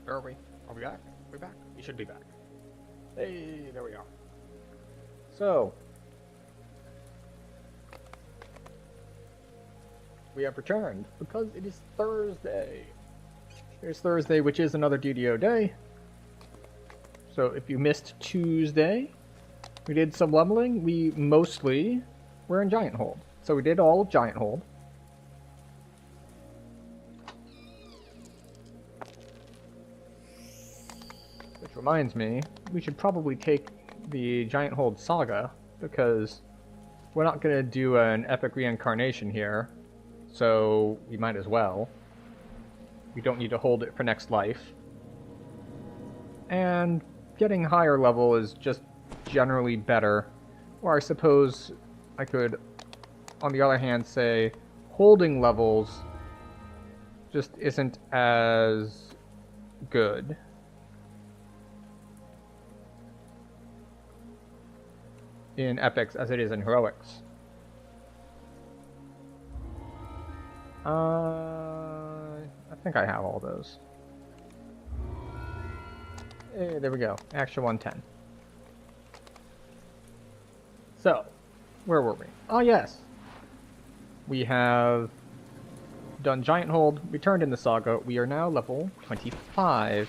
Are we? Are we back? We're back. We should be back. Hey, there we are. So, we have returned because it is Thursday. Here's Thursday, which is another DDO day. So if you missed Tuesday, we did some leveling. We mostly were in Giant Hold. So we did all of Giant Hold. Which reminds me, we should probably take the Giant Hold Saga, because we're not going to do an epic reincarnation here, so we might as well. We don't need to hold it for next life. And getting higher level is just generally better. Or I suppose I could, on the other hand, say holding levels just isn't as good. In epics as it is in heroics. I think I have all those. Hey, there we go. Action 110. So, where were we? Oh, yes. We have done Giant Hold, returned in the Saga. We are now level 25.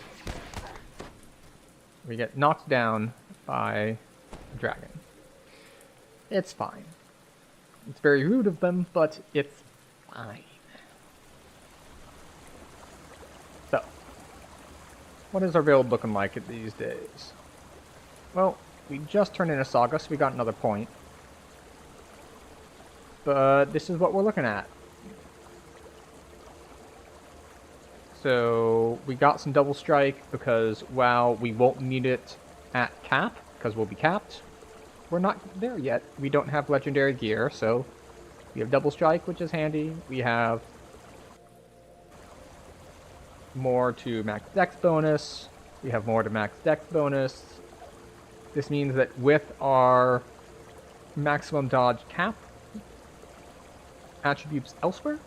We get knocked down by a dragon. It's fine. It's very rude of them, but it's fine. So, what is our build looking like these days? Well, we just turned in a Saga, so we got another point. But this is what we're looking at. So, we got some double strike because, while we won't need it at cap, because we'll be capped, we're not there yet. We don't have legendary gear, so we have double strike, which is handy. We have more to max dex bonus. We have more to max dex bonus. This means that with our maximum dodge cap attributes elsewhere,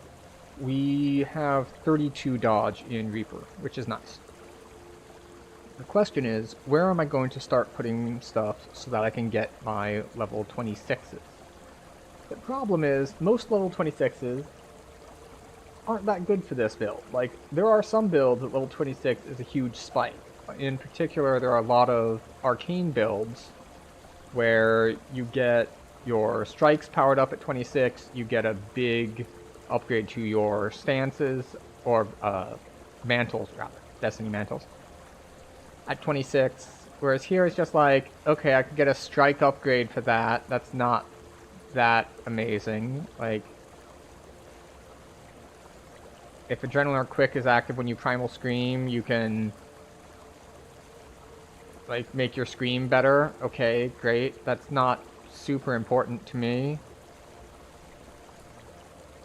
we have 32 dodge in Reaper, which is nice. The question is, where am I going to start putting stuff so that I can get my level 26s? The problem is, most level 26s aren't that good for this build. Like, there are some builds that level 26 is a huge spike. In particular, there are a lot of arcane builds where you get your strikes powered up at 26, you get a big upgrade to your stances, or mantles rather, Destiny mantles, at 26, whereas here it's just like, okay, I could get a strike upgrade for that. That's not that amazing. Like, if Adrenaline Quick is active when you Primal Scream, you can, like, make your Scream better. Okay, great. That's not super important to me.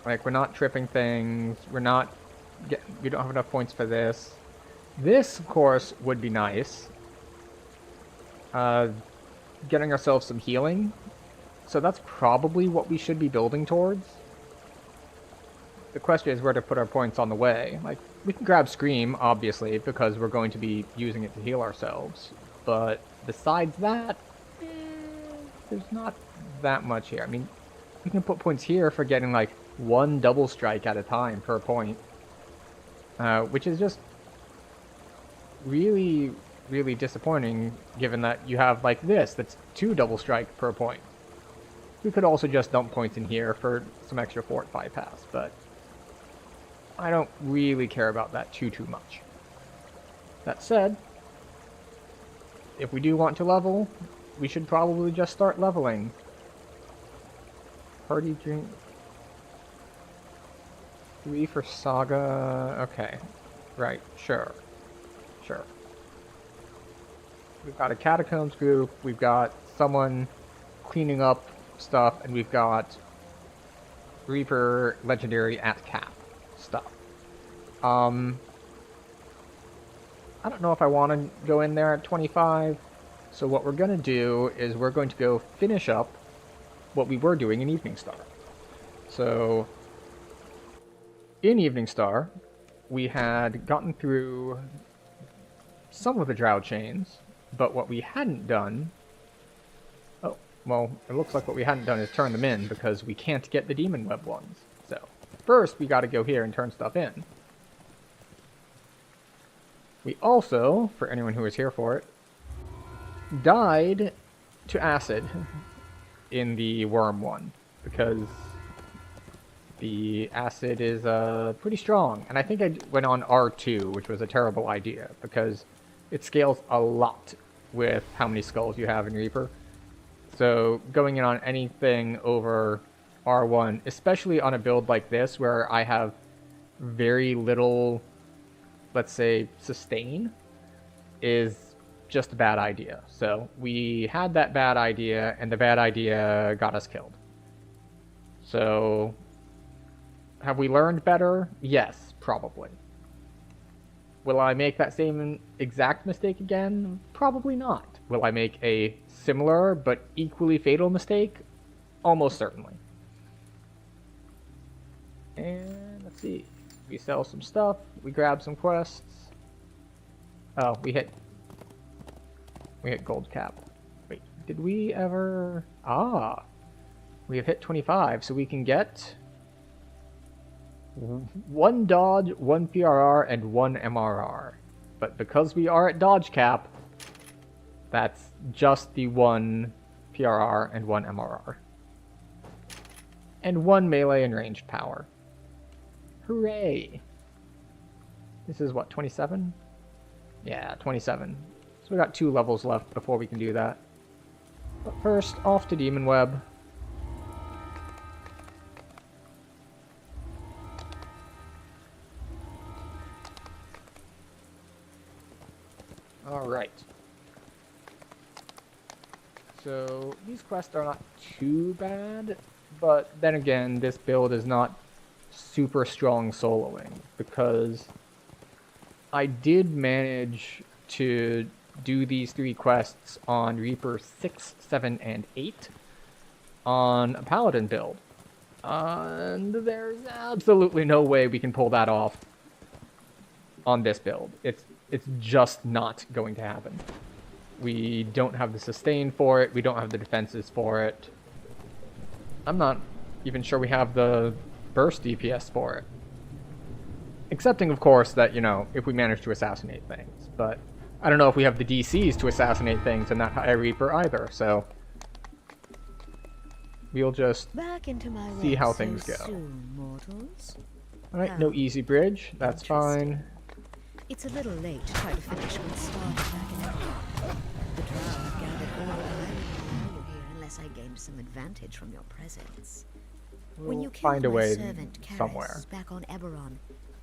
Like, we're not tripping things. We don't have enough points for this. This, of course, would be nice. Getting ourselves some healing. So that's probably what we should be building towards. The question is where to put our points on the way. Like, we can grab Scream, obviously, because we're going to be using it to heal ourselves. But besides that, there's not that much here. I mean, we can put points here for getting, like, one double strike at a time per point. Which is just really, really disappointing, given that you have, like, this, that's 2 double strike per point. We could also just dump points in here for some extra fortify pass, but I don't really care about that too much. That said, if we do want to level, we should probably just start leveling. Party drink 3 for Saga. Okay, right, sure. Sure. We've got a Catacombs group, we've got someone cleaning up stuff, and we've got Reaper Legendary at cap stuff. I don't know if I want to go in there at 25, so what we're going to do is we're going to go finish up what we were doing in Evening Star. So, in Evening Star, we had gotten through some of the Drow chains, but what we hadn't done... Oh, well, it looks like what we hadn't done is turn them in, because we can't get the Demon Web ones. So, first we gotta go here and turn stuff in. We also, for anyone who was here for it, died to acid in the worm one, because the acid is pretty strong. And I think I went on R2, which was a terrible idea, because it scales a lot with how many skulls you have in Reaper. So going in on anything over R1, especially on a build like this, where I have very little, let's say, sustain, is just a bad idea. So we had that bad idea, and the bad idea got us killed. So have we learned better? Yes, probably. Will I make that same exact mistake again? Probably not. Will I make a similar but equally fatal mistake? Almost certainly. And let's see. We sell some stuff. We grab some quests. Oh, we hit gold cap. Wait, did we ever... Ah! We have hit 25, so we can get 1 dodge, 1 PRR, and 1 MRR. But because we are at dodge cap, that's just the 1 PRR and 1 MRR. And 1 melee and ranged power. Hooray! This is what, 27? Yeah, 27. So we got 2 levels left before we can do that. But first, off to Demon Web. Alright. So, these quests are not too bad, but then again, this build is not super strong soloing, because I did manage to do these 3 quests on Reaper 6, 7, and 8 on a Paladin build. And there's absolutely no way we can pull that off on this build. It's just not going to happen. We don't have the sustain for it, we don't have the defenses for it. I'm not even sure we have the burst DPS for it. Excepting, of course, that, you know, if we manage to assassinate things. But I don't know if we have the DCs to assassinate things in that high Reaper either, so we'll just see how things go. Alright, no easy bridge, that's fine. It's a little late to try to finish what started back in April. The Drow have gathered all I would you here unless I gained some advantage from your presence. When you find a killed my way servant somewhere. Karis back on Eberron,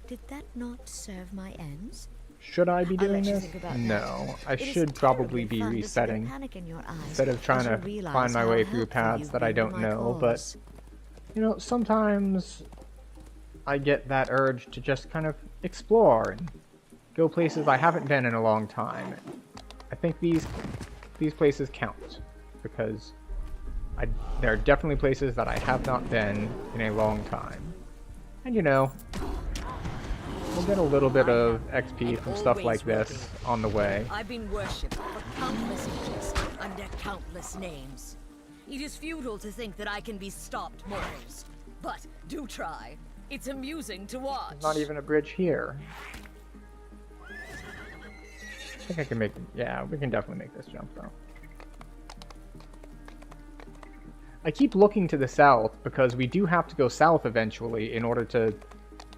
did that not serve my ends? Should I be I'll doing let you this? think about No, that. I It is should probably terribly be fun to see the resetting panic in your eyes instead of trying as you to realize find my how way through helpful paths you've that I been to don't my know, cause. but you know, sometimes I get that urge to just kind of explore and go places I haven't been in a long time. I think these places count, because there are definitely places that I have not been in a long time. And you know, we'll get a little bit of XP from stuff like this on the way. I've been worshipped for countless ages, under countless names. It is futile to think that I can be stopped, mortals. But do try. It's amusing to watch. There's not even a bridge here. I think I can make... Yeah, we can definitely make this jump, though. I keep looking to the south, because we do have to go south eventually in order to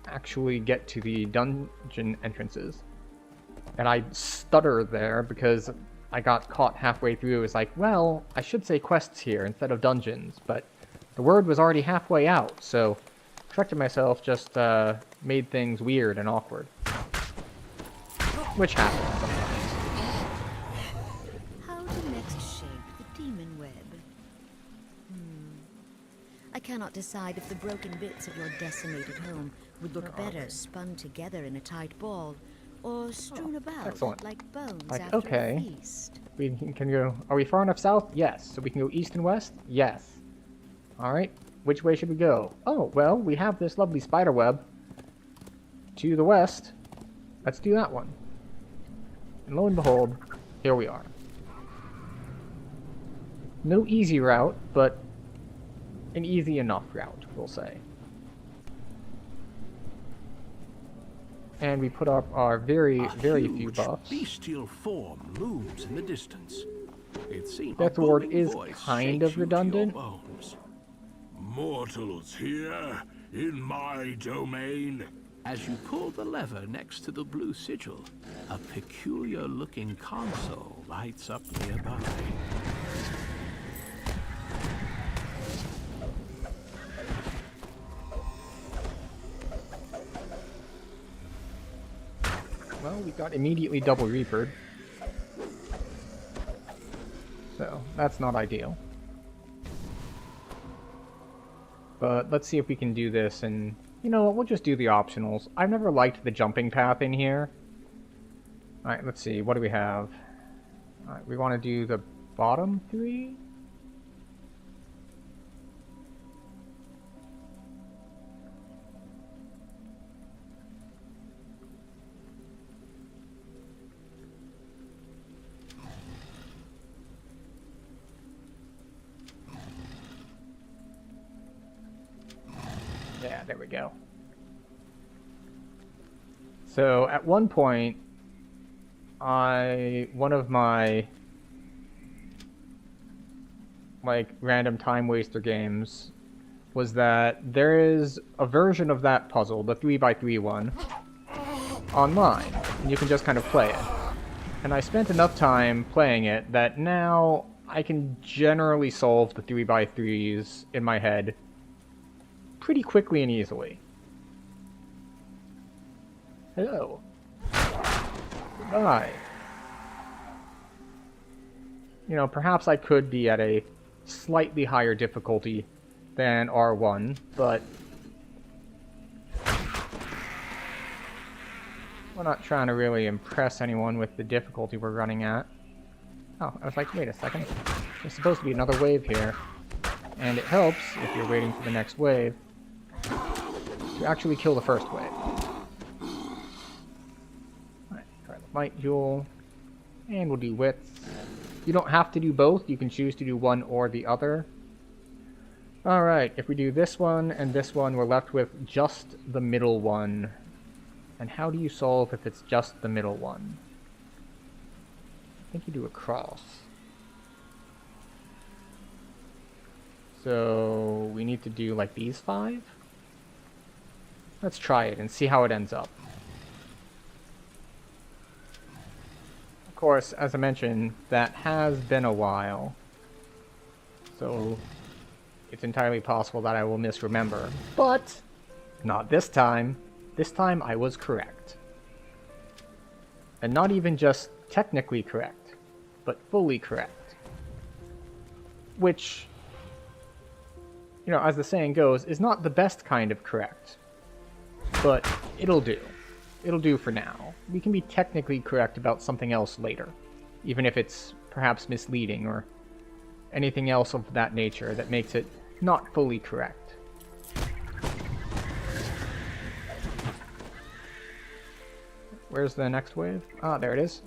actually get to the dungeon entrances. And I stutter there, because I got caught halfway through. It was like, well, I should say quests here instead of dungeons, but the word was already halfway out, so correcting myself just made things weird and awkward. Which happens sometimes. How to next shape the demon web? I cannot decide if the broken bits of your decimated home would look better spun together in a tight ball, or strewn about excellent. like bones Like, after okay. a feast. We can go... Are we far enough south? Yes. So we can go east and west? Yes. Alright. Which way should we go? Oh, well, we have this lovely spider web to the west. Let's do that one. And lo and behold, here we are. No easy route, but an easy enough route, we'll say. And we put up our very few buffs. Bestial form looms in the distance. It seems Death Ward is kind of redundant. Mortals here in my domain. As you pull the lever next to the blue sigil, a peculiar-looking console lights up nearby. Well, we got immediately double Reapered. So, that's not ideal. But let's see if we can do this, and you know what, we'll just do the optionals. I've never liked the jumping path in here. Alright, let's see, what do we have? Alright, we want to do the bottom 3? Yeah, there we go. So at one point, one of my random time waster games was that there is a version of that puzzle, the 3x3 one, online, and you can just kind of play it. And I spent enough time playing it that now I can generally solve the 3x3s in my head pretty quickly and easily. Hello. Goodbye. You know, perhaps I could be at a slightly higher difficulty than R1, but we're not trying to really impress anyone with the difficulty we're running at. Oh, I was like, wait a second. There's supposed to be another wave here. And it helps, if you're waiting for the next wave, to actually kill the first wave. Alright, try the Might Jewel. And we'll do Wits. You don't have to do both, you can choose to do one or the other. Alright, if we do this one and this one, we're left with just the middle one. And how do you solve if it's just the middle one? I think you do a cross. So we need to do like these 5? Let's try it and see how it ends up. Of course, as I mentioned, that has been a while. So it's entirely possible that I will misremember. But not this time. This time I was correct. And not even just technically correct, but fully correct. Which, you know, as the saying goes, is not the best kind of correct. But it'll do. It'll do for now. We can be technically correct about something else later, even if it's perhaps misleading or anything else of that nature that makes it not fully correct. Where's the next wave? Ah, there it is.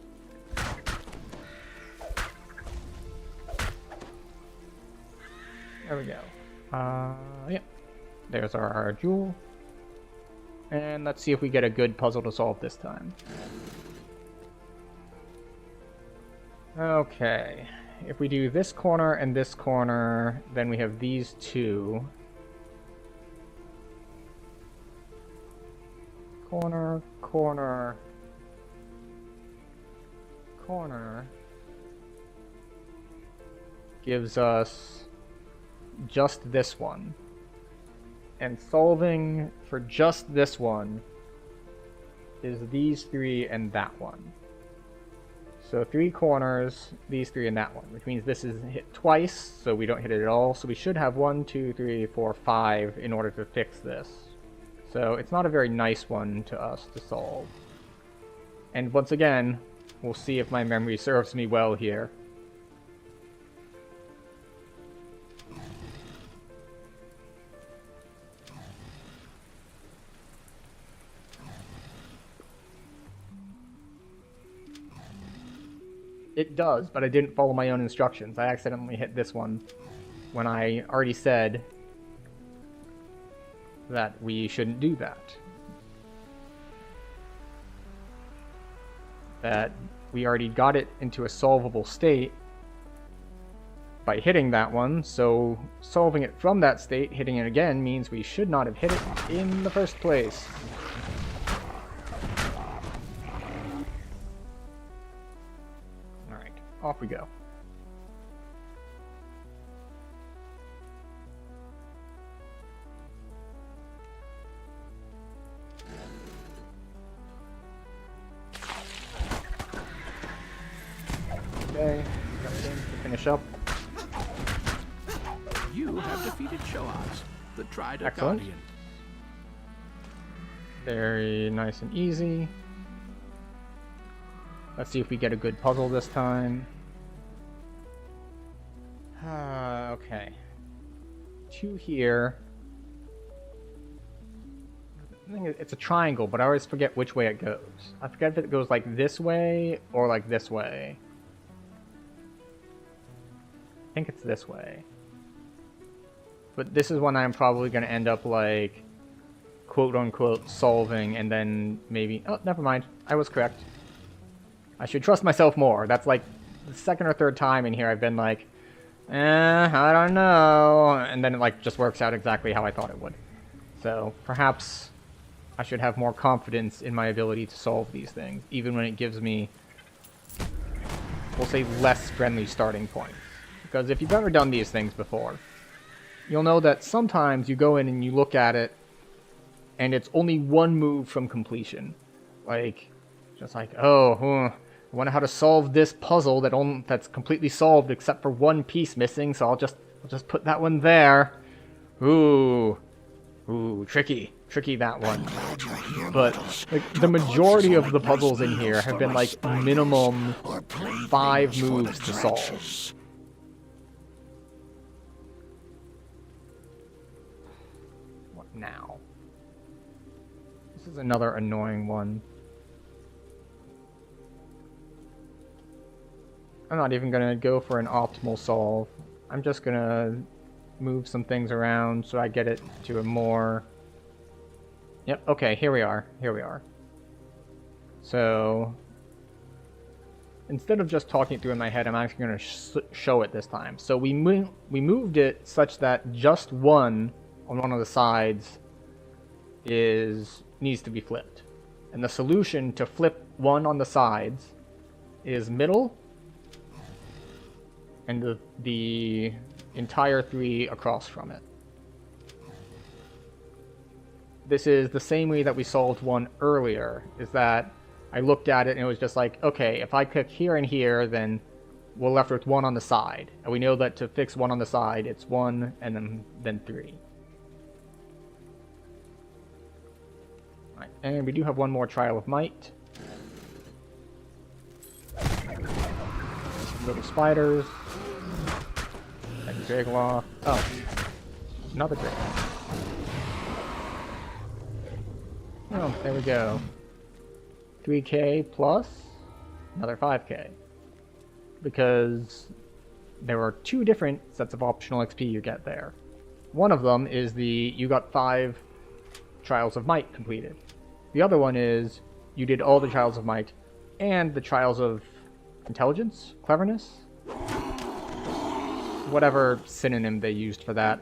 There we go. Yep. There's our jewel. And let's see if we get a good puzzle to solve this time. Okay. If we do this corner and this corner, then we have these two. Corner, corner, corner. Gives us just this one. And solving for just this one is these 3 and that one. So 3 corners, these 3 and that one, which means this is hit twice, so we don't hit it at all. So we should have 1, 2, 3, 4, 5 in order to fix this. So it's not a very nice one to us to solve. And once again, we'll see if my memory serves me well here. It does, but I didn't follow my own instructions. I accidentally hit this one when I already said that we shouldn't do that. That we already got it into a solvable state by hitting that one, so solving it from that state, hitting it again, means we should not have hit it in the first place. Alright, off we go. Okay, got things to finish up. You have defeated Shoaz, the Trident Excellent. Guardian. Very nice and easy. Let's see if we get a good puzzle this time. Okay. 2 here. I think it's a triangle, but I always forget which way it goes. I forget if it goes like this way or like this way. I think it's this way. But this is when I'm probably going to end up like quote-unquote solving and then maybe... Oh, never mind. I was correct. I should trust myself more. That's like the second or third time in here I've been like, I don't know. And then it like just works out exactly how I thought it would. So perhaps I should have more confidence in my ability to solve these things, even when it gives me, we'll say, less friendly starting points. Because if you've ever done these things before, you'll know that sometimes you go in and you look at it, and it's only one move from completion. Like, just like, I wonder how to solve this puzzle that's completely solved except for one piece missing, so I'll just put that one there. Ooh, tricky that one. But like the majority of the puzzles in here have been like minimum 5 moves to solve. What now? This is another annoying one. I'm not even gonna go for an optimal solve. I'm just gonna move some things around so I get it to a more... Yep, okay, here we are. So, instead of just talking it through in my head, I'm actually gonna show it this time. So we moved it such that just one on one of the sides needs to be flipped. And the solution to flip one on the sides is middle, and the entire 3 across from it. This is the same way that we solved one earlier, is that I looked at it and it was just like, okay, if I click here and here, then we're left with 1 on the side. And we know that to fix 1 on the side, it's 1 and then 3. Right, and we do have one more Trial of Might. Little spiders. And Dragloff. Oh. Another Dragloff. Oh, there we go. 3k plus another 5k. Because there are 2 different sets of optional XP you get there. One of them is you got 5 Trials of Might completed. The other one is you did all the Trials of Might and the Trials of Intelligence? Cleverness? Whatever synonym they used for that.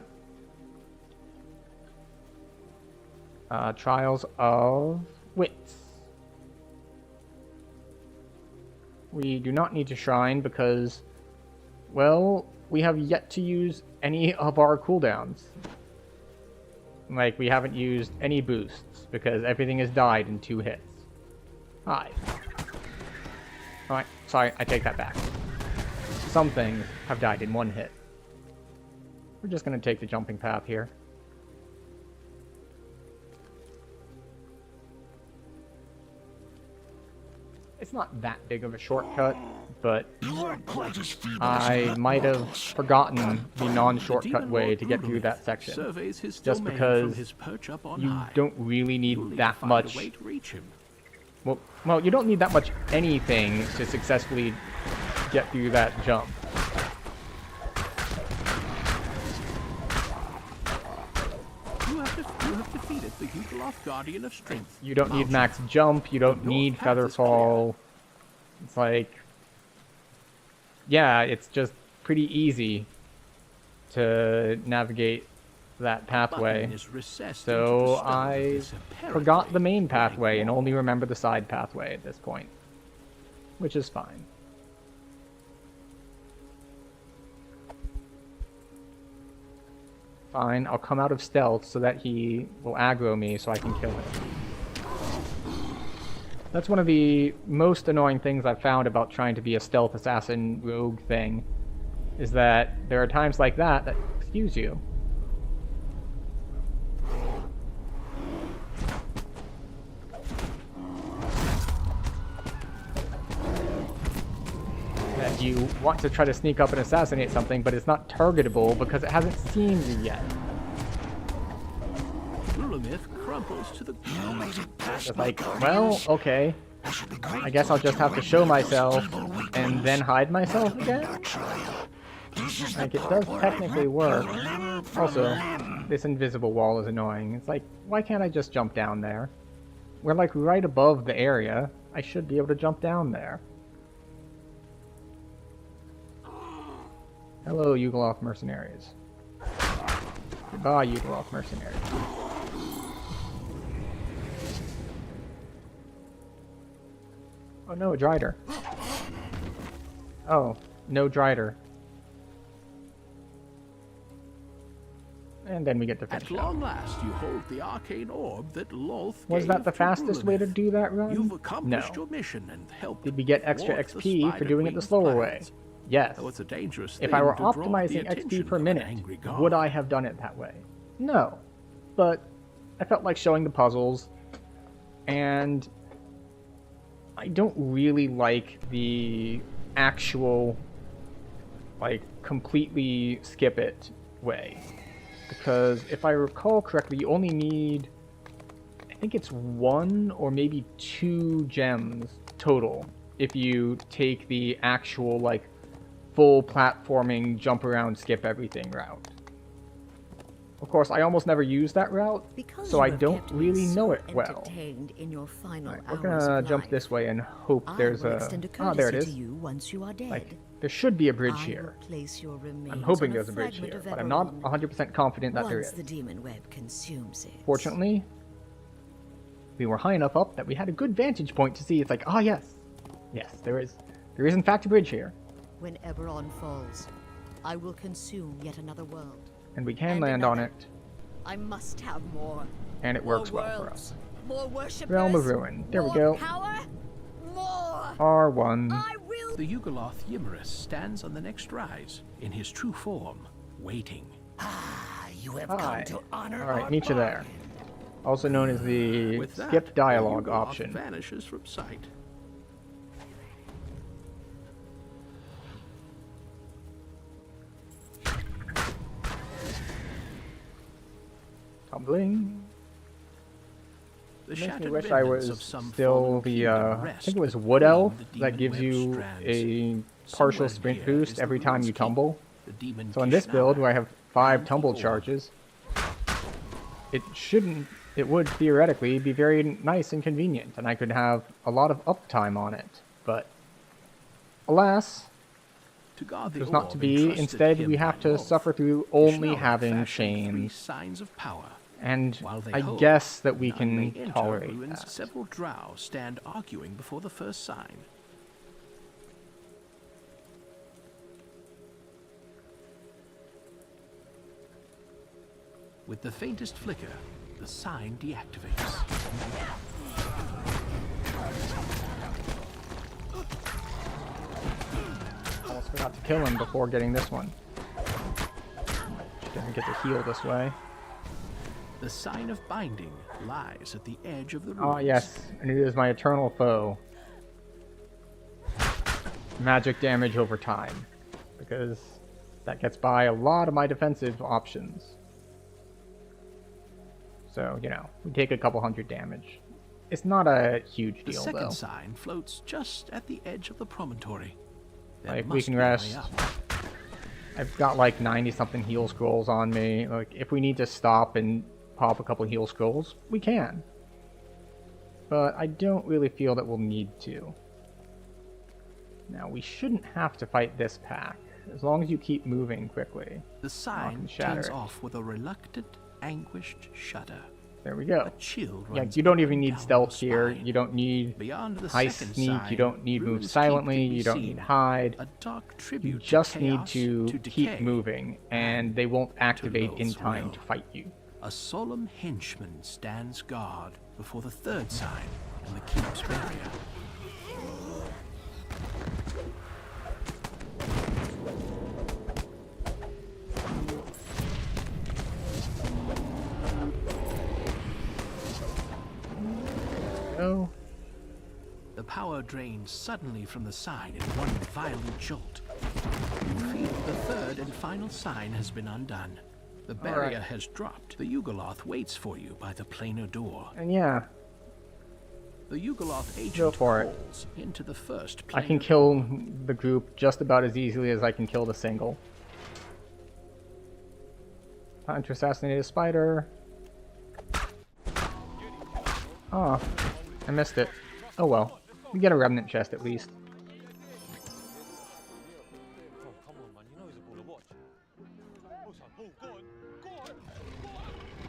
Trials of Wits. We do not need to shrine because, well, we have yet to use any of our cooldowns. Like, we haven't used any boosts because everything has died in 2 hits. Hi. Alright, sorry, I take that back. Some things have died in 1 hit. We're just going to take the jumping path here. It's not that big of a shortcut, but I might have forgotten the non-shortcut way to get through that section. Just because you don't really need that much... Well, you don't need that much anything to successfully get through that jump. You have defeated the Yugoloth Guardian of Strength. You don't need Mountain. max jump, you don't The north need path is Featherfall. It's like... Yeah, it's just pretty easy to navigate that pathway. Button is recessed So into the stone of I this forgot the main apparently pathway and blank only wall. remember the side pathway at this point. Which is fine. Fine, I'll come out of stealth so that he will aggro me so I can kill him. That's one of the most annoying things I've found about trying to be a stealth assassin rogue thing, is that there are times like that excuse you. That you want to try to sneak up and assassinate something, but it's not targetable because it hasn't seen you yet. Lulamith crumples to the ground. It's like, well, okay. I guess I'll just have to show myself and then hide myself again? Like, it does technically work. Also, this invisible wall is annoying. It's like, why can't I just jump down there? We're like right above the area. I should be able to jump down there. Hello, Yugoloth mercenaries. Goodbye, Yugoloth mercenaries. Oh no, a Drider. Oh, no Drider. And then we get to finish At it. long last, you hold the arcane orb that Lolth Was gave that the to fastest way to Lulamith. do that run? You've accomplished No. your mission and helped. Did we get extra thwart the XP for spider doing it the queen's slower way? plans. Yes. Though it's a dangerous If thing I were to draw the optimizing attention XP per of an minute, angry god. would I have done it that way? No. But I felt like showing the puzzles, and I don't really like the actual, like, completely skip it way. Because if I recall correctly, you only need, I think it's 1 or maybe 2 gems total if you take the actual, like, full platforming, jump around, skip everything route. Of course, I almost never use that route, Because so you I have don't kept me really know so it well. entertained in your final Alright, we're hours gonna of jump life, this way and hope I there's will a... extend a Oh, there it courtesy is. to you once you are dead. Like, there should be a bridge I here. will place your remains I'm hoping on there's a bridge fragment here, of but I'm not Eberron 100% confident that there once is. the demon web consumes it. Fortunately, we were high enough up that we had a good vantage point to see. It's like, ah, yes. Yes, there is in fact a bridge here. When Eberron falls, I will consume yet another world. And we can And land on another. it, I must have more. and it More works well for worlds, us. More worshippers. Realm of Ruin. There we more go. Power, more. R1. I will. The Yugoloth Yimerus stands on the next rise, in his true form, waiting. You have Hi. come to honor Alright, our meet you there. bargain. Also known as the With that, skip dialogue the Yugoloth option. vanishes from sight. Tumbling. The Makes me shattered wish I remnants was of some still fallen the, kingdom I rest think it was within Wood Elf the that demon gives web you strands. a partial Somewhere sprint near boost is the every time Rune's you Keep, tumble. the demon So in this Kishnara, build, where I have 5 and the tumble Orb. charges, it would theoretically be very nice and convenient, and I could have a lot of uptime on it. But alas, To guard the there's not to orb be. entrusted Instead, him we by have to Lolth, suffer through only Kishnara having fashioned 3 chains, signs of power. and While they I hold, guess that we none may can enter tolerate ruins. that. Several drow stand arguing before the first sign. With the faintest flicker, the sign deactivates. Almost forgot to kill him before getting this one. Didn't get to heal this way. The sign of binding lies at the edge of the ruins. Ah, yes, and it is my eternal foe. Magic damage over time, because that gets by a lot of my defensive options. So, you know, we take a couple hundred damage. It's not a huge The deal, second though. sign floats just at the edge of the promontory. There Like, we must can be a way rest. up. I've got like 90-something heal scrolls on me. Like, if we need to stop and pop a couple heal scrolls, we can. But I don't really feel that we'll need to. Now, we shouldn't have to fight this pack, as long as you keep moving quickly. The sign and shatter turns it. off with a reluctant, anguished shudder. There we go. A chill Yeah, runs you don't up even and need down stealth your here. spine. You don't need Beyond the high second sneak. sign, You don't need move runes keep silently. to be You don't seen. need hide. A dark tribute You to just need chaos, to keep decay, moving, and they won't activate in Lil's time will. to fight you. A solemn henchman stands guard before the third sign and the keep's barrier. Oh, The power drains suddenly from the sign in one violent jolt. You feel the third and final sign has been undone. The barrier has dropped. The Yugoloth waits for you by the planar door. and yeah, The Yugoloth agent Go for it. falls into the first I can planar kill the group just about as easily as I can kill the single. Time to assassinate a spider. Oh, I missed it. Oh well. We get a remnant chest at least. Come on, man. You know he's a baller. Watch. Oh, son. Oh, go on. Go on. Go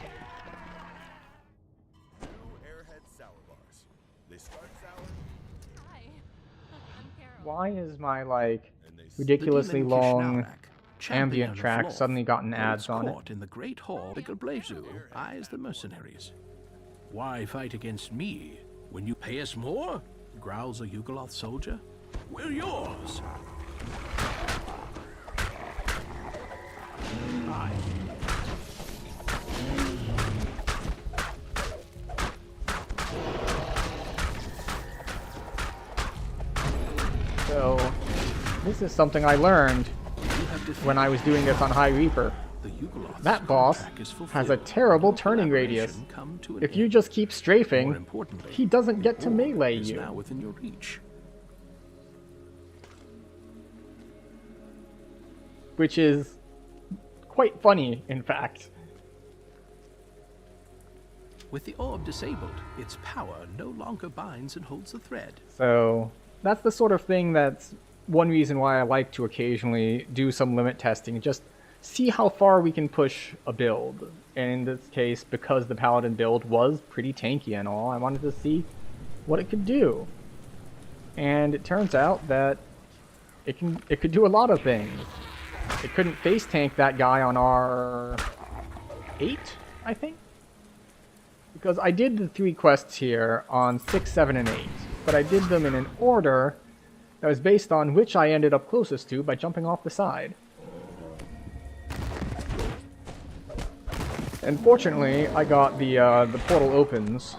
on. 2 Airhead Sour Bars. They start sour Hi. I'm Carol. Why is my, like, and they ridiculously The demon long Kishnaurak, champion ambient of track Vlorth, suddenly gotten holds ads on it? court in the great hall. The Blazu eyes the mercenaries. Why fight against me when you pay us more? Growls a Yugoloth soldier. We're yours. Aye. So, this is something I learned You have defeated when I was doing this on High Reaper. the Yugoloth's That boss contract is has a fulfilled. terrible Your turning radius. collaboration come to an If you end. just keep More strafing, importantly, he doesn't get to war melee is you. now within your reach. Which is quite funny, in fact. With the orb disabled, its power no longer binds and holds the thread. So that's the sort of thing that's one reason why I like to occasionally do some limit testing, just see how far we can push a build. And in this case, because the Paladin build was pretty tanky and all, I wanted to see what it could do. And it turns out that it could do a lot of things. It couldn't face tank that guy on R8, I think? Because I did the 3 quests here on 6, 7, and 8, but I did them in an order that was based on which I ended up closest to by jumping off the side. And fortunately, I got the portal opens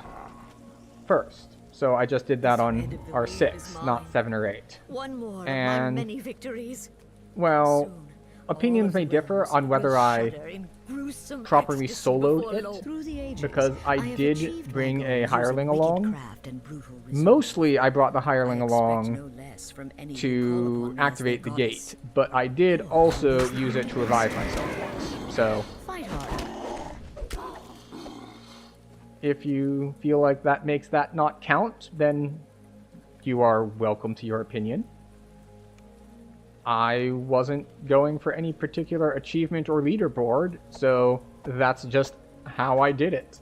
first, so I just did that This on end of the R6, road is not mine. 7 or 8. One more of And- my many victories. Well, Soon, opinions all of may the differ realms on whether will I shudder in gruesome properly ecstasy soloed before it, Lo- Through the ages, because I have did achieved bring my a goals hireling using wicked along. craft and brutal resolve. Mostly, I brought the hireling I expect along no less from any who to call upon me as their activate the goddess. gate, but I did also use it to revive myself once. So, Fight hard. if you feel like that makes that not count, then you are welcome to your opinion. I wasn't going for any particular achievement or leaderboard, so that's just how I did it.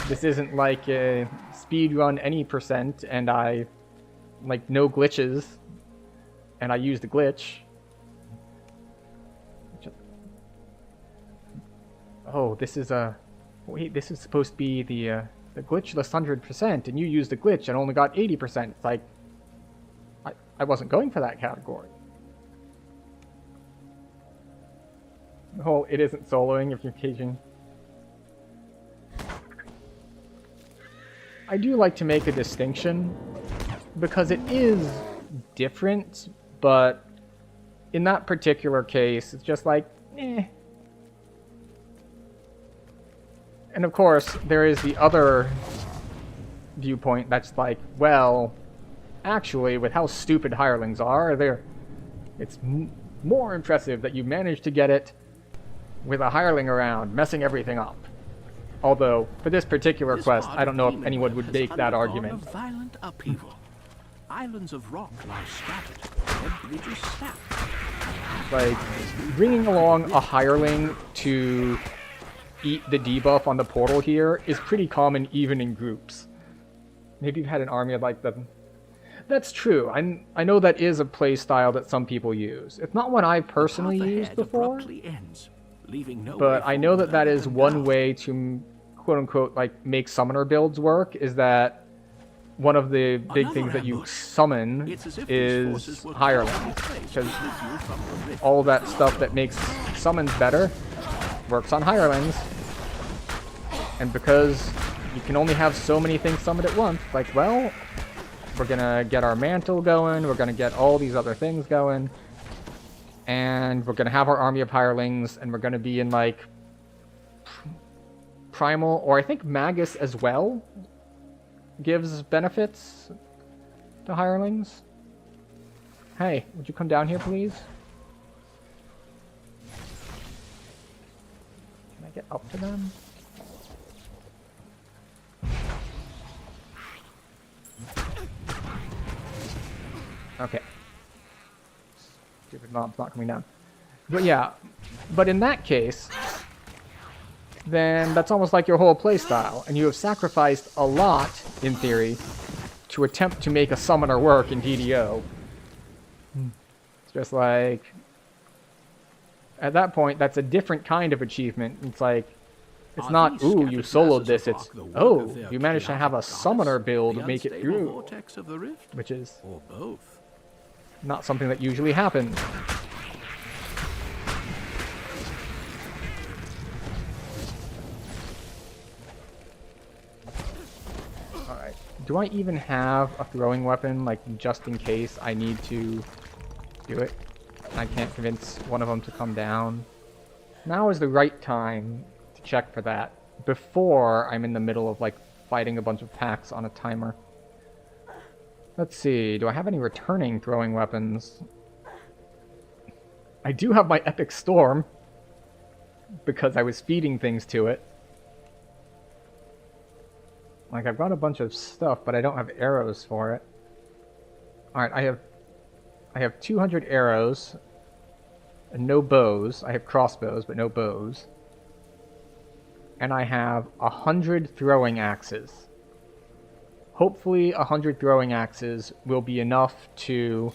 This isn't like a speedrun any percent and I like no glitches and I used a glitch. Oh, this is a wait, this is supposed to be the glitchless 100% and you used a glitch and only got 80%. It's like I wasn't going for that category. Oh, it isn't soloing if you're caging. I do like to make a distinction because it is different, but in that particular case, it's just like, eh. And of course, there is the other viewpoint that's like, well, actually, with how stupid hirelings are, It's more impressive that you managed to get it with a hireling around, messing everything up. Although, for this particular This quest, part I don't of know if Demon anyone Web would has make that undergone argument. A violent upheaval. Islands of rock lie scattered, and bridges snapped. Like, bringing along a hireling to eat the debuff on the portal here is pretty common even in groups. Maybe you've had an army of like them. That's true. I know that is a play style that some people use. It's not one I've personally The path used ahead before, abruptly ends, leaving no but way I know forward that other is than one down. way to quote-unquote like make summoner builds work, is that one of the big Another things that you ambush. summon It's as if these is forces were hirelings, carefully placed because with you from the rift. all that stuff that makes summons better works on hirelings. And because you can only have so many things summoned at once, like, well, we're gonna get our mantle going, we're gonna get all these other things going, and we're gonna have our army of hirelings, and we're gonna be in, like, Primal, or I think Magus as well gives benefits to hirelings. Hey, would you come down here, please? Can I get up to them? Okay. Stupid mob's not coming down. But yeah, but in that case, then that's almost like your whole playstyle, and you have sacrificed a lot, in theory, to attempt to make a summoner work in DDO. It's just like, at that point, that's a different kind of achievement. It's like, it's Are not, these ooh, you scattered soloed masses this, of it's, rock the work oh, of their you managed to have a chaotic summoner goddess, build the make it unstable through, vortex of the rift, which is or both. not something that usually happens. Alright, do I even have a throwing weapon, like, just in case I need to do it? I can't convince one of them to come down. Now is the right time to check for that, before I'm in the middle of, like, fighting a bunch of packs on a timer. Let's see, do I have any returning throwing weapons? I do have my Epic Storm, because I was feeding things to it. Like, I've got a bunch of stuff, but I don't have arrows for it. Alright, I have 200 arrows, and no bows. I have crossbows, but no bows. And I have 100 throwing axes. Hopefully 100 throwing axes will be enough to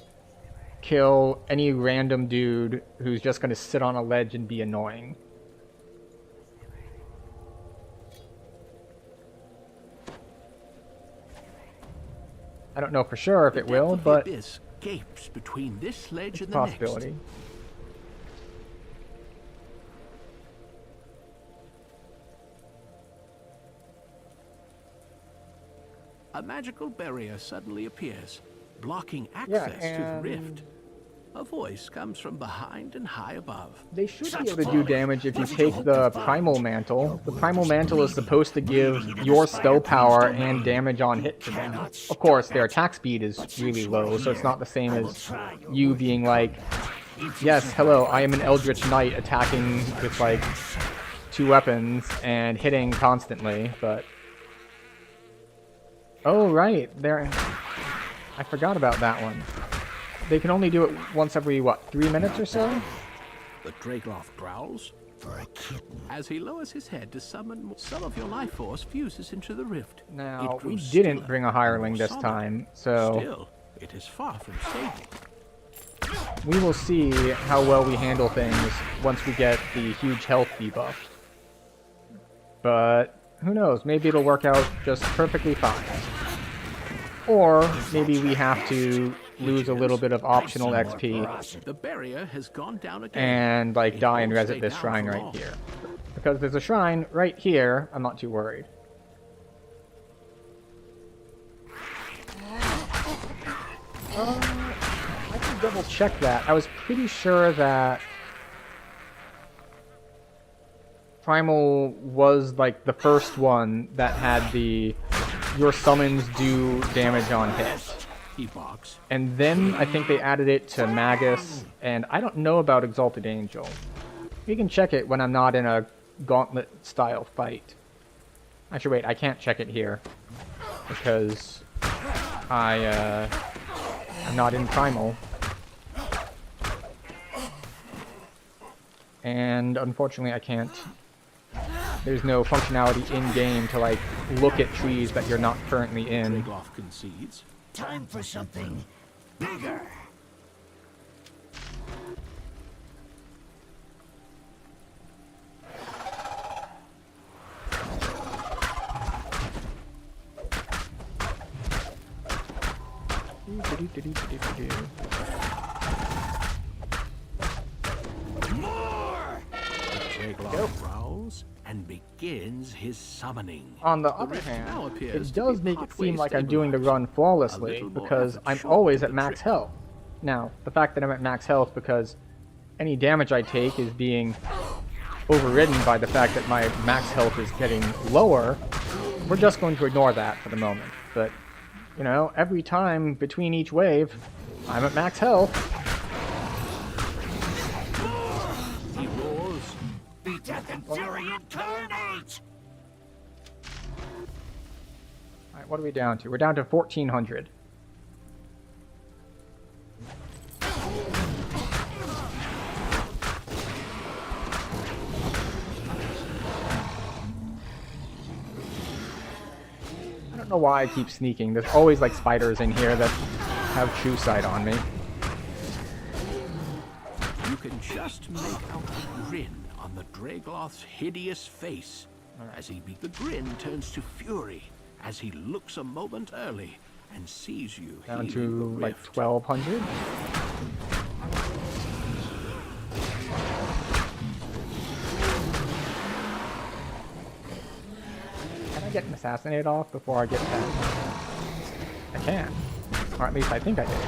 kill any random dude who's just going to sit on a ledge and be annoying. I don't know for sure if The it will, depth of the but abyss gapes between this ledge it's a and the next. possibility. A magical barrier suddenly appears, blocking access to the and rift. A voice comes from behind and high above. they should be able to do damage if you take the Primal Mantle. The Primal Mantle is supposed to give your spell power and damage on hit to them. Of course, their attack speed is really low, so it's not the same as you being like, yes, hello, I am an Eldritch Knight attacking with, like, 2 weapons and hitting constantly, but... Oh, right, there... I forgot about that one. They can only do it once every, what, 3 minutes or so? The Dragloth growls. As he lowers his head to summon more, some of your life force fuses into the rift. Now, It we grows didn't stiller, bring a hireling more this solid. time, so Still, it is far from stable. we will see how well we handle things once we get the huge health debuff. But, who knows, maybe it'll work out just perfectly fine. Or, maybe we have to lose a little bit of optional XP The barrier has gone down again. and, like, It die and won't res stay at this down shrine for right long. here. Because there's a shrine right here, I'm not too worried. I can double check that. I was pretty sure that Primal was like the first one that had the your summons do damage on hit. he barks. And then I think they added it to Magus, and I don't know about Exalted Angel. You can check it when I'm not in a gauntlet-style fight. Actually, wait, I can't check it here, because I'm not in Primal. And unfortunately I can't. There's no functionality in-game to, like, look at trees that you're not currently in. Dragloff concedes. Time for something bigger. Dragloff growls and begins his summoning. On the The other rift hand, now appears it to does be make it partway seem like I'm doing the stabilized. run A flawlessly, little more because effort I'm short always of at the max trick. health. Now, the fact that I'm at max health because any damage I take is being overridden by the fact that my max health is getting lower, we're just going to ignore that for the moment. But, you know, every time between each wave, I'm at max health. He roars. Be death and fury incarnate! Alright, what are we down to? We're down to 1400. I don't know why I keep sneaking. There's always like spiders in here that have true sight on me. You can just make out the grin on the Dragloth's hideous face. The grin turns to fury as he looks a moment early and sees you Down healing the to like rift. 1200. Can I get an assassinate off before I get that? I can. Or at least I think I did.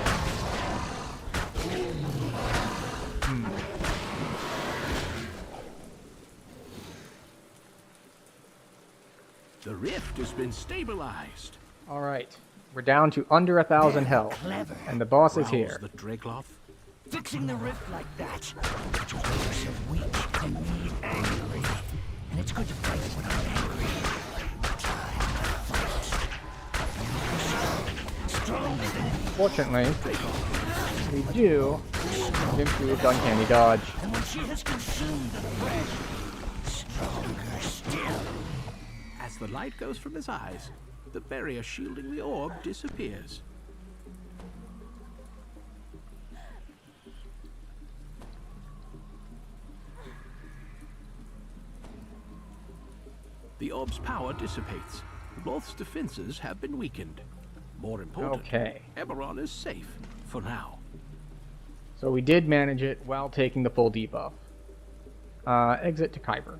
The rift has been stabilized. Alright. We're down to under 1,000 health. Clever. And the boss is Growls here. the Dragloth. Fixing the rift like that makes yourself weak and me angry. And it's good to fight when I'm angry. Time to fight. Stronger than Fortunately, we do have improved uncanny dodge. and when she has consumed the thread, stronger still. As the light goes from his eyes, the barrier shielding the orb disappears. The orb's power dissipates. Loth's defenses have been weakened. More important, Okay. Eberron is safe for now. So we did manage it while taking the full debuff. Exit to Kyber.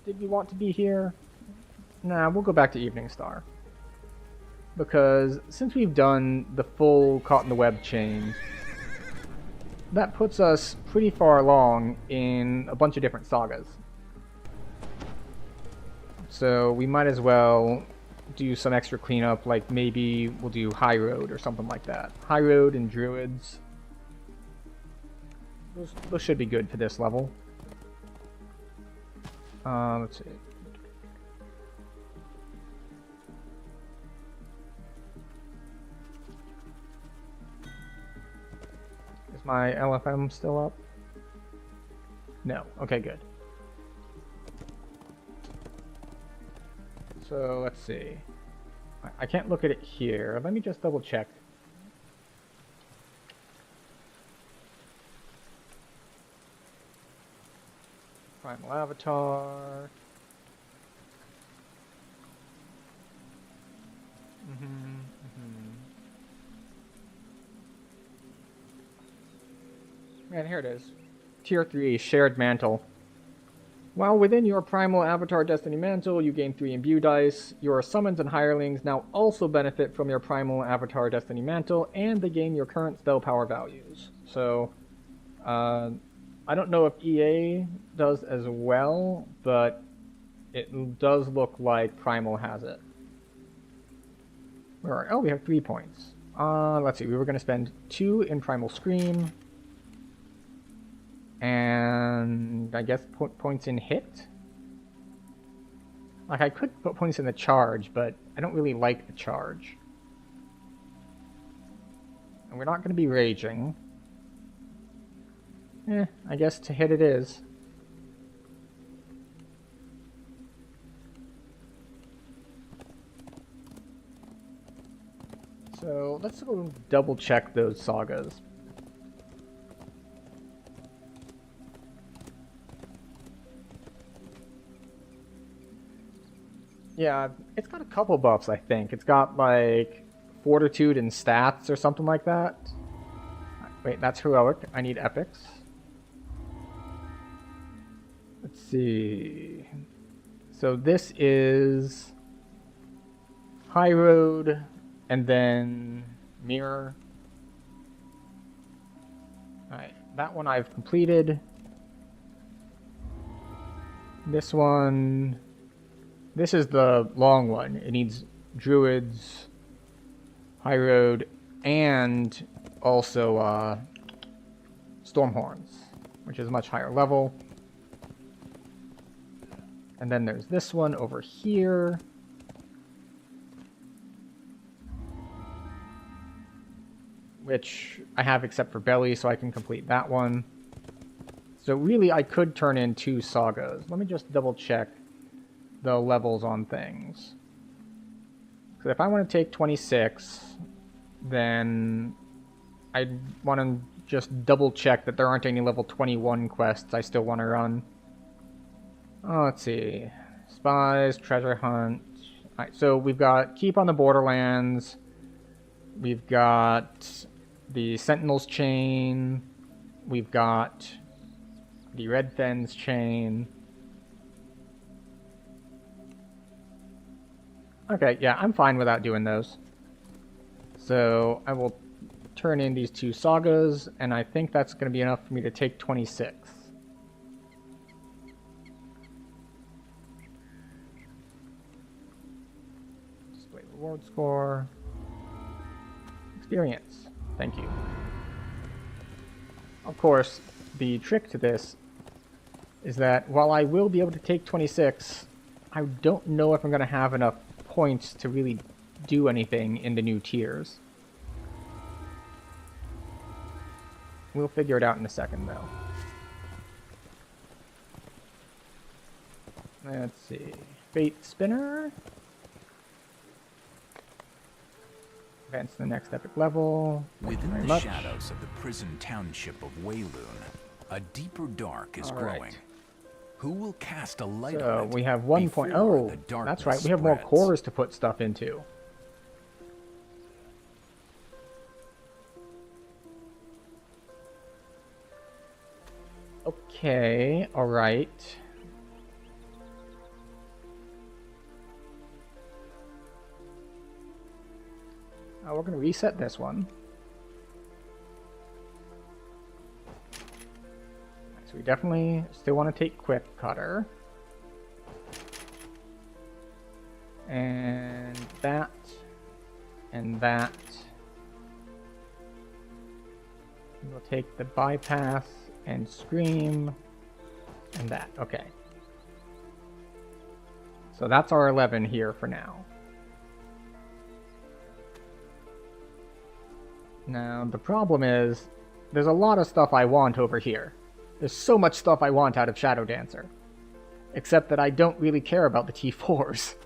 Did we want to be here? Nah, we'll go back to Evening Star. Because since we've done the full Caught in the Web chain, that puts us pretty far along in a bunch of different sagas. So we might as well do some extra cleanup, like maybe we'll do High Road or something like that. High Road and Druids. Those should be good for this level. Let's see. Is my LFM still up? No. Okay, good. So let's see. I can't look at it here. Let me just double check. Primal Avatar. Man, here it is. Tier 3, Shared Mantle. While within your Primal Avatar Destiny Mantle, you gain 3 Imbue dice. Your summons and hirelings now also benefit from your Primal Avatar Destiny Mantle, and they gain your current spell power values. So, I don't know if EA does as well, but It does look like Primal has it. Where are, oh, we have 3 points. Let's see, we were going to spend 2 in Primal Scream. And I guess put points in hit? Like, I could put points in the charge, but I don't really like the charge. And we're not going to be raging. I guess to hit it is. So let's go double check those sagas. Yeah, it's got a couple buffs, I think. It's got like fortitude and stats or something like that. Wait, that's heroic. I need epics. Let's see. So this is High Road and then Mirror. Alright, that one I've completed. This one... This is the long one. It needs Druids, High Road, and also Stormhorns, which is a much higher level. And then there's this one over here. Which I have except for Belly, so I can complete that one. So really, I could turn in 2 sagas. Let me just double check the levels on things. So if I want to take 26, then I want to just double check that there aren't any level 21 quests I still want to run. Oh, let's see. Spies, treasure hunt. Alright, so we've got Keep on the Borderlands. We've got the Sentinels chain. We've got the Red Fens chain. Okay, yeah, I'm fine without doing those. So I will turn in these 2 sagas, and I think that's going to be enough for me to take 26. Display reward score. Experience. Thank you. Of course, the trick to this is that while I will be able to take 26, I don't know if I'm going to have enough points to really do anything in the new tiers. We'll figure it out in a second, though. Let's see. Fate Spinner. Advance to the next epic level. Within the shadows of the prison township of Wayloon, a deeper dark is growing. Who will cast a light on it? We have 1 point. Oh, that's right. We have more cores to put stuff into. Okay, alright. We're going to reset this one. So we definitely still want to take Quick Cutter. And that. And that. We'll take the Bypass and Scream. And that. Okay. So that's our 11 here for now. Now, the problem is, there's a lot of stuff I want over here. There's so much stuff I want out of Shadow Dancer. Except that I don't really care about the T4s.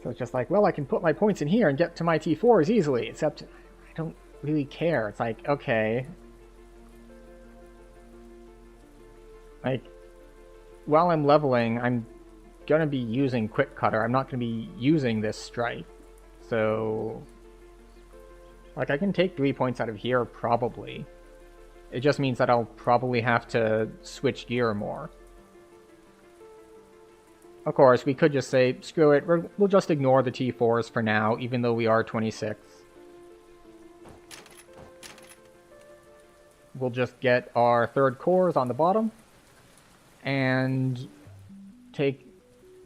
So it's just like, well, I can put my points in here and get to my T4s easily, except I don't really care. It's like, okay. Like, while I'm leveling, I'm gonna be using Quick Cutter. I'm not gonna be using this Strike. So... like, I can take 3 points out of here, probably. It just means that I'll probably have to switch gear more. Of course, we could just say, screw it, we'll just ignore the T4s for now, even though we are 26. We'll just get our 3rd cores on the bottom, and take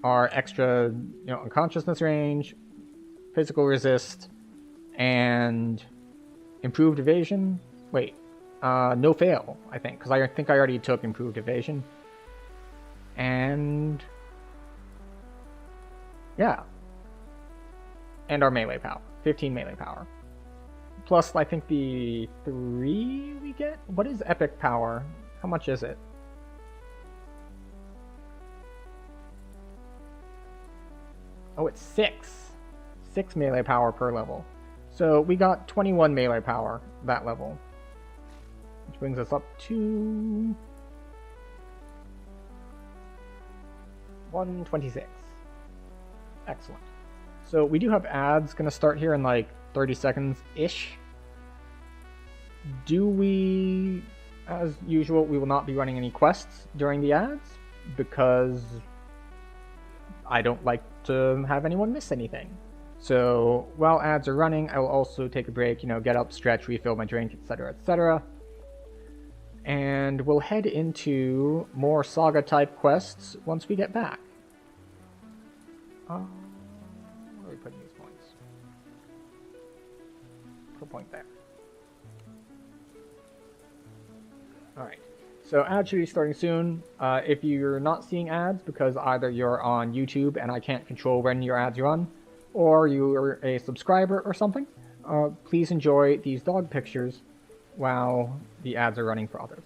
are extra, unconsciousness range, physical resist, and improved evasion. Wait, no fail, I think, because I think I already took improved evasion. And yeah. And our melee power, 15 melee power. Plus, I think the 3 we get? What is epic power? How much is it? Oh, it's 6. 6 melee power per level. So we got 21 melee power that level. Which brings us up to 126. Excellent. So we do have ads going to start here in like 30 seconds-ish. Do we, as usual, we will not be running any quests during the ads because I don't like to have anyone miss anything. So while ads are running, I will also take a break, get up, stretch, refill my drink, etc., etc. And we'll head into more saga-type quests once we get back. Where are we putting these points? Put a point there. Alright, so ads should be starting soon. If you're not seeing ads because either you're on YouTube and I can't control when your ads run, or you're a subscriber or something, please enjoy these dog pictures while the ads are running for others.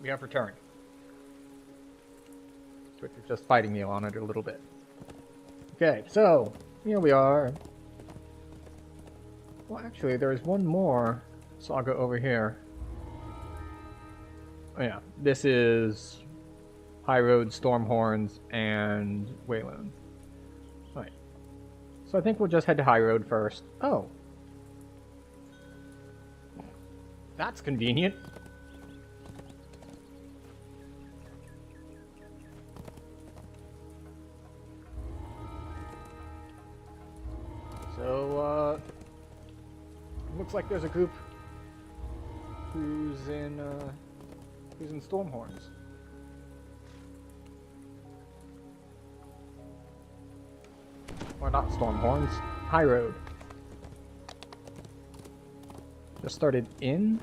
We have returned. Twitch is just fighting me on it a little bit. Okay, so here we are. Well, actually, there is one more saga over here. Oh yeah, this is High Road, Stormhorns, and Wayloon. Right. So I think we'll just head to High Road first. Oh. That's convenient. So, looks like there's a group who's in Stormhorns. Or not Stormhorns, High Road. Just started in?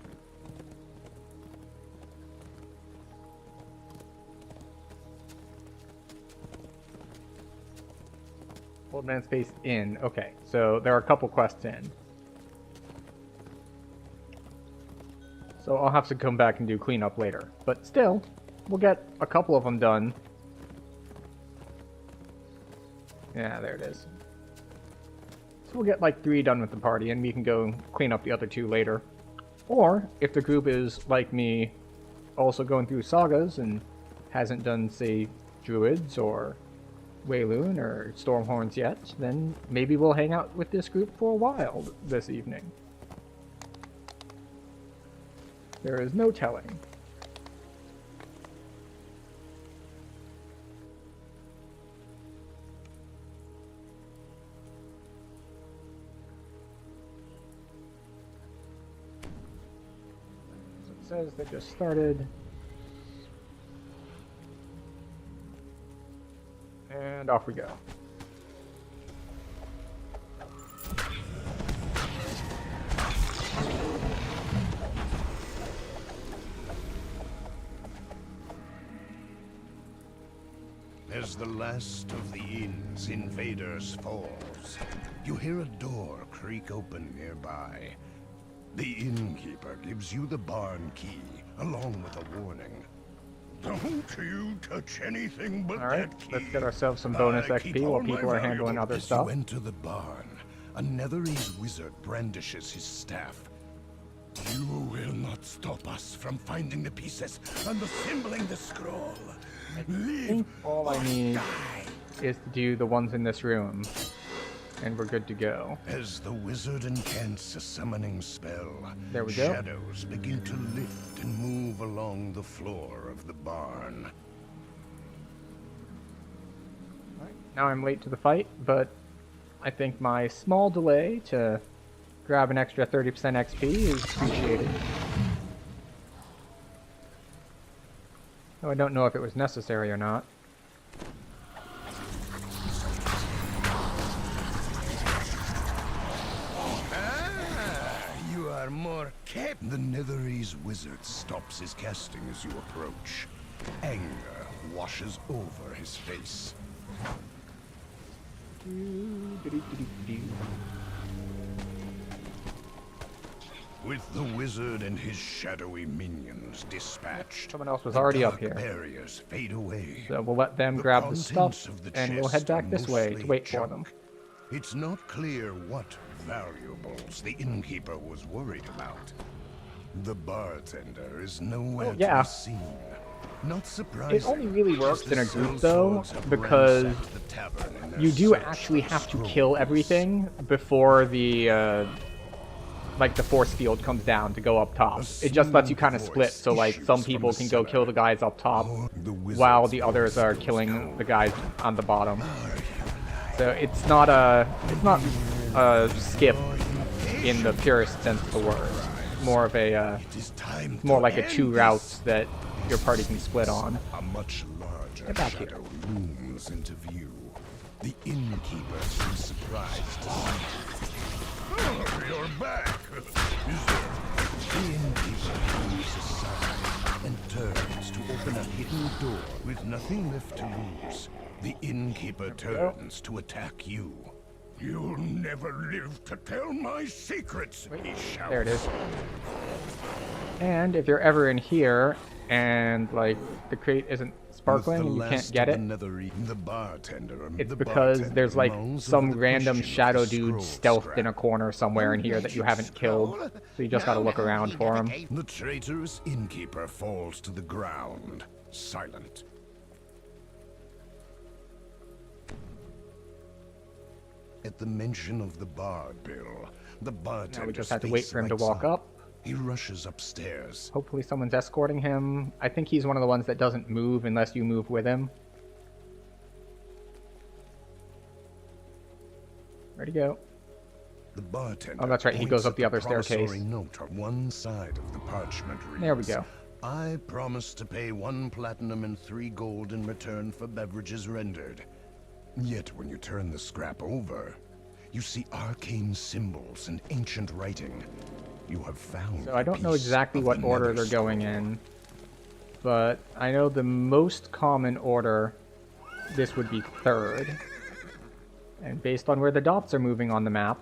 Old Man's Face in. Okay, so there are a couple quests in. So I'll have to come back and do cleanup later. But still, we'll get a couple of them done. Yeah, there it is. So we'll get like 3 done with the party, and we can go clean up the other 2 later. Or, if the group is, like me, also going through sagas and hasn't done, say, Druids or Wayloon or Stormhorns yet, then maybe we'll hang out with this group for a while this evening. There is no telling. So it says they just started. And off we go. As the last of the inn's invaders falls, you hear a door creak open nearby. The innkeeper gives you the barn key, along with a warning. Don't you touch anything but Alright, that key. let's get ourselves some bonus I keep XP while all my people are handling valuables. other As stuff. you enter the barn, a Netherese wizard brandishes his staff. You will not stop us from finding the pieces and assembling the scroll. I Live think all I or need die. is to do the ones in this room, and we're good to go. As the wizard incants a summoning spell, There we go. shadows begin to lift and move along the floor of the barn. Alright, now I'm late to the fight, but I think my small delay to grab an extra 30% XP is appreciated. Though I don't know if it was necessary or not. You are more kept. The Netherese wizard stops his casting as you approach. Anger washes over his face. With the wizard and his shadowy minions dispatched, Someone else was the already up dark here. barriers fade away. So we'll let them The grab the contents stuff, of the and we'll chest head back are this way to mostly wait for junk. them. It's not clear what valuables the innkeeper was worried about. The bartender is nowhere to yeah. be seen. Not surprising. It only really works as the in a group, though, sellswords have because ransacked the tavern in their you do search actually for have to scrolls. kill everything before the like the force field comes down to go up top. It just lets you kind of split, so like some people can go kill the guys up top while the others are killing the guys on the bottom. So it's not a skip in the purest sense of the word. More of a It is time more to like a end 2 this. routes that your party can split on. A much larger Get back here. shadow looms into view. The innkeeper seems surprised to see you. Oh, you're back. The innkeeper moves aside and turns to open a hidden door with nothing left to lose. The innkeeper turns to attack you. You'll never live to tell my secrets, he shouts. There it is. And if you're ever in here and like the crate isn't sparkling and you can't get it, The bartender. it's because there's like some random shadow dude stealthed in a corner somewhere in here that you haven't killed, so you just gotta look around for him. The traitorous innkeeper falls to the ground, silent. At the mention of the bard bill, the bartender. Now we just have to wait for him to walk up. He rushes upstairs. Hopefully someone's escorting him. I think he's one of the ones that doesn't move unless you move with him. Where'd he go? The bartender. Oh, that's right, he goes points up the at other staircase. promissory note on one side of the parchment reads, There we go. I promise to pay 1 platinum and 3 gold in return for beverages rendered. Yet when you turn the scrap over, you see arcane symbols and ancient writing. You have found. So I don't know a piece exactly of what the order nether they're going scroll. in, but I know the most common order, this would be third. And based on where the dots are moving on the map,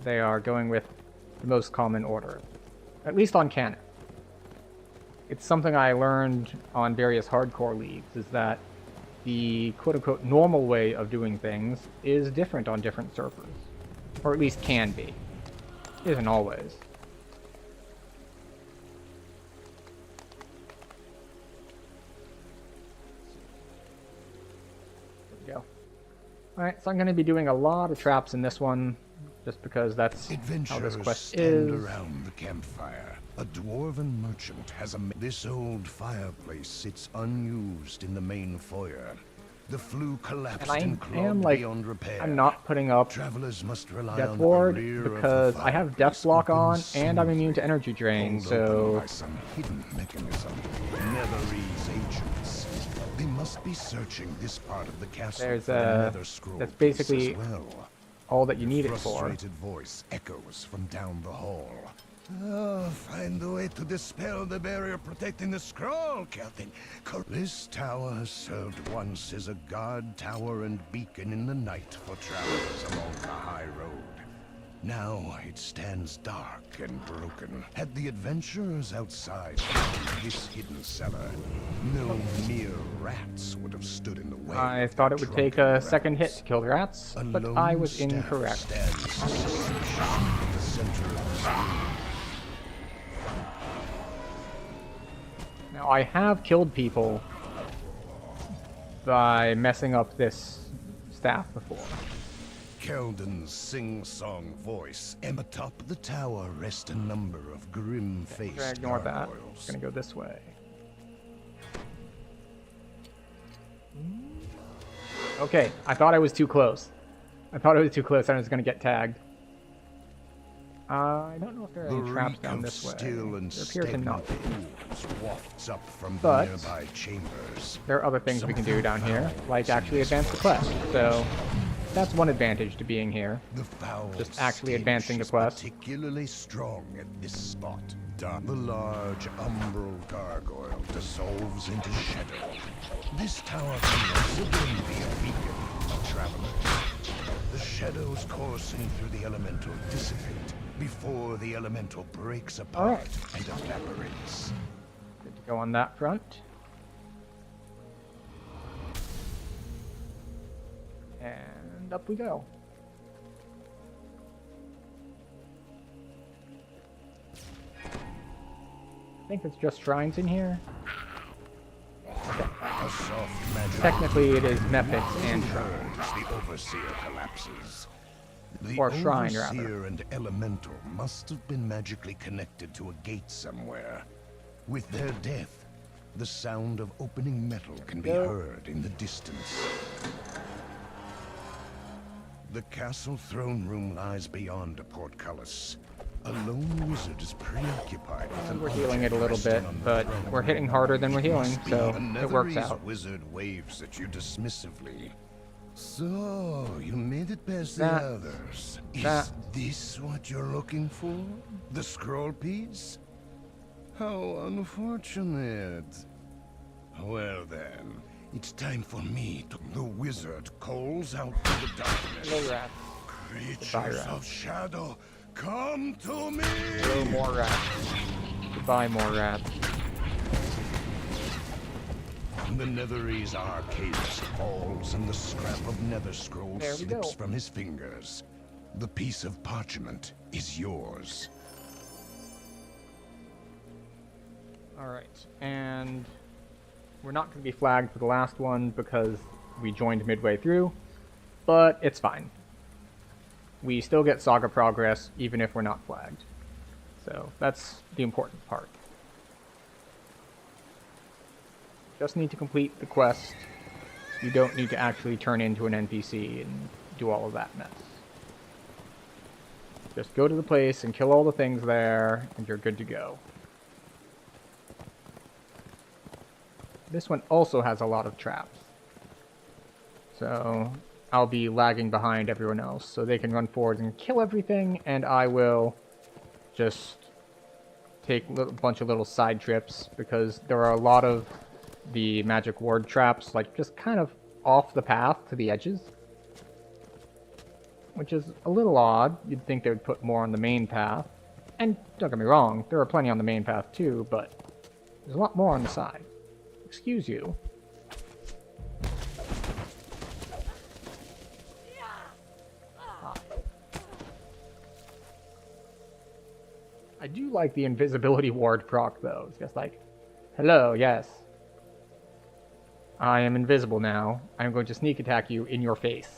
they are going with the most common order. At least on canon. It's something I learned on various hardcore leagues, is that the quote-unquote normal way of doing things is different on different servers. Or at least can be. Isn't always. There we go. Alright, so I'm going to be doing a lot of traps in this one, just because that's how this Adventurers quest stand is. around the campfire. A dwarven merchant has this old fireplace sits unused in the main foyer. The flue collapsed And and I am clogged like, beyond repair. I'm not putting up Travelers must rely Death on the Ward rear of the because I have Death fireplace Block open on and I'm smoothly, immune to energy drain, pulled open so by some hidden mechanism. Netherese agents. They must be searching this part of the castle There's for the a- nether scroll that's piece basically as well. all that you need it for. Frustrated voice echoes from down the hall. Oh, find a way to dispel the barrier protecting the scroll, Captain. This tower has served once as a guard tower and beacon in the night for travelers along the high road. Now it stands dark and broken. Had the adventurers outside found this hidden cellar, no mere rats would have stood in the way. I of thought their it would take drunken a second hit to rebels. kill the rats, A but lone I was staff incorrect. stands in the center of the screen. Now I have killed people by messing up this staff before. Keldon's sing-song voice, and atop the tower rest a number of grim-faced Should I ignore that? gargoyles. It's gonna go this way. Okay, I thought I was too close. I thought I was too close and I was gonna get tagged. I don't know if there are The any traps reek down of this way. still and There appear to not be. stagnant ooze wafts up from But- the nearby chambers. There are other things we can do down here, like actually advance the quest. So that's one advantage to being here. The foul Just actually stench advancing the is quest. particularly strong at this spot. The large umbral gargoyle dissolves into shadow. This tower can possibly be a beacon for travelers. The shadows coursing through the elemental dissipate before the elemental breaks apart Alright. and evaporates. Good to go on that front. And up we go. I think it's just shrines in here. A soft magic Technically it is mepics and shrines. burns, the overseer collapses. The Or shrine, rather. overseer and elemental must have been magically connected to a gate somewhere. With their death, the sound of opening metal can be Go. heard in the distance. The castle throne room lies beyond a portcullis. A lone wizard is preoccupied with an We're healing it a object little resting bit, on the but throne. we're hitting harder than we're healing, Must be so a it works Netherese out. wizard waves at you dismissively. So, you made it past That- the others. Is that- this what you're looking for? The scroll piece? How unfortunate. Well then, it's time for me to... The wizard calls out to the darkness. Hello, rat. Creatures rat. of shadow, come to me! Hello, more rats. Goodbye, more rats. The Netherese Arcadus falls, and the scrap of nether scroll There we slips go. from his fingers. The piece of parchment is yours. Alright, and we're not going to be flagged for the last one because we joined midway through, but it's fine. We still get saga progress even if we're not flagged. So that's the important part. Just need to complete the quest. You don't need to actually turn into an NPC and do all of that mess. Just go to the place and kill all the things there, and you're good to go. This one also has a lot of traps. So I'll be lagging behind everyone else so they can run forward and kill everything, and I will just take a bunch of little side trips because there are a lot of the magic ward traps like just kind of off the path to the edges, which is a little odd. You'd think they would put more on the main path, and don't get me wrong, there are plenty on the main path too, but there's a lot more on the side. Excuse you. I do like the invisibility ward proc though. It's just like, hello, yes. I am invisible now. I'm going to sneak attack you in your face.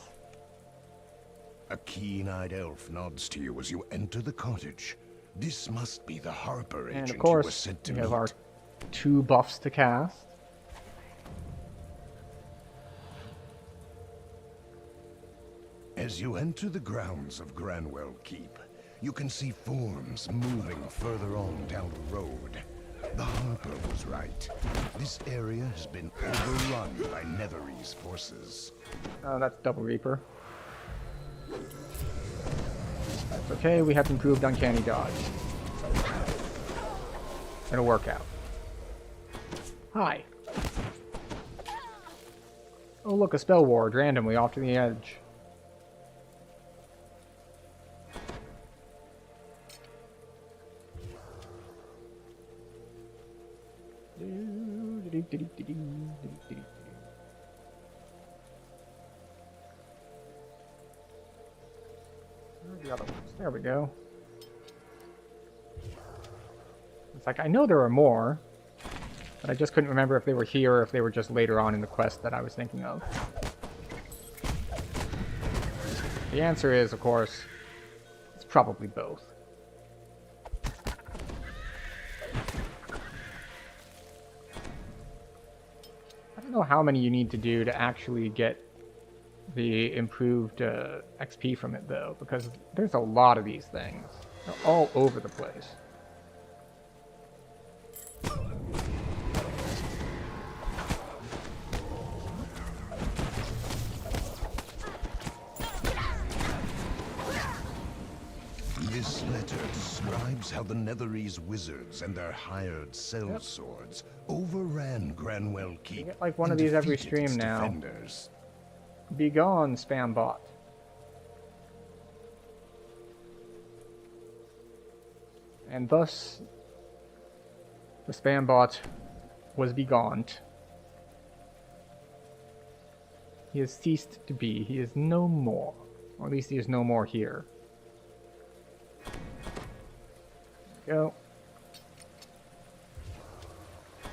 A keen-eyed elf nods to you as you enter the cottage. This must be the Harper agent And of you were course, sent to we meet. have our 2 buffs to cast. As you enter the grounds of Granwell Keep, you can see forms moving further on down the road. The Harper was right. This area has been overrun by Netherese forces. Oh, that's Double Reaper. That's okay, we have improved Uncanny Dodge. It'll work out. Hi. Oh look, a spell ward randomly off to the edge. The other ones. There we go. It's like, I know there are more, but I just couldn't remember if they were here or if they were just later on in the quest that I was thinking of. The answer is, of course, it's probably both. I don't know how many you need to do to actually get the improved XP from it, though, because there's a lot of these things. They're all over the place. This letter describes how the Netherese wizards and their hired sellswords overran Granwell Keep. You get like one and of these every defeated stream its now. defenders. Be gone, spam bot. And thus, the spam bot was begone. He has ceased to be. He is no more. Or at least he is no more here. Go. I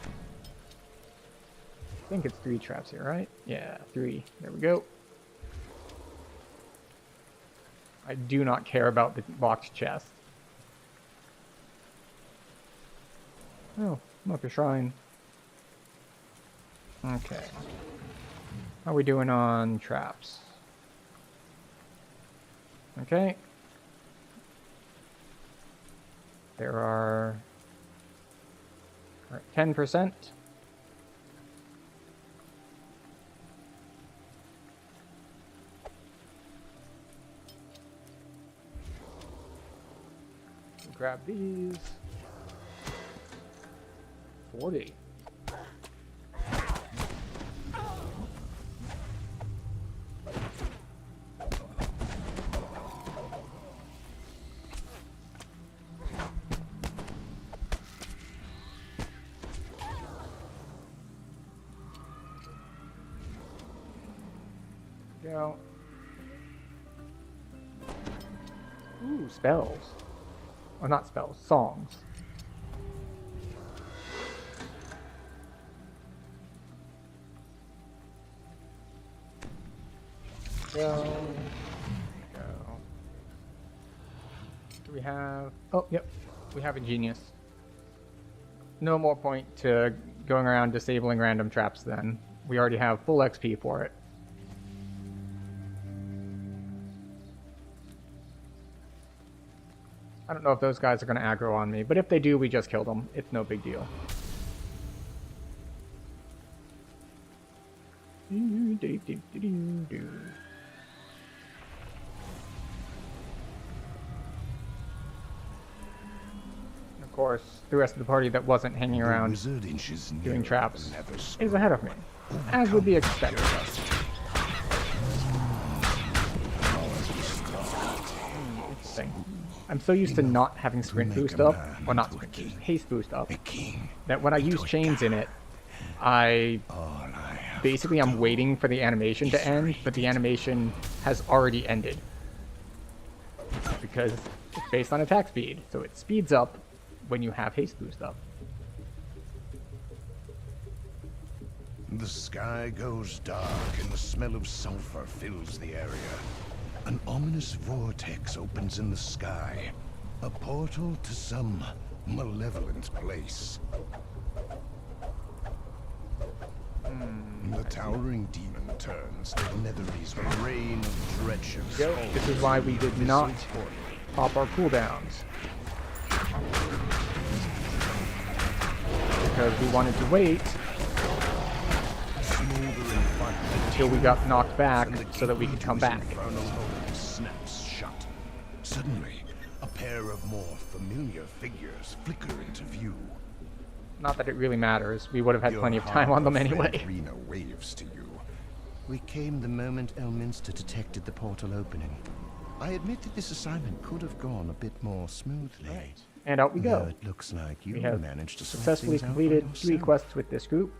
think it's 3 traps here, right? Yeah, 3. There we go. I do not care about the locked chest. Oh, look, a shrine. Okay. How are we doing on traps? Okay. There are 10%. Grab these. 40. go. Ooh, spells. Or not spells, songs. Go. Go. Do we have... Oh, yep. We have a genius. No more point to going around disabling random traps then. We already have full XP for it. I don't know if those guys are going to aggro on me, but if they do, we just kill them. It's no big deal. Of course, the rest of the party that wasn't hanging around doing traps is ahead of me, as would be expected. Interesting. I'm so used to not having sprint boost up, or not sprint boost, haste boost up, that when I use chains in it, basically I'm waiting for the animation to end, but the animation has already ended. Because it's based on attack speed, so it speeds up when you have haste boost up. The sky goes dark and the smell of sulfur fills the area. An ominous vortex opens in the sky. A portal to some malevolent place. The towering demon turns to Netherese rain of drenches. This is why we did not pop our cooldowns. Because we wanted to wait until we got knocked back so that we could come back. Snaps shut. Suddenly, a pair of more familiar figures flicker into view. Not that it really matters. We would have had plenty of time on them anyway. Rena waves to you. We came the moment Elminster detected the portal opening. I admit that this assignment could have gone a bit more smoothly. Right. And out we go. Though it looks like you We have managed to sort successfully things out by completed 3 yourself. quests with this group.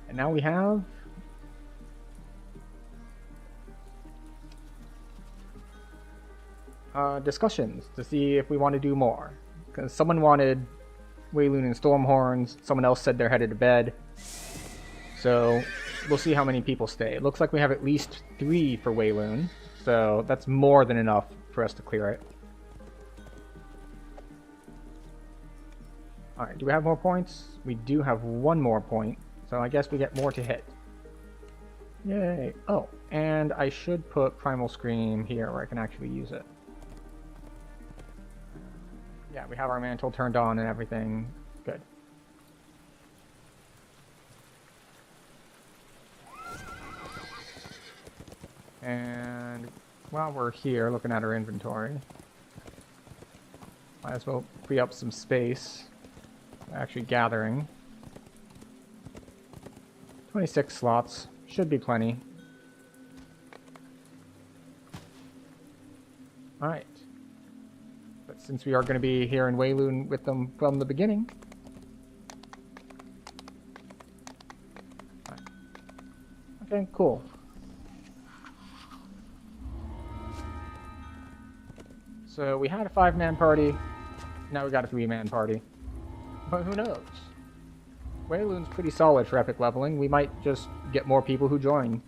And now we have... discussions to see if we want to do more. Because someone wanted Wayloon and Stormhorns, someone else said they're headed to bed. So we'll see how many people stay. It looks like we have at least 3 for Wayloon, so that's more than enough for us to clear it. Alright, do we have more points? We do have 1 more point, so I guess we get more to hit. Yay! Oh, and I should put Primal Scream here where I can actually use it. Yeah, we have our mantle turned on and everything. Good. And while we're here looking at our inventory, might as well free up some space. Actually gathering. 26 slots. Should be plenty. Alright. But since we are going to be here in Wayloon with them from the beginning... Right. Okay, cool. So we had a 5-man party, now we got a 3-man party. But who knows? Wayloon's pretty solid for epic leveling. We might just get more people who join.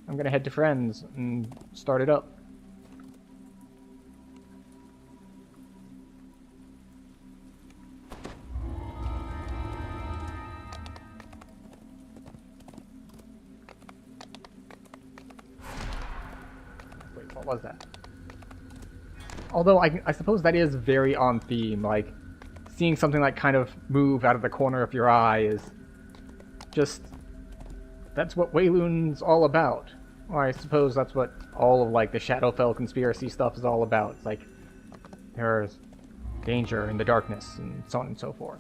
I'm gonna head to Friends and start it up. Wait, what was that? Although I suppose that is very on theme, like seeing something like kind of move out of the corner of your eye is just, that's what Wayloon's all about. Or I suppose that's what all of like the Shadowfell conspiracy stuff is all about. It's like there's danger in the darkness and so on and so forth.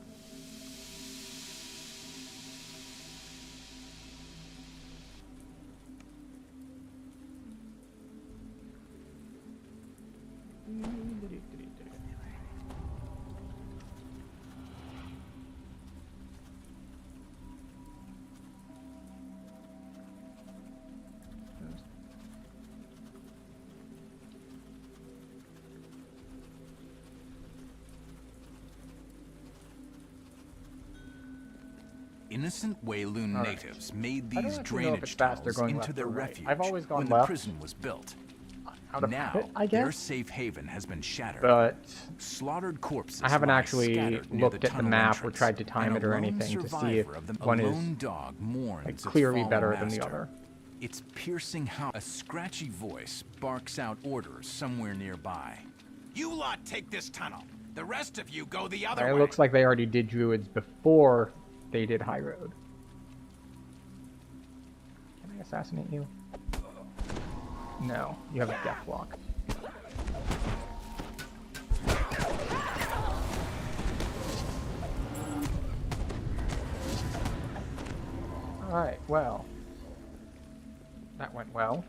innocent Wayloon All right. natives made I don't these actually know if it's drainage faster tunnels going into left their or right. refuge I've always gone when left. the prison was built. Out of Now, habit, I their guess. safe haven has been shattered. But Slaughtered corpses I haven't lie actually scattered near looked at the tunnel map or entrance, tried to time and it or a lone anything to see if survivor of them- one a is lone dog mourns like its clearly fallen better than the master. other. Its piercing howl. A scratchy voice barks out orders somewhere nearby. You lot take this tunnel. The rest of you go the other It way. looks like they already did druids before they did High Road. Can I assassinate you? No, you have a death block. Alright, well. That went well.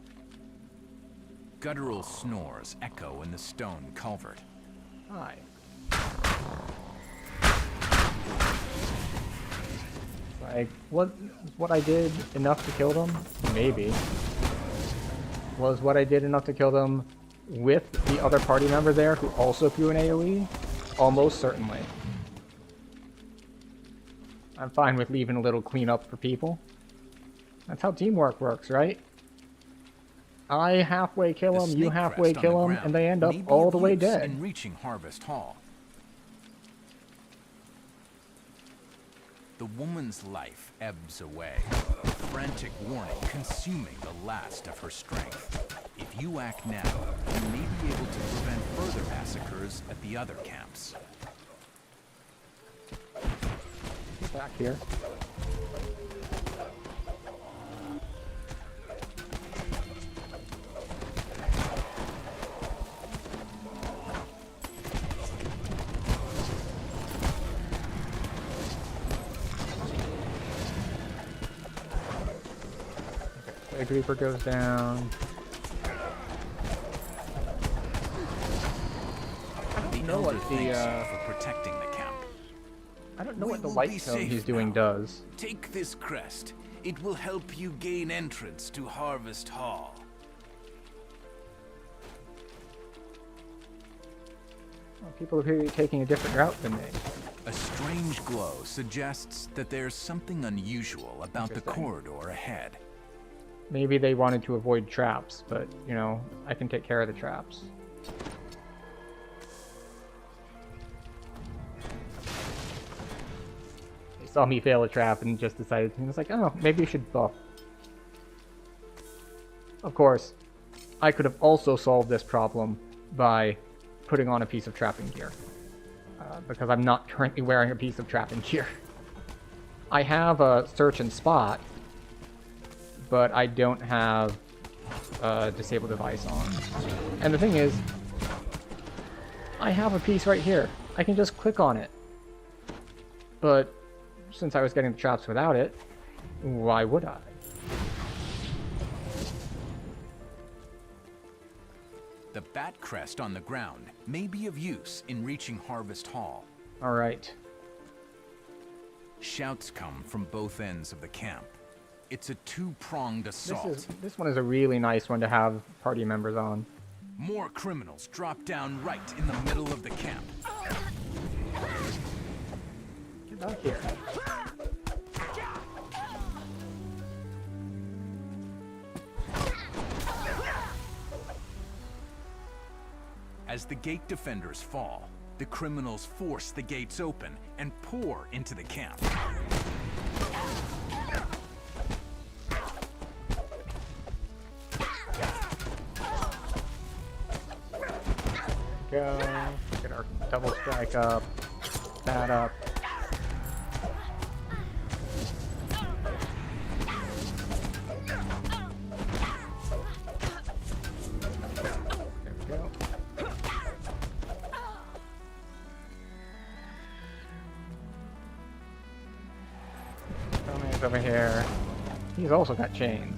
Guttural snores echo in the stone culvert. Hi. Like, what I did enough to kill them? Maybe. Was what I did enough to kill them with the other party member there who also threw an AoE? Almost certainly. I'm fine with leaving a little cleanup for people. That's how teamwork works, right? I halfway kill The them, you snake halfway crest on kill the them, and they end ground up may be all of the way use dead. In reaching Harvest Hall. The woman's life ebbs away, a frantic warning consuming the last of her strength. If you act now, you may be able to prevent further massacres at the other camps. Get back here. Plague Reaper goes down. I don't know what Elder the thanks you for protecting the camp. I don't know We what the will white be stone safe he's doing now. does. Take this crest. It will help you gain entrance to Harvest Hall. Well, people appear to be taking a different route than me. A strange glow suggests that there's something unusual about the Interesting. corridor ahead. Maybe they wanted to avoid traps, but, you know, I can take care of the traps. They saw me fail a trap and just decided, and it's like, oh, maybe you should buff. Of course, I could have also solved this problem by putting on a piece of trapping gear. Because I'm not currently wearing a piece of trapping gear. I have a search and spot, but I don't have a disable device on. And the thing is, I have a piece right here. I can just click on it. But since I was getting the traps without it, why would I? The bat crest on the ground may be of use in reaching Harvest Hall. Alright. Shouts come from both ends of the camp. It's a two-pronged assault. This one is a really nice one to have party members on. More criminals drop down right in the middle of the camp. Get back here. As the gate defenders fall, the criminals force the gates open and pour into the camp. Go. Get our double strike up. That up. There we go. Tommy's over here. He's also got chains.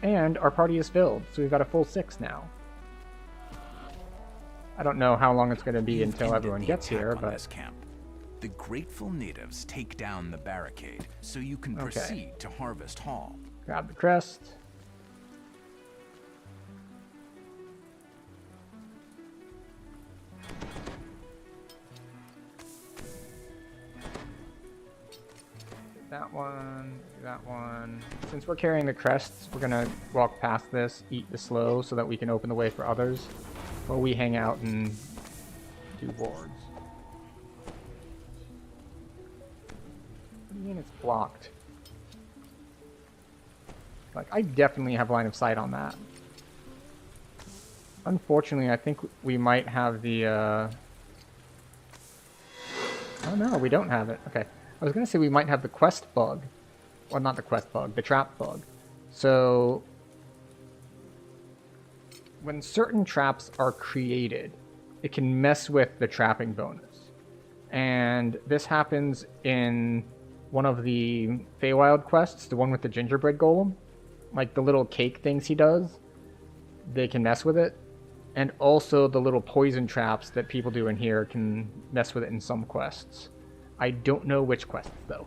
And our party is filled, so we've got a full 6 now. I don't know how long it's going to be You've until ended everyone the gets attack here, on but this camp. The grateful natives take down the barricade, so you can Okay. proceed to Harvest Hall. grab the crest. That one, that one. Since we're carrying the crests, we're gonna walk past this, eat the slow, so that we can open the way for others, while we hang out and do wards. What do you mean it's blocked? Like, I definitely have line of sight on that. Unfortunately, I think we might have the, Oh no, we don't have it. Okay. I was gonna say we might have the quest bug. Well, not the quest bug, the trap bug. So, when certain traps are created, it can mess with the trapping bonus. And this happens in one of the Feywild quests, the one with the gingerbread golem. Like the little cake things he does, they can mess with it. And also the little poison traps that people do in here can mess with it in some quests. I don't know which quests though.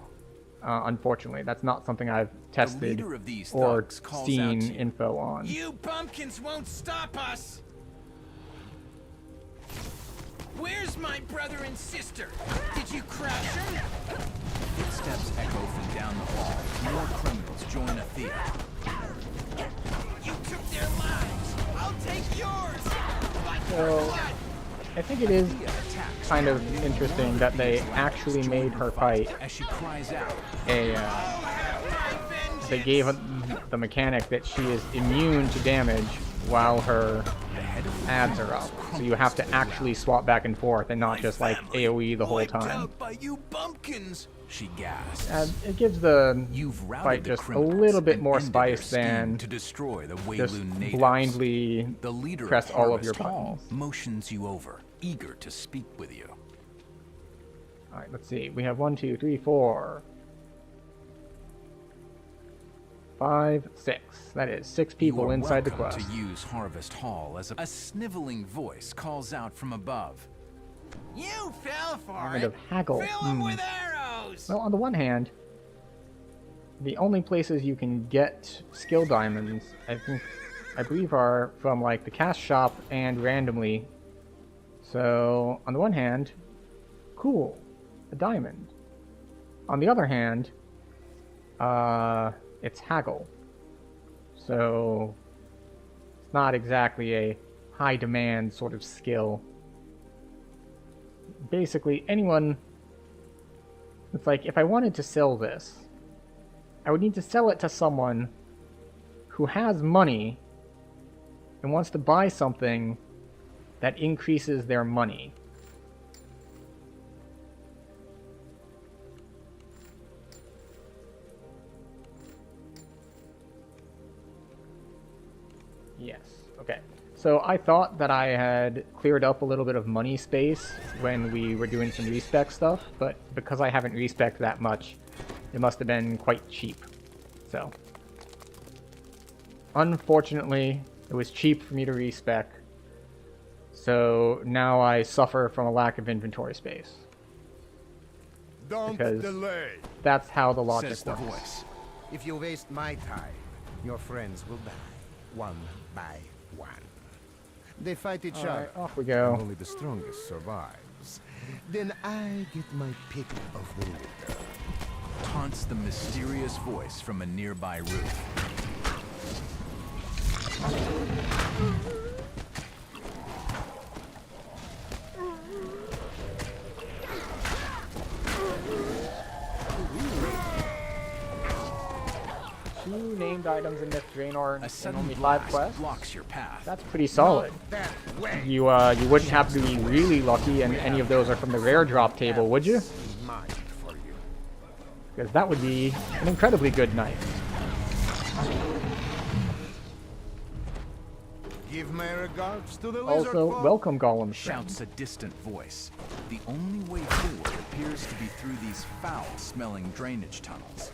Unfortunately, that's not something I've tested of these or thugs calls seen out to you. info on. You pumpkins won't stop us! Where's my brother and sister? Did you crash them? Footsteps echo from down the hall. More criminals join a theater. You took their lives! I'll take yours! So, I think it is kind of interesting that they actually made her fight As she cries out, a, they gave the mechanic that she is immune to damage while her ads are up. So you have to actually swap back and forth and not just like AoE the whole wiped time. out by you bumpkins! She gasps. And it gives the You've routed fight the just a criminals little bit and more ended their spice scheme than to destroy the just Wayloon natives. blindly The leader press of all of your Harvest Hall buttons. motions you over, eager to speak with you. Alright, let's see. We have 1, 2, 3, 4, 5, 6. That is 6 people You are inside the welcome quest. to use Harvest Hall as a sniveling voice calls out from above. You fell for Kind of haggle. with arrows! Well, on the one hand, the only places you can get skill diamonds, I believe, are from like the cast shop and randomly. So, on the one hand, cool, a diamond. On the other hand, it's haggle. So, it's not exactly a high demand sort of skill. Basically, anyone... It's like, if I wanted to sell this, I would need to sell it to someone who has money and wants to buy something that increases their money. Yes, okay. So I thought that I had cleared up a little bit of money space when we were doing some respec stuff, but because I haven't respec that much, it must have been quite cheap. So, unfortunately, it was cheap for me to respec, so now I suffer from a lack of inventory space. Don't Because delay. that's how the logic Says the works. voice. If you waste my time, your friends will die, one by one. They fight each Alright, other, off we and go. only the strongest survives. Then I get my pick of the litter. Taunts the mysterious voice from a nearby roof. Two named items in Myth Draenor A and sudden only 5 blast quests? blocks your path. That's pretty solid. That way. You wouldn't have to be really lucky and any of those are from the rare drop table, would you? Mine for you. Because that would be an incredibly good night. Give my regards to the lizard Also, folk. welcome Gollum. Shouts a distant voice. The only way forward appears to be through these foul-smelling drainage tunnels.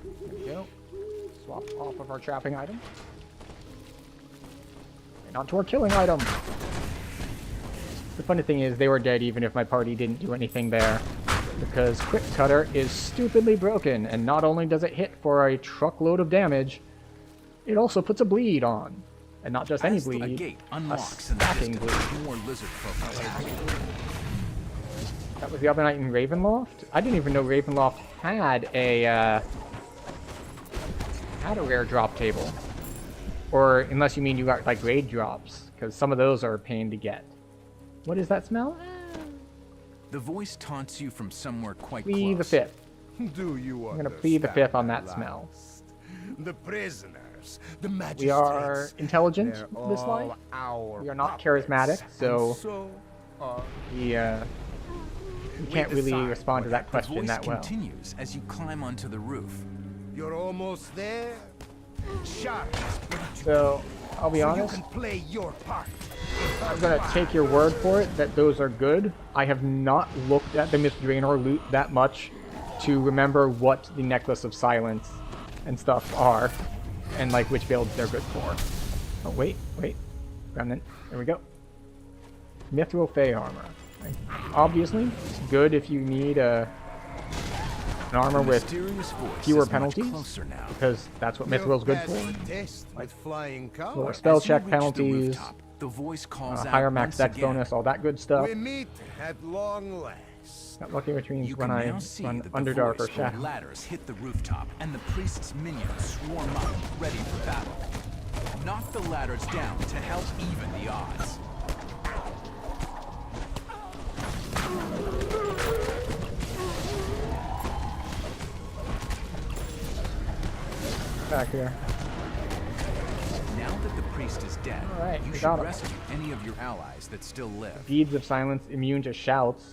There we go. Swap off of our trapping item. And onto our killing item. The funny thing is, they were dead even if my party didn't do anything there. Because Quick Cutter is stupidly broken, and not only does it hit for a truckload of damage, it also puts a bleed on. And not just any As bleed, a gate a unlocks in the stacking distance, bleed. more lizard folk attack. That was the other night in Ravenloft? I didn't even know Ravenloft had a rare drop table. Or, unless you mean you got, like, raid drops, because some of those are a pain to get. What is that smell? The voice taunts you from somewhere quite Plead the close. fifth. Do you I'm gonna plead the fifth on that understand smell. at last? The prisoners, the magistrates. We are intelligent they're this all life. our We are not puppets, charismatic, and so so are we can't really decide respond to that The question voice that well. continues as you climb onto the roof. You're almost there. Shut. So, I'll be So honest, you can play your part. I'm gonna take your word for it that those are good. I have not looked at the Myth Draenor loot that much to remember what the Necklace of Silence and stuff are, and like which builds they're good for. Oh wait, Remnant. There we go. Mithril Fey armor. Obviously, it's good if you need an armor The with mysterious voice fewer is much penalties, closer now. because that's what Mithril's good for. Test with flying Lower colors. spell As you check reach the penalties, rooftop, the voice calls out higher max once dex again. bonus, all that good stuff. We meet at long last. Got lucky, which means You when can I now see run that the Underdark or voice from Shadow. ladders hit the rooftop, and the priest's minions swarm up, ready for battle. Knock the ladders down to help even the odds. Back here. Now that the priest is dead, Alright, you we should got him. rescue any of your allies that still live. Beads of Silence, immune to shouts.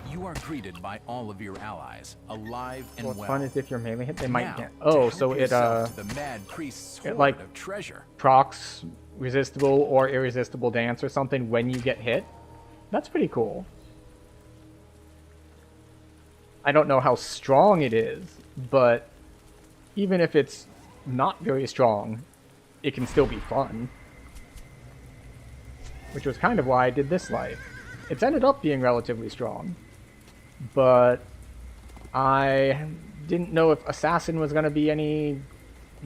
You are greeted by all of your allies, alive and What's well. fun is if you're melee hit, they might Now, get. to Oh, help so it yourself to the mad priest's it, hoard like, of treasure. procs resistible or irresistible dance or something when you get hit. That's pretty cool. I don't know how strong it is, but even if it's not very strong, it can still be fun. Which was kind of why I did this life. It's ended up being relatively strong, but I didn't know if Assassin was going to be any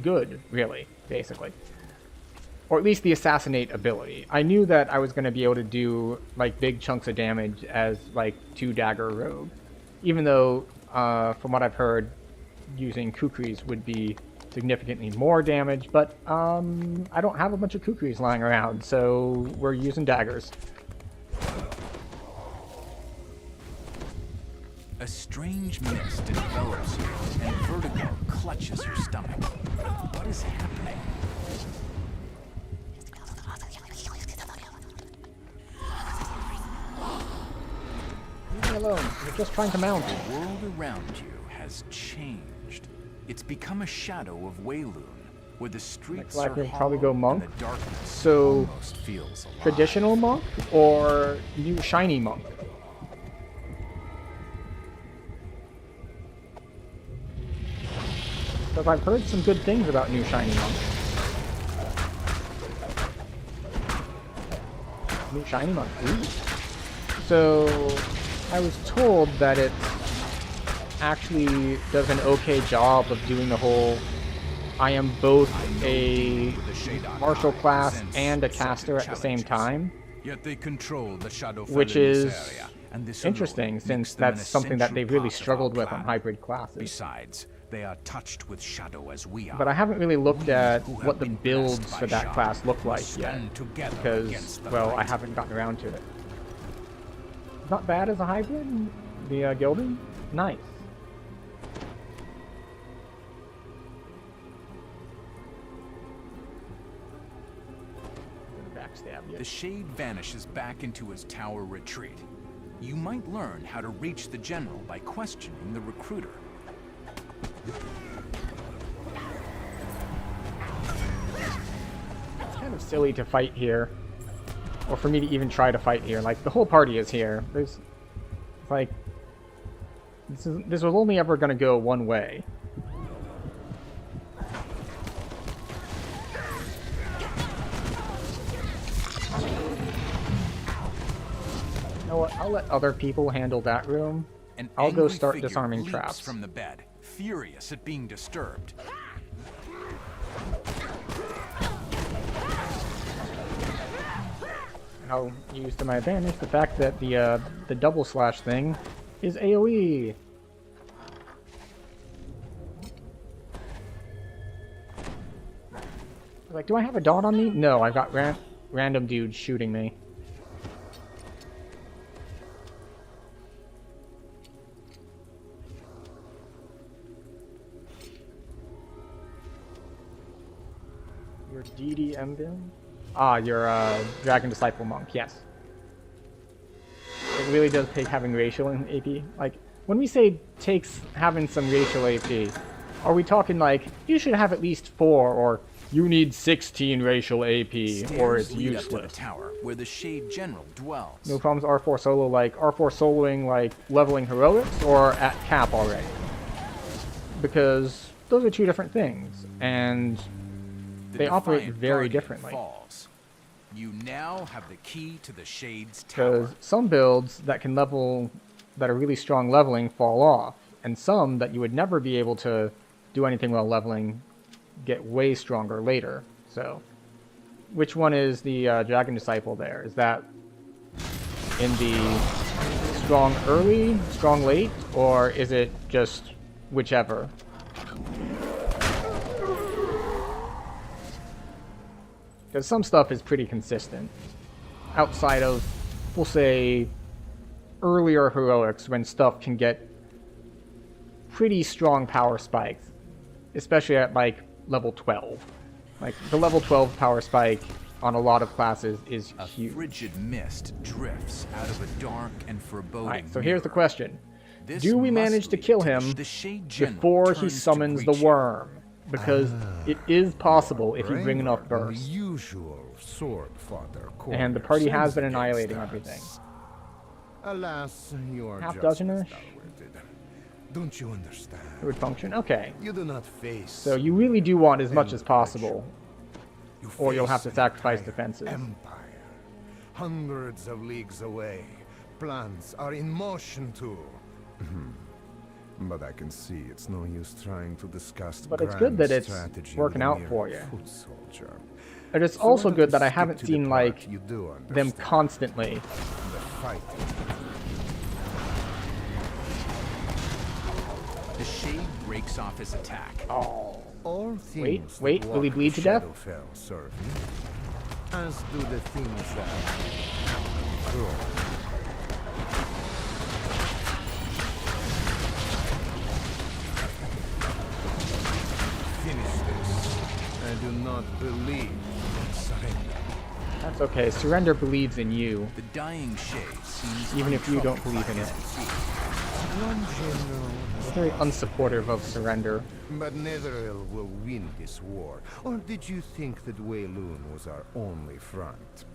good, really, basically. Or at least the Assassinate ability. I knew that I was going to be able to do, like, big chunks of damage as, like, 2-dagger rogue. Even though, from what I've heard, using Kukris would be significantly more damage, but I don't have a bunch of Kukris lying around, so we're using daggers. A strange mist envelops you, and vertigo clutches your stomach. What is happening? Leave me alone. We're just trying to mount. The world around you has changed. It's become a shadow of Weilun, where the streets Like are we'll probably go hollow monk. and the darkness So, almost feels alive. traditional monk or new shiny monk? Because I've heard some good things about new shiny monk. New shiny monk. Ooh. So I was told that it actually does an okay job of doing the whole I am both a martial class and a caster at the same time, Yet they control the shadow which in this is area, and this alone interesting makes since them an that's something that essential they've really part of struggled our with on plan. hybrid classes. Besides, they are touched with shadow as we are. But I haven't really looked at who have what the been builds blessed for by that shadow class look will like yet, stand together because, against the well, I light. haven't gotten around to it. Not bad as a hybrid, the Gilding. Nice. Backstab you. The shade vanishes back into his tower retreat. You might learn how to reach the general by questioning the recruiter. It's kind of silly to fight here, or for me to even try to fight here. Like, the whole party is here. There's, like, this was only ever going to go one way. I'll let other people handle that room. An I'll go angry start figure disarming leaps traps. from the bed, furious at being disturbed. And I'll use to my advantage the fact that the double slash thing is AoE. Like, do I have a dot on me? No, I've got random dudes shooting me. Your DDM? Ah, you're a Dragon Disciple Monk, yes. It really does take having racial in AP. Like, when we say takes having some racial AP, are we talking like, you should have at least 4, or you need 16 racial AP, or it's Stairs lead up to the useless? tower where the Shade General dwells. No problems R4 solo, like R4 soloing like leveling heroics, or at cap already? Because those are two different things, and The they operate Defiant very Guardian differently. Falls. You now have the key to the Shade's tower. Because some builds that can level, that are really strong leveling, fall off, and some that you would never be able to do anything while leveling get way stronger later. So, which one is the Dragon Disciple there? Is that in the strong early, strong late, or is it just whichever? Because some stuff is pretty consistent. Outside of, we'll say, earlier heroics, when stuff can get pretty strong power spikes. Especially at, like, level 12. Like, the level 12 power spike on a lot of classes is A huge. frigid mist drifts out of a dark and foreboding Alright, so here's the mirror. question. This Do we must manage to lead kill the him Shade General before he turns to summons the greet you. worm? Because it is possible if you bring enough Braver than the bursts. usual sword fodder And the corners party has and been against annihilating us. everything. Alas, you are Half just dozen-ish? stalwarted. Don't you understand? It would function? Okay. You do not face. So you really do want as much as Empire. possible. You or you'll face have to an sacrifice entire defenses. Empire, hundreds of leagues away. Plans are in motion too. But I can see it's no use trying to discuss. But it's good that it's strategy working with a out mere for you. foot soldier. And it's So also why don't good you that I stick haven't to the seen, part like, you do them understand, constantly. the fighting. The Shade breaks off his attack. Oh. All things wait, that will he walk bleed to death? Shadowfell serve me, as do the things that grow. Finish this. I do not believe in surrender. That's okay. Surrender believes in you. The dying Shade seems Even if you don't untroubled believe in by it. his defeat. One general, It's very unsupportive of surrender. but Netheril will win this war. Or did you think that Wayloon was our only front?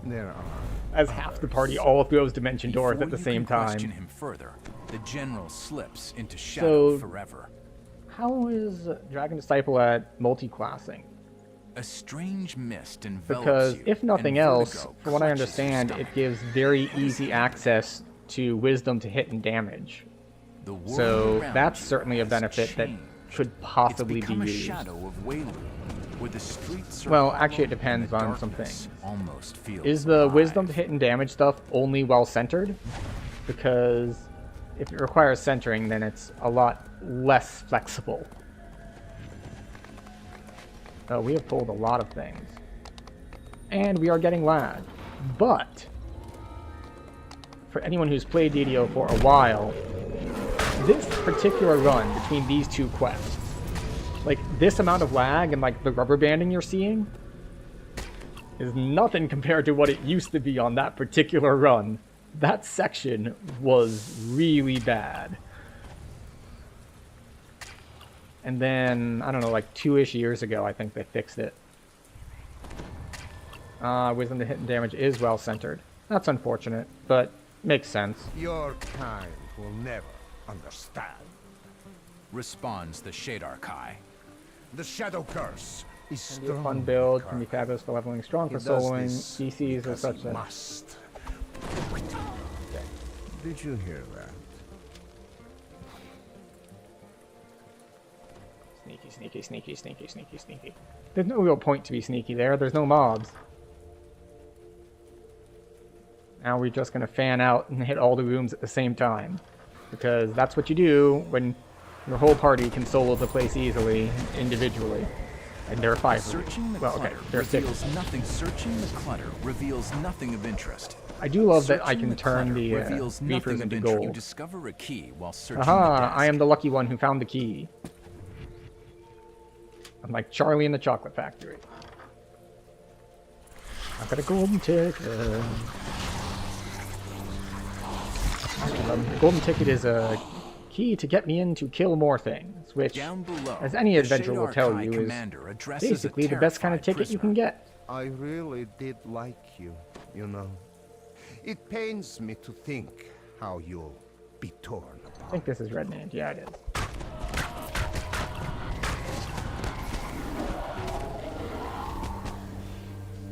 There are As half the party all throws Dimension Doors Before at the you same can question time. him further, the general slips into shadow So- forever. How is Dragon Disciple at multi-classing? A strange mist envelops Because you, if nothing and else, vertigo from what I clutches your understand, it stomach. gives very easy access to wisdom to hit and damage. The world So around that's you certainly a has benefit that changed. could possibly It's be become a used. shadow of Wayloon, where the streets are Well, hollow actually, it and depends the on some darkness things. Almost feels Is the alive. wisdom to hit and damage stuff only well centered? Because if it requires centering, then it's a lot less flexible. Oh, we have pulled a lot of things. And we are getting lag. But, for anyone who's played DDO for a while, this particular run between these two quests, like this amount of lag and like the rubber banding you're seeing, is nothing compared to what it used to be on that particular run. That section was really bad. And then, I don't know, like 2-ish years ago, I think they fixed it. Wisdom to hit and damage is well centered. That's unfortunate, but makes sense. your kind will never understand. Responds the Shadar Kai. The Shadow Curse is Can be a strong. fun build, can be fabulous for leveling, strong He for does soloing, this DCs are because such he that... must. Did you hear that? Sneaky, sneaky, sneaky, sneaky, sneaky, sneaky. There's no real point to be sneaky there. There's no mobs. Now we're just going to fan out and hit all the rooms at the same time. Because that's what you do when your whole party can solo the place easily, individually. And there are 5 of you. Searching the Well, okay, clutter there are 6. reveals nothing. Searching the clutter reveals nothing of interest. I do love that I Searching can the turn clutter the reveals Reapers nothing of into interest. You gold. discover a key while searching Aha! the desk. I am the lucky one who found the key. I'm like Charlie in the Chocolate Factory. I've got a golden ticket. The golden ticket is a key to get me in to kill more things, which, Down below, as any the adventure will Shadar tell Kai you, is commander addresses a basically the best kind of terrified ticket you can prisoner. get. I really did like you, you know. It pains me to think how you'll be torn I apart. think this is Redmond. Yeah, it is.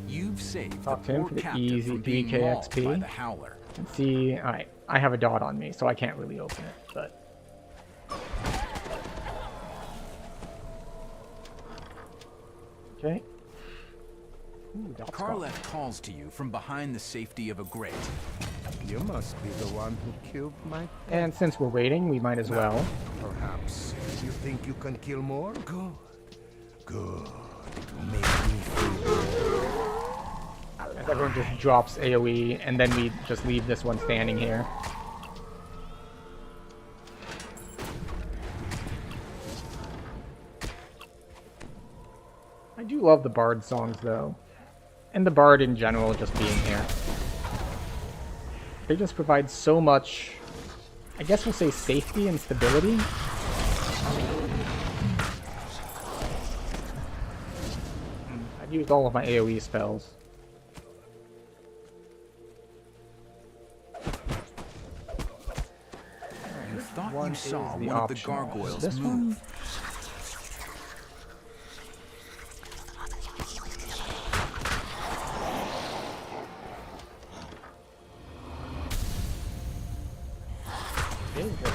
You've saved Talk the to him poor for the captive easy from being 3k mauled XP. by the Howler. Let's see. Alright, I have a dot on me, so I can't really open it, but... Okay. Ooh, dot's gone. Karleth calls to you from behind the safety of a grate. You must be the one who killed my... And since we're waiting, we might as well. Perhaps you think you can kill more? Good. Good. Make me feel... As everyone just drops AoE, and then we just leave this one standing here. I do love the Bard songs, though. And the Bard in general just being here. They just provide so much, I guess we'll say safety and stability. I've used all of my AoE spells. You thought One you is saw the one of the optional. gargoyles This move. one? Okay, good.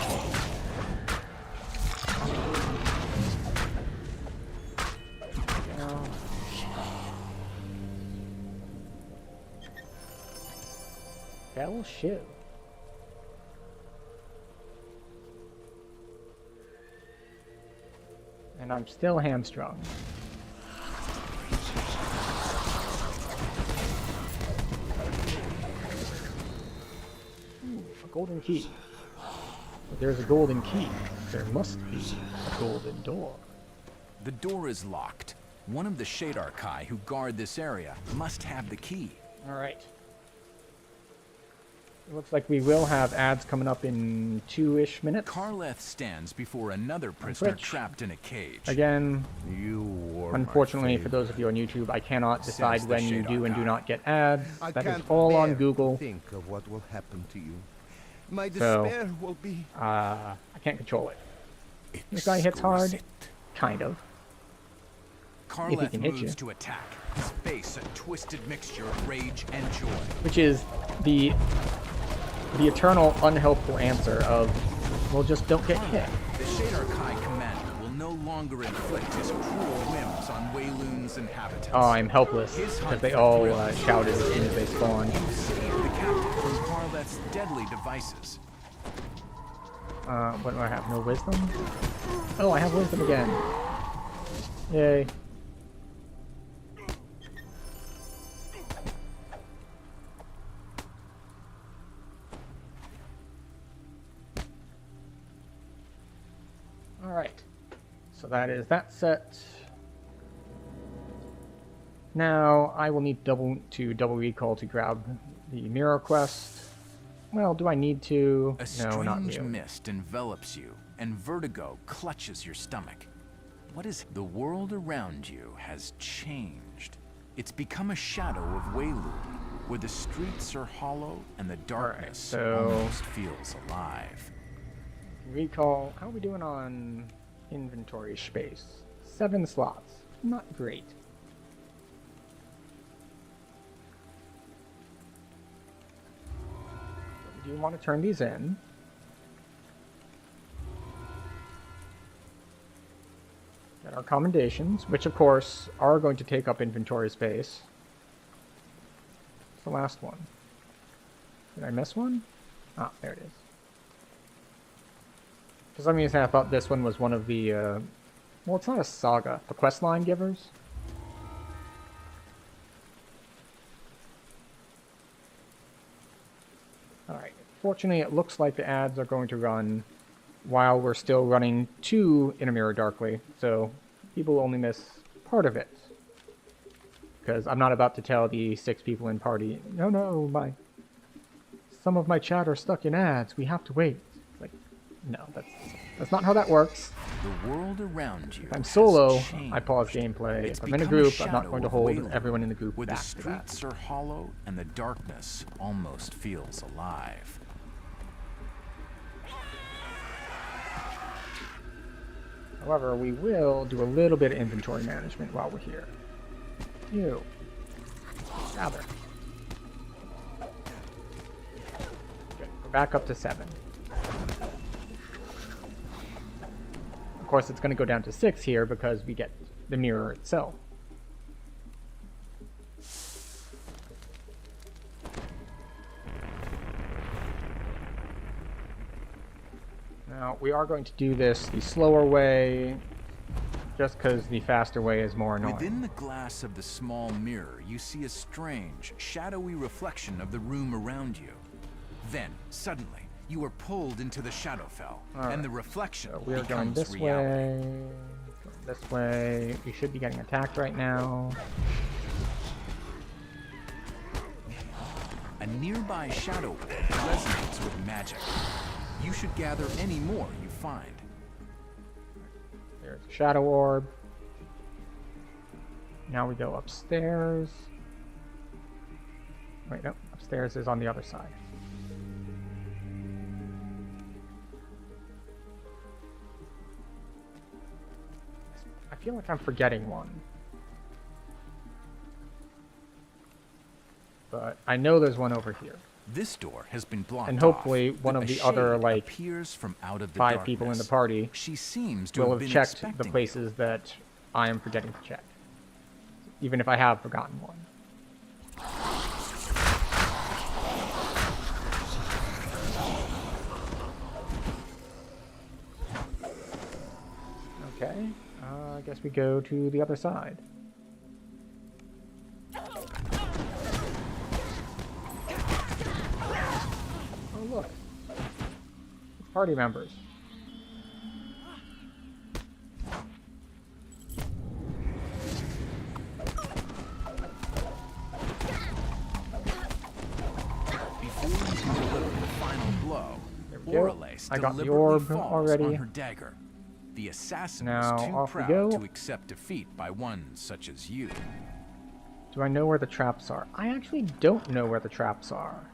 Now- Fellowship. And I'm still hamstrung. Ooh, a golden key. If there's a golden key, there must be a golden door. The door is locked. One of the Shadar Kai who guard this area must have the key. Alright. It looks like we will have ads coming up in 2-ish minutes. Karleth stands before another prisoner Twitch. trapped in a cage. Again, You were unfortunately my for those of you on YouTube, I cannot decide Says the when you Shadar do and do guy. not get ads. I That is can't all on bear Google. to think of what will happen to you. My So, despair will be I can't control it. This guy hits hard. exquisite. Kind of. Karleth can hit moves you. to attack, his face a twisted mixture of rage and joy. Which is the eternal unhelpful answer of, well, just don't get hit. The Shadar Kai commander will no longer inflict his cruel whims on Wayloon's inhabitants. Oh, I'm helpless His because hunt they for all thrills shouted as soon as they spawned. You save the captive from Karleth's deadly devices. What do I have? No wisdom? Oh, I have wisdom again. Yay. Alright. So that is that set. Now, I will need double recall to grab the Mirror Quest. Well, do I need to? A No, not strange really. mist envelops you, and vertigo clutches your stomach. What is the world around you has changed? It's become a shadow of Wayloon, where the streets are hollow and the darkness so- almost feels alive. Recall. How are we doing on inventory space? 7 slots. Not great. We do want to turn these in. Get our commendations, which of course are going to take up inventory space. What's the last one? Did I miss one? Ah, there it is. For some reason I thought this one was one of the, well, it's not a saga, the questline givers. Alright, fortunately it looks like the ads are going to run while we're still running 2 In a Mirror Darkly, so people only miss part of it. Because I'm not about to tell the 6 people in party, no, some of my chat are stuck in ads, we have to wait. Like, no, that's not how that works. The world around you. If I'm solo, has changed. I pause gameplay. It's If I'm in a become group, I'm not shadow going to of hold Wayland, everyone in the group where the back to that. streets are hollow and the darkness almost feels alive. However, we will do a little bit of inventory management while we're here. You. Gather. Good. We're back up to 7. Of course, it's going to go down to 6 here because we get the mirror itself. Now, we are going to do this the slower way, just because the faster way is more annoying. Within the glass of the small mirror, you see a strange, shadowy reflection of the room around you. Then, suddenly, you are pulled into the Shadowfell, and the reflection So we are going becomes this reality. way, going this way. We should be getting attacked right now. A nearby shadow wall resonates with magic. You should gather any more you find. There's a shadow orb. Now we go upstairs. Wait, no, upstairs is on the other side. I feel like I'm forgetting one. But I know there's one over here. This door has been blocked And hopefully off, one but of a the other, shade like, appears from out of the 5 people in the darkness. party She seems to will have have been checked the expecting places that I am forgetting to check. Even if I have forgotten one. Okay, I guess we go to the other side. Oh look, it's party members. Before you can deliver the final blow, There we go. Orlace I got the deliberately orb falls already. on her dagger. The assassin Now, was too off we proud go. to accept defeat by one such as you. Do I know where the traps are? I actually don't know where the traps are.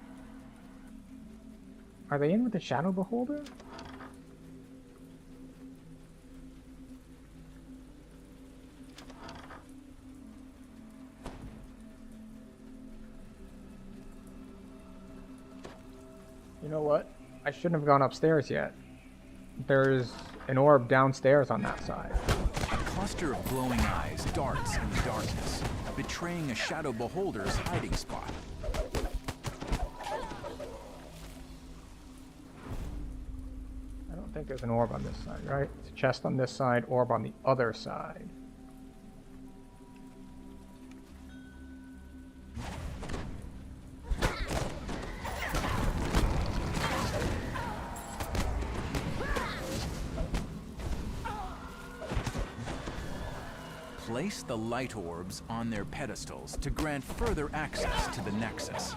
Are they in with the Shadow Beholder? You know what? I shouldn't have gone upstairs yet. There's an orb downstairs on that side. A cluster of glowing eyes darts in the darkness, betraying a Shadow Beholder's hiding spot. I don't think there's an orb on this side, right? It's a chest on this side, orb on the other side. Place the light orbs on their pedestals to grant further access to the Nexus.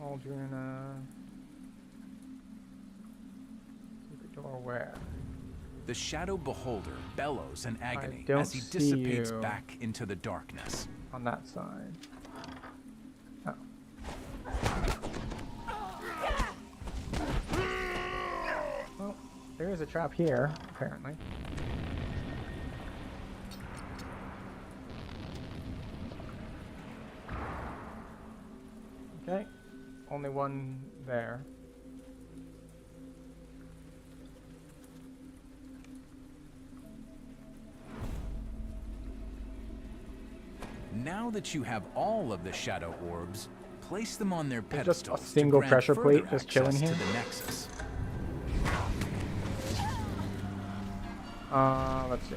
Aldrina. Secret door where? The Shadow Beholder bellows in agony don't as he see dissipates you. back into the darkness. On that side. Oh. Well, there is a trap here, apparently. Okay, only one there. Now that you have all of the shadow orbs, place them on their There's just a pedestals single to grant pressure further plate just chilling access here. to the Nexus. Let's see.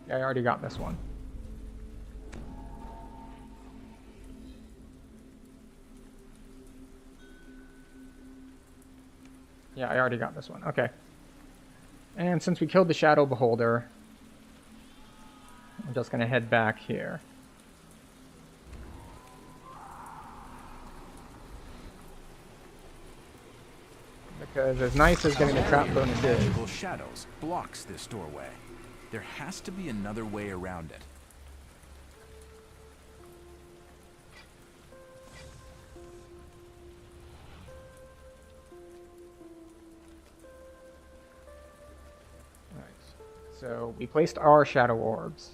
Yeah, I already got this one. Yeah, I already got this one. Okay. And since we killed the Shadow Beholder, I'm just going to head back here. Because as nice as getting the trap bonus is, Magical shadows blocks this doorway. There has to be another way around it. so we placed our Shadow Orbs.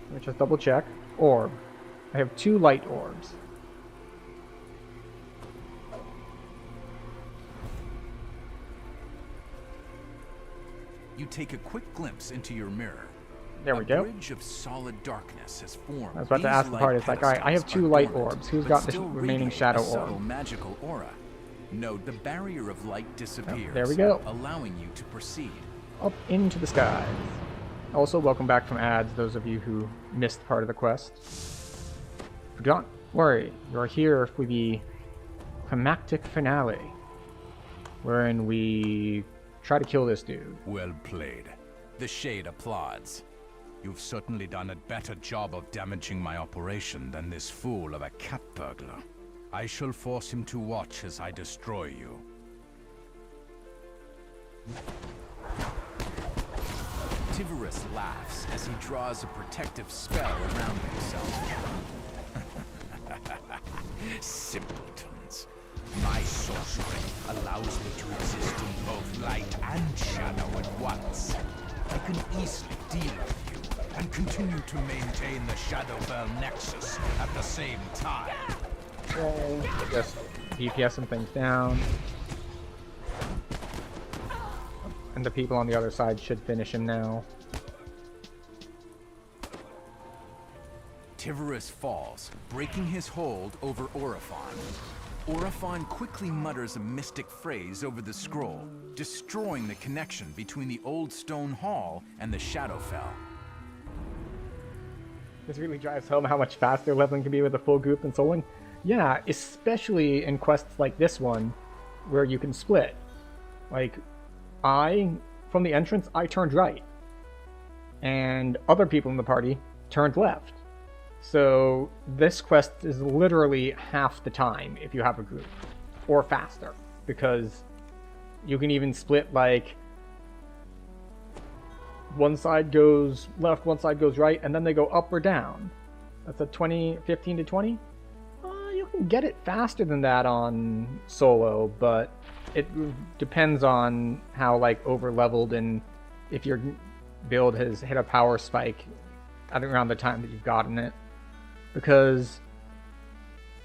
Let me just double check. Orb. I have 2 light orbs. You take a quick glimpse into your mirror. There we go. A bridge of solid darkness has formed. I was about to These ask the light party, it's like, alright, I have pedestals 2 are light dormant, orbs. Who's but got the still remaining radiate Shadow a subtle Orb? magical aura. Note the barrier of light disappears, there we go. allowing you to proceed. Up into the skies. Also, welcome back from ads, those of you who missed part of the quest. Don't worry, you're here for the climactic finale, wherein we try to kill this dude. Well played. The Shade applauds. You've certainly done a better job of damaging my operation than this fool of a cat burglar. I shall force him to watch as I destroy you. Tivorus laughs as he draws a protective spell around himself. Simpletons. My sorcery allows me to exist in both light and shadow at once. I can easily deal with you and continue to maintain the Shadowfell Nexus at the same time. Okay, just DPS some things down. And the people on the other side should finish him now. Tivorus falls, breaking his hold over Orifon. Orifon quickly mutters a mystic phrase over the scroll, destroying the connection between the old stone hall and the Shadowfell. This really drives home how much faster leveling can be with a full group than soloing. Yeah, especially in quests like this one, where you can split. Like, from the entrance, I turned right. And other people in the party turned left. So this quest is literally half the time if you have a group, or faster, because you can even split, like, one side goes left, one side goes right, and then they go up or down. That's a 15 to 20? You can get it faster than that on solo, but it depends on how, like, over leveled and if your build has hit a power spike at around the time that you've gotten it. Because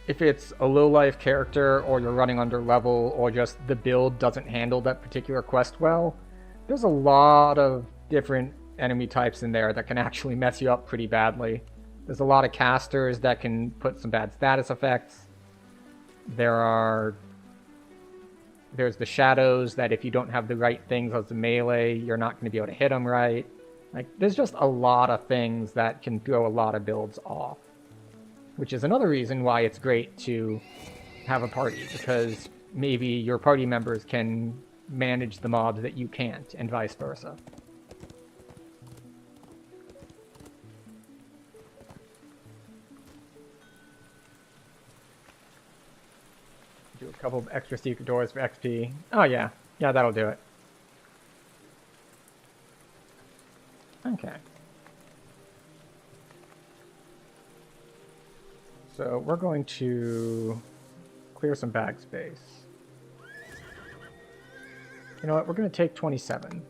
if it's a low life character, or you're running under level, or just the build doesn't handle that particular quest well, there's a lot of different enemy types in there that can actually mess you up pretty badly. There's a lot of casters that can put some bad status effects. There's the shadows that if you don't have the right things as a melee, you're not going to be able to hit them right. Like, there's just a lot of things that can throw a lot of builds off. Which is another reason why it's great to have a party, because maybe your party members can manage the mobs that you can't, and vice versa. Do a couple of extra secret doors for XP. Oh yeah, that'll do it. Okay. So we're going to clear some bag space. You know what? We're going to take 27.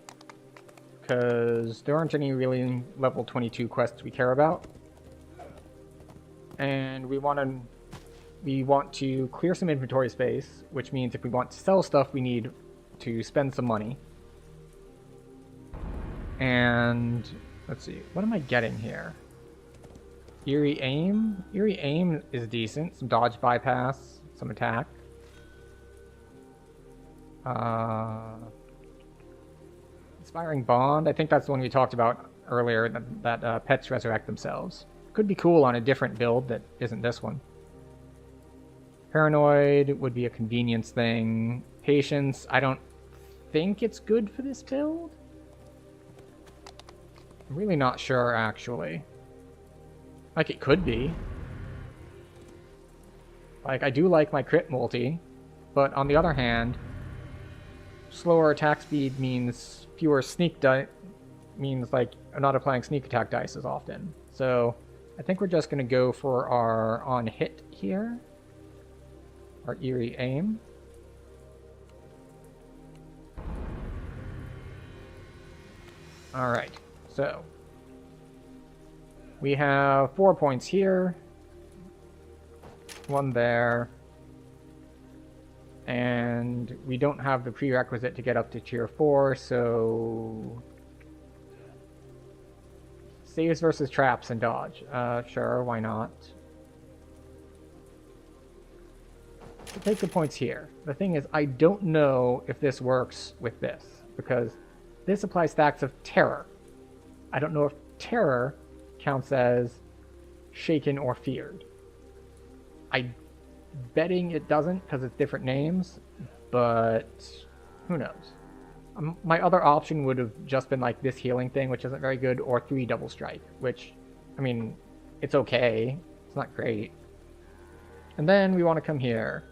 Because there aren't any really level 22 quests we care about. And we want to clear some inventory space, which means if we want to sell stuff, we need to spend some money. And let's see, what am I getting here? Eerie Aim? Eerie Aim is decent. Some dodge bypass, some attack. Inspiring Bond, I think that's the one we talked about earlier, that pets resurrect themselves. Could be cool on a different build that isn't this one. Paranoid would be a convenience thing. Patience, I don't think it's good for this build. I'm really not sure, actually. Like, it could be. Like, I do like my crit multi, but on the other hand, slower attack speed means fewer sneak means, like, I'm not applying sneak attack dice as often. So, I think we're just going to go for our on hit here. Our Eerie Aim. Alright, so we have 4 points here, 1 there, and we don't have the prerequisite to get up to tier 4, so saves versus traps and dodge. Sure, why not? We'll take the points here. The thing is, I don't know if this works with this, because this applies stacks of terror. I don't know if terror counts as shaken or feared. I'm betting it doesn't because it's different names, but who knows? My other option would have just been like this healing thing, which isn't very good, or 3 double strike, which, I mean, it's okay. It's not great. And then we want to come here.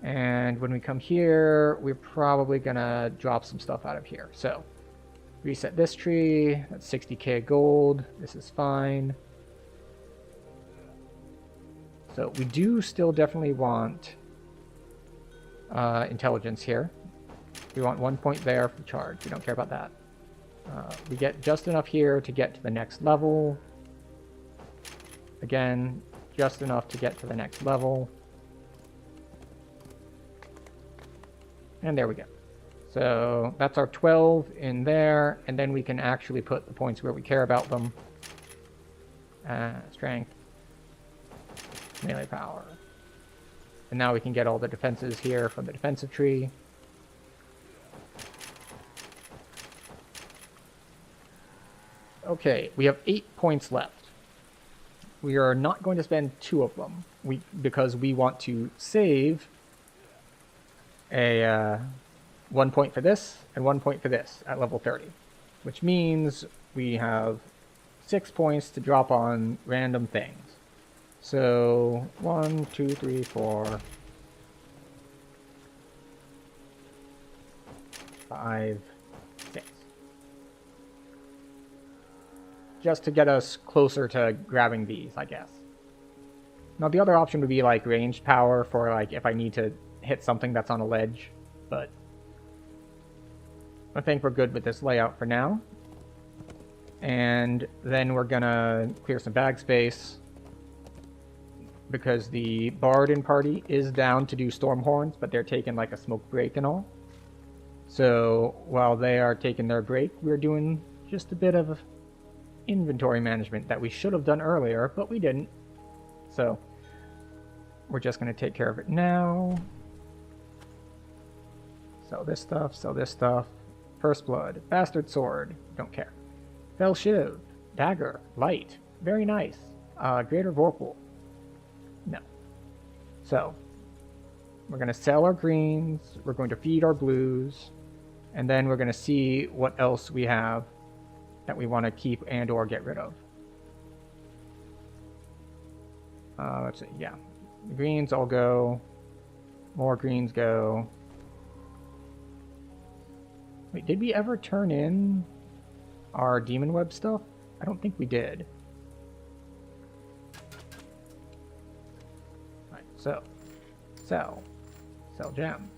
And when we come here, we're probably gonna drop some stuff out of here. So, reset this tree. That's 60k gold. This is fine. So we do still definitely want intelligence here. We want 1 point there for charge. We don't care about that. We get just enough here to get to the next level. Again, just enough to get to the next level. And there we go. So that's our 12 in there, and then we can actually put the points where we care about them. Strength, melee power. And now we can get all the defenses here from the defensive tree. Okay, we have 8 points left. We are not going to spend 2 of them because we want to save a 1 point for this and 1 point for this at level 30, which means we have 6 points to drop on random things. So 1, 2, 3, 4, 5, 6. Just to get us closer to grabbing these, I guess. Now the other option would be like ranged power for like if I need to hit something that's on a ledge, but I think we're good with this layout for now. And then we're gonna clear some bag space because the Bardin party is down to do Stormhorns, but they're taking like a smoke break and all. So while they are taking their break, we're doing just a bit of inventory management that we should have done earlier, but we didn't. So we're just gonna take care of it now. Sell this stuff, sell this stuff. First Blood, Bastard Sword, don't care. Fell Shiv, Dagger, Light, very nice. Greater Vorpal, no. So, we're going to sell our greens, we're going to feed our blues, and then we're going to see what else we have that we want to keep and or get rid of. Let's see, yeah. The greens all go. More greens go. Wait, did we ever turn in our Demon Web stuff? I don't think we did. Right, so, sell gems.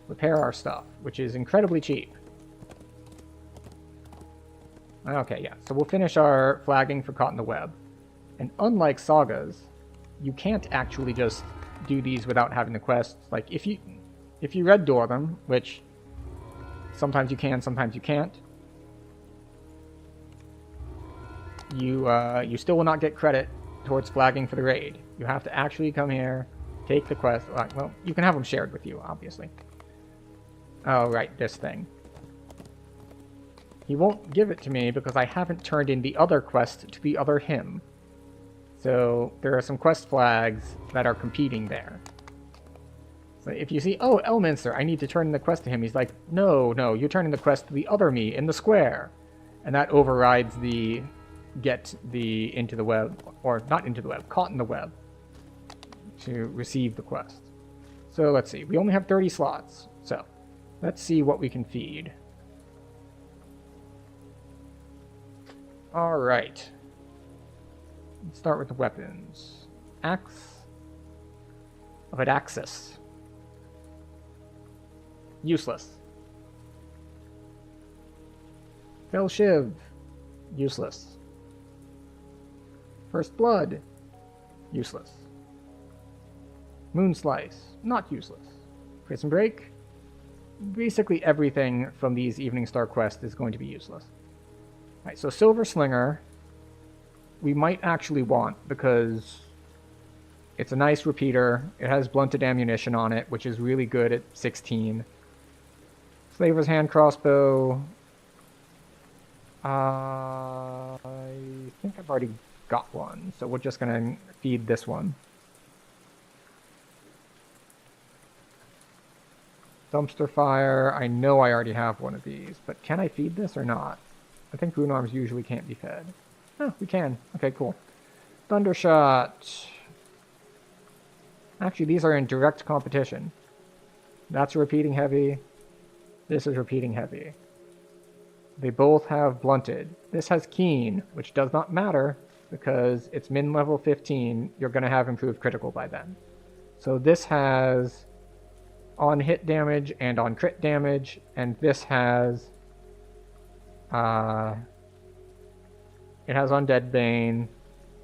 repair our stuff, which is incredibly cheap. Okay, yeah, so we'll finish our flagging for Caught in the Web. And unlike sagas, you can't actually just do these without having the quests. Like, if you red door them, which sometimes you can, sometimes you can't, you still will not get credit towards flagging for the raid. You have to actually come here, take the quest. Well, you can have them shared with you, obviously. Oh, right, this thing. He won't give it to me because I haven't turned in the other quest to the other him. So there are some quest flags that are competing there. So if you see, oh, Elminster, I need to turn in the quest to him. He's like, no, you're turning the quest to the other me in the square. And that overrides the get the into the web, or not into the web, caught in the web to receive the quest. So let's see, we only have 30 slots. So let's see what we can feed. All right. Let's start with the weapons. Axe of Adaxis. Useless. Fell Shiv. Useless. First Blood. Useless. Moon Slice. Not useless. Prison Break. Basically everything from these Evening Star quests is going to be useless. Alright, so Silver Slinger we might actually want because it's a nice repeater. It has blunted ammunition on it, which is really good at 16. Slaver's Hand Crossbow. I think I've already got one, so we're just going to feed this one. Dumpster Fire. I know I already have one of these, but can I feed this or not? I think Rune Arms usually can't be fed. Oh, we can. Okay, cool. Thundershot. Actually, these are in direct competition. That's repeating heavy. This is repeating heavy. They both have blunted. This has keen, which does not matter because it's min level 15. You're going to have improved critical by then. So this has on hit damage and on crit damage, and this has it has Undead Bane,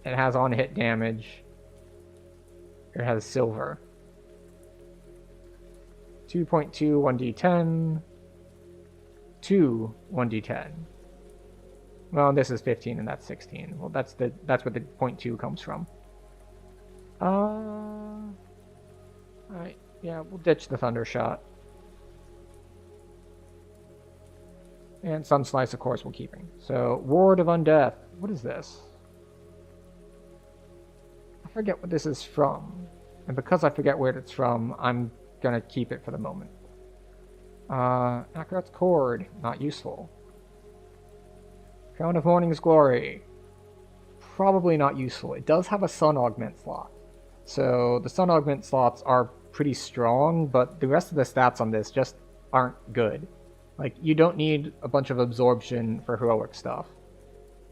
it has on hit damage, it has silver. 2.2 1d10, 2 1d10. Well, this is 15 and that's 16. Well, that's where the 0.2 comes from. Alright, yeah, we'll ditch the Thundershot. And Sunslice, of course, we're keeping. So, Ward of Undeath. What is this? I forget what this is from. And because I forget where it's from, I'm gonna keep it for the moment. Akarat's Cord. Not useful. Crown of Morning's Glory. Probably not useful. It does have a Sun Augment slot. So, the Sun Augment slots are pretty strong, but the rest of the stats on this just aren't good. Like, you don't need a bunch of absorption for heroic stuff.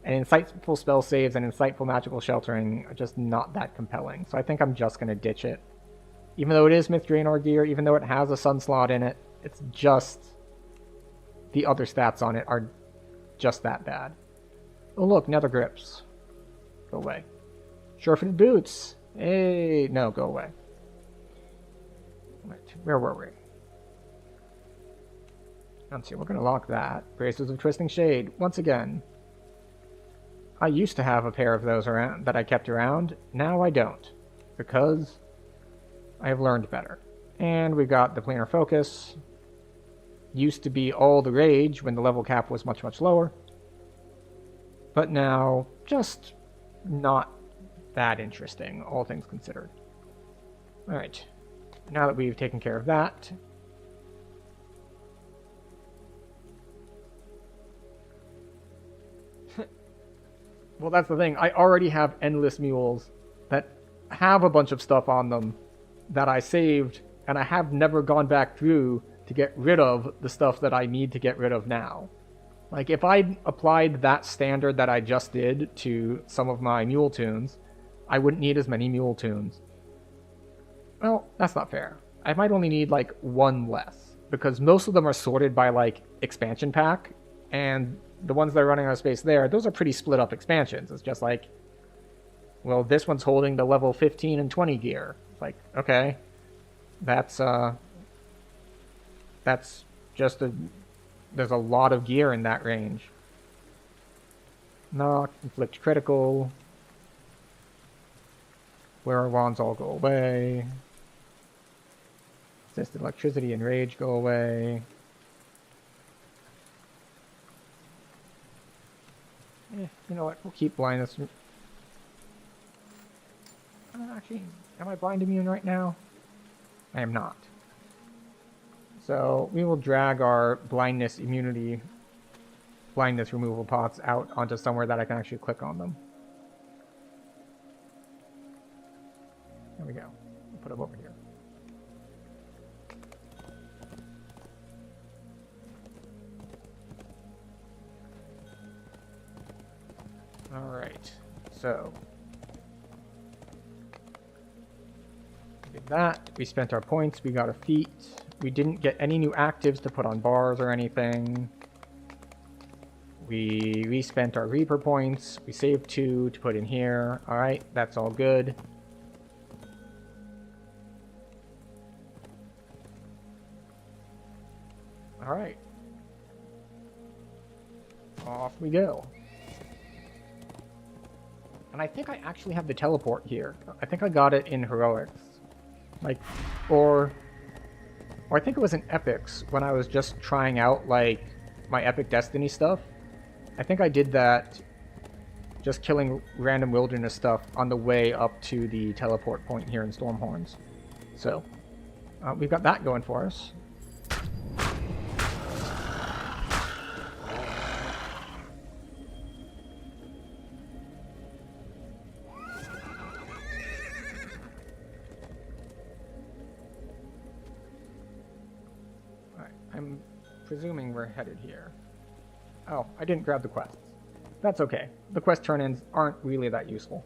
And insightful spell saves and insightful magical sheltering are just not that compelling. So I think I'm just going to ditch it. Even though it is Myth Draenor gear, even though it has a sun slot in it, it's just... the other stats on it are just that bad. Oh look, Nether Grips. Go away. Sure-footed Boots. Hey, no, go away. Right, where were we? Let's see, we're going to lock that. Braces of Twisting Shade. Once again, I used to have a pair of those around that I kept around. Now I don't, because I have learned better. And we got the Planar Focus. Used to be all the rage when the level cap was much, much lower. But now, just not that interesting, all things considered. Alright, now that we've taken care of that... Well, that's the thing. I already have endless mules that have a bunch of stuff on them that I saved, and I have never gone back through to get rid of the stuff that I need to get rid of now. Like, if I applied that standard that I just did to some of my mule tunes, I wouldn't need as many mule tunes. Well, that's not fair. I might only need, like, one less, because most of them are sorted by like expansion pack, and the ones that are running out of space there, those are pretty split up expansions. It's just like, well, this one's holding the level 15 and 20 gear. It's like, okay, that's just there's a lot of gear in that range. Knock, inflict critical. Where wands all go away. Resisted electricity and rage go away. You know what? We'll keep blindness. Actually, am I blind immune right now? I am not. So we will drag our blindness immunity, blindness removal pots out onto somewhere that I can actually click on them. There we go. We'll put them over here. Alright, so we did that. We spent our points, we got a feat. We didn't get any new actives to put on bars or anything. We respent our Reaper points. We saved 2 to put in here. Alright, that's all good. Alright. Off we go. And I think I actually have the teleport here. I think I got it in Heroics. Like, or I think it was in Epics when I was just trying out, like, my Epic Destiny stuff. I think I did that just killing random wilderness stuff on the way up to the teleport point here in Stormhorns. So, we've got that going for us. I'm presuming we're headed here. Oh, I didn't grab the quests. That's okay. The quest turn-ins aren't really that useful.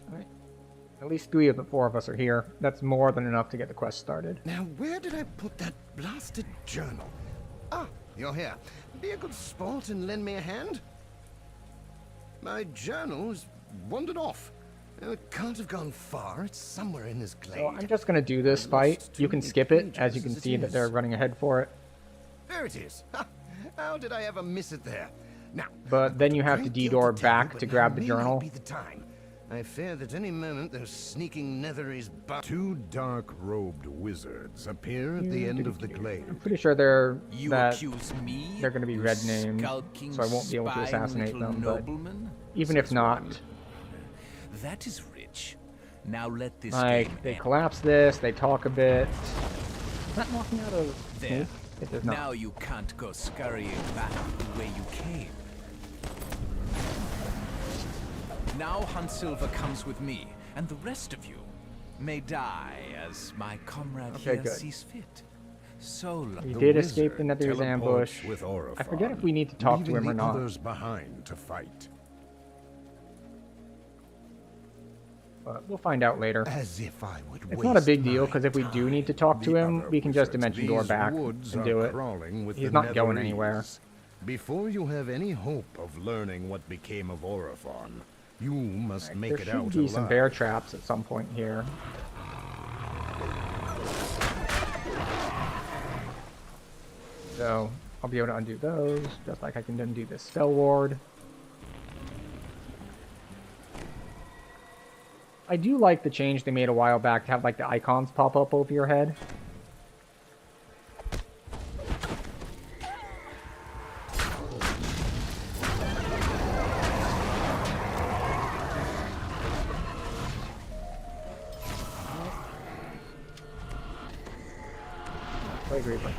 Alright. At least 3 of the 4 of us are here. That's more than enough to get the quest started. Now, where did I put that blasted journal? Ah, you're here. Be a good sport and lend me a hand. My journal's wandered off. It can't have gone far. It's somewhere in this glade. So I'm just going to do this fight. You can skip it, as you can see that they're running ahead for it. There it is. Ha! How did I ever miss it there? Now, but then you have to D-door back to grab the journal. Be the time. I fear that any moment those sneaking Netheries 2 dark-robed wizards appear at the end of the glade. I'm pretty sure they're going to be red names, so I won't be able to assassinate them. But even if not, that is rich. Now let this like they collapse this, they talk a bit. Is that knocking out of there? It does not. Now you can't go scurrying back the way you came. Now Huntsilver comes with me, and the rest of you may die as my comrade here sees fit. So we did escape the Netheries ambush. With I forget if we need to talk to him or not. Others behind to fight. But we'll find out later. As if I would it's not a big deal, because if we do need to talk to him, we can just dimension door back and do it. He's not going anywhere. Before you have any hope of learning what became of Orophon, you must make it out alive. There should be some bear traps at some point here. So, I'll be able to undo those, just like I can undo this spell ward. I do like the change they made a while back to have like the icons pop up over your head. Plague Reaper.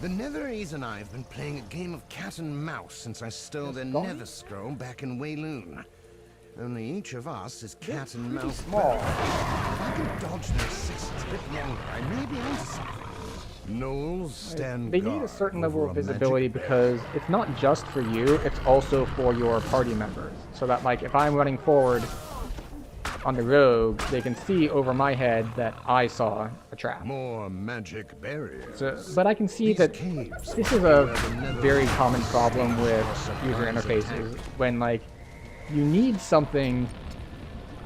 The Netheries and I have been playing a game of cat and mouse since I stole their Nether Scroll back in Wayloon. Only each of us is cat and mouse. Small. If I can dodge their assistance a bit longer, I may be onto something. Gnolls stand They need a guard certain level over of a magic visibility because it's not just for you, it's also for your party members. So that, like, if I'm running forward on the rogue, they can see over my head that I saw a trap. More magic barriers. So, but I can see These that caves this is a very common problem with user interfaces when, like, you need something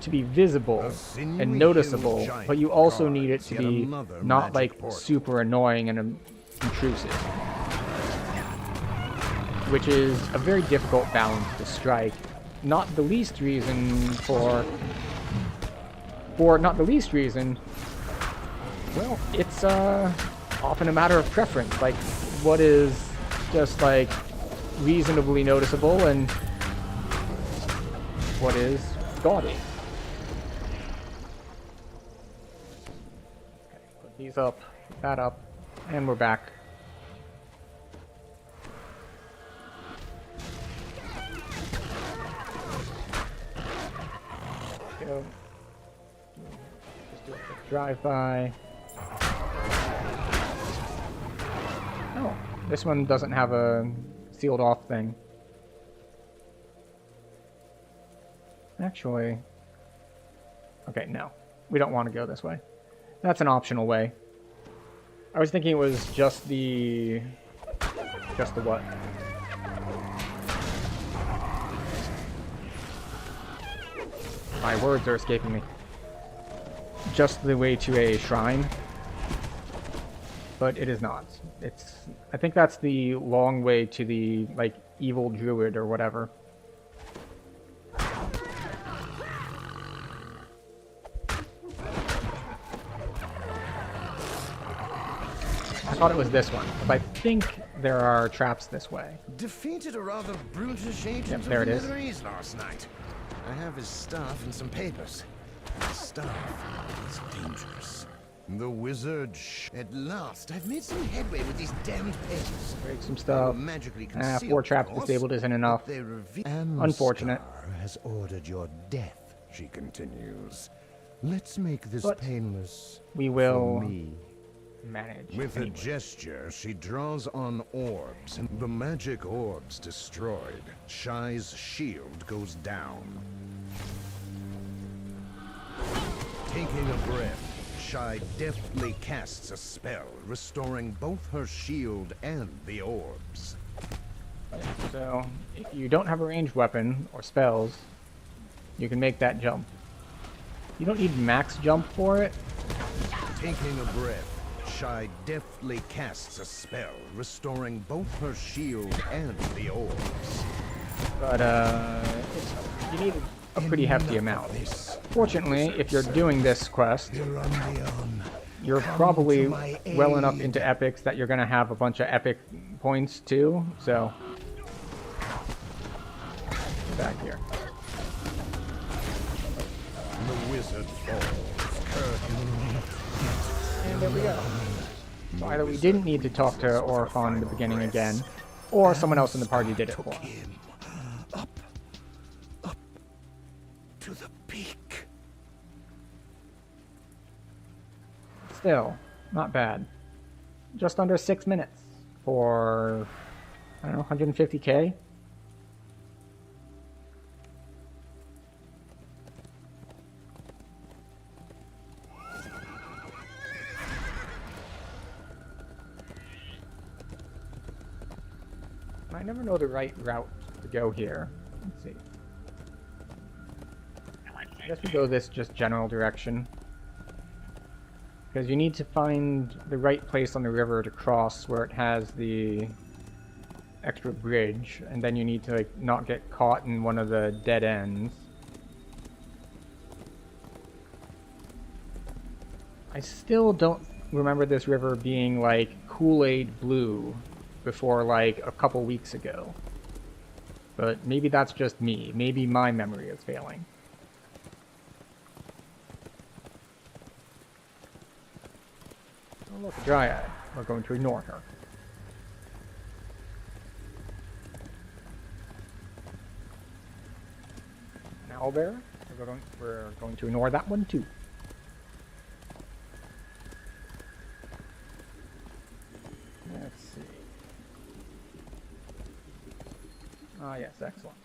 to be visible and noticeable, but you also need it to be not, like, super annoying and intrusive. Which is a very difficult balance to strike. Not the least reason not the least reason, well, it's often a matter of preference. Like, what is just, like, reasonably noticeable and what is gaudy. Okay, put these up, put that up, and we're back. Go. Just do a quick drive-by. Oh, this one doesn't have a sealed off thing. Actually, okay, no. We don't want to go this way. That's an optional way. I was thinking it was just the what? My words are escaping me. Just the way to a shrine. But it is not. I think that's the long way to the, like, evil druid or whatever. I thought it was this one, but I think there are traps this way. Defeated a rather brutish agent Yep, there of it is. the Netherese last night. I have his staff and some papers. The staff is dangerous. The wizard At last, I've made some headway with these damned papers. Break some They stuff. were magically 4 concealed, traps of course, disabled isn't enough. but they Unfortunate. Ansgar has ordered your death, she continues. Let's make this But painless we for will me. manage. With anyway. a gesture, she draws on orbs, and the magic orbs destroyed. Shy's shield goes down. Taking a breath, Shy deftly casts a spell, restoring both her shield and the orbs. So, if you don't have a ranged weapon or spells, you can make that jump. You don't need max jump for it. Taking a breath, Shy deftly casts a spell, restoring both her shield and the orbs. But, you need a pretty hefty amount. Fortunately, if you're doing this quest, you're probably well enough into epics that you're gonna have a bunch of epic points too, so... Back here. The wizard falls. And there we go. So either we didn't need to talk to Orifon in the beginning again, or someone else in the party did it for us. Up to the peak. Still, not bad. Just under 6 minutes for, I don't know, 150k? I never know the right route to go here. Let's see. I guess we go this just general direction. Because you need to find the right place on the river to cross where it has the extra bridge, and then you need to, like, not get caught in one of the dead ends. I still don't remember this river being, like, Kool-Aid blue before, like, a couple weeks ago. But maybe that's just me. Maybe my memory is failing. Oh, look, a Dryad. We're going to ignore her. An Owlbear. We're going to ignore that one too. Ah, yes, excellent.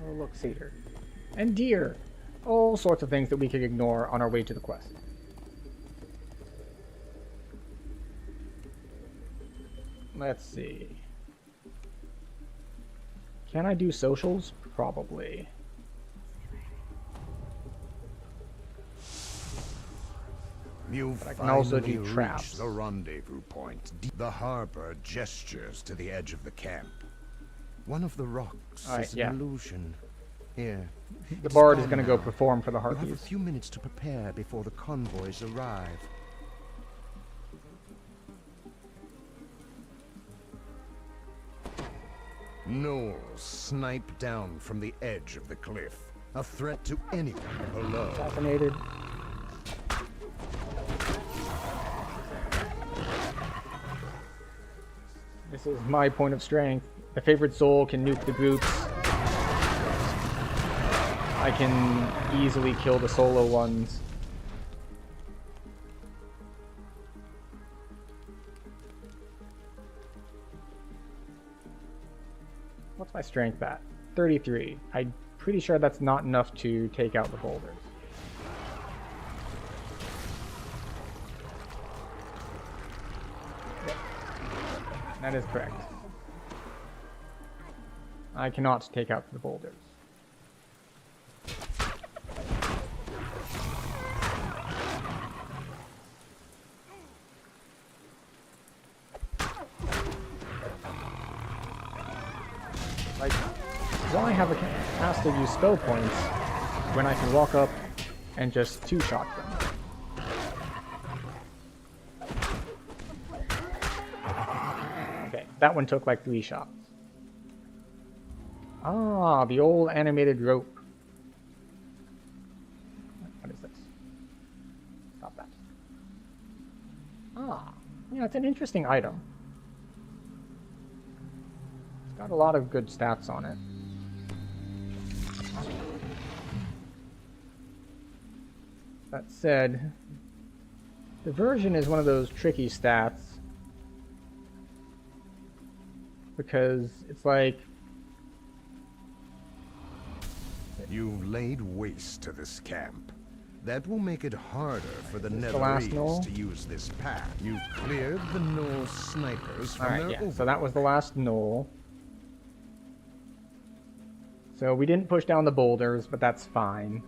Oh, look, cedar. And deer. All sorts of things that we could ignore on our way to the quest. Let's see. Can I do socials? Probably. You I can also finally do traps. reach the rendezvous point. The harbor gestures to the edge of the camp. One of the rocks All right, is an yeah. illusion. Here. The It's bard is gone going to go now. perform for the You have a Harpies. few minutes to prepare before the convoys arrive. Gnolls snipe down from the edge of the cliff, a threat to anyone below. Assassinated. This is my point of strength. The favorite soul can nuke the groups. I can easily kill the solo ones. What's my strength at? 33. I'm pretty sure that's not enough to take out the boulders. Yep. That is correct. I cannot take out the boulders. Like, why have a caster use spell points when I can walk up and just two-shot them? Okay, that one took like 3 shots. Ah, the old animated rope. What is this? Stop that. Ah, yeah, it's an interesting item. It's got a lot of good stats on it. That said, diversion is one of those tricky stats because it's like You've laid waste to this camp. That will make it harder for the the last Gnoll? Netherese to use this path. You've cleared the Gnoll snipers from Alright, their yeah, so that was the last Gnoll. So we didn't push down the boulders, but that's fine.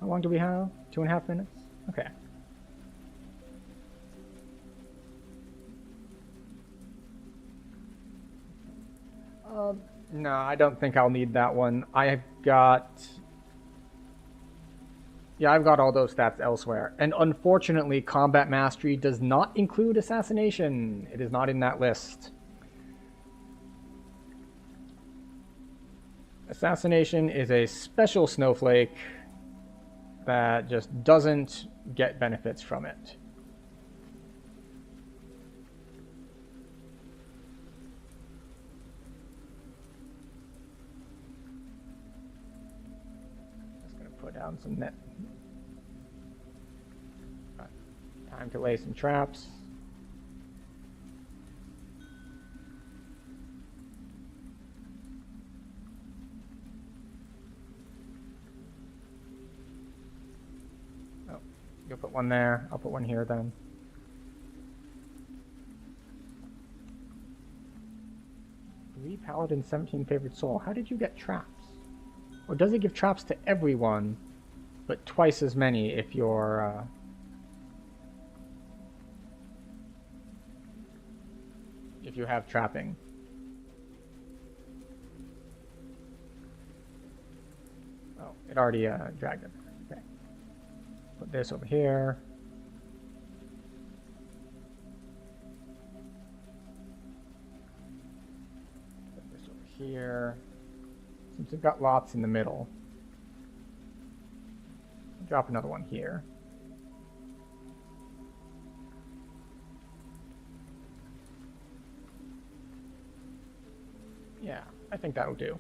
How long do we have? 2.5 minutes? Okay. No, I don't think I'll need that one. I've got... Yeah, I've got all those stats elsewhere. And unfortunately, Combat Mastery does not include Assassination. It is not in that list. Assassination is a special snowflake that just doesn't get benefits from it. Just gonna put down some net. Time to lay some traps. Oh, you'll put one there. I'll put one here then. Three Paladin, 17 favorite soul. How did you get traps? Or does it give traps to everyone, but twice as many if you're if you have trapping? Oh, it already dragged it. Okay. Put this over here. Put this over here. Since we've got lots in the middle, drop another one here. I think that'll do.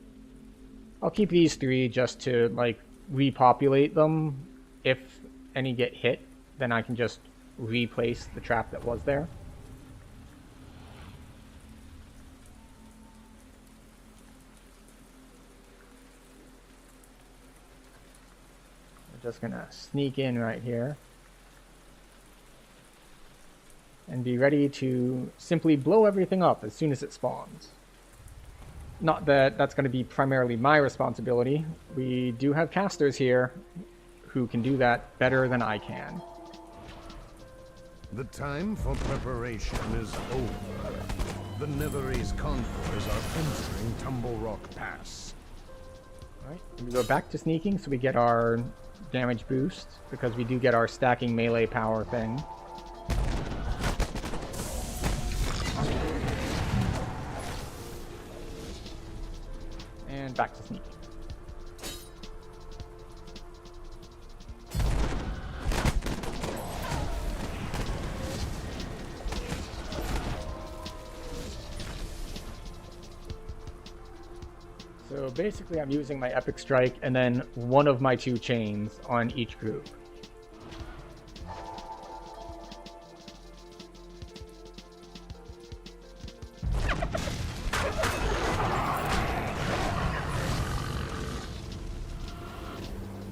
I'll keep these 3 just to, like, repopulate them. If any get hit, then I can just replace the trap that was there. We're just gonna sneak in right here. And be ready to simply blow everything up as soon as it spawns. Not that that's going to be primarily my responsibility. We do have casters here who can do that better than I can. The time for preparation is over. The Netherese convoys are entering Tumble Rock Pass. Alright, we go back to sneaking so we get our damage boost, because we do get our stacking melee power thing. And back to sneaking. So basically I'm using my Epic Strike and then one of my 2 chains on each group.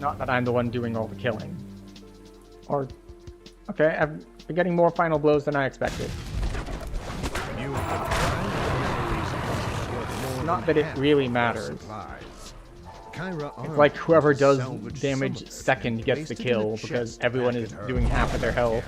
Not that I'm the one doing all the killing. Or, okay, I've been getting more final blows than I expected. Not that it really matters. It's like whoever does damage second gets the kill, because everyone is doing half of their health.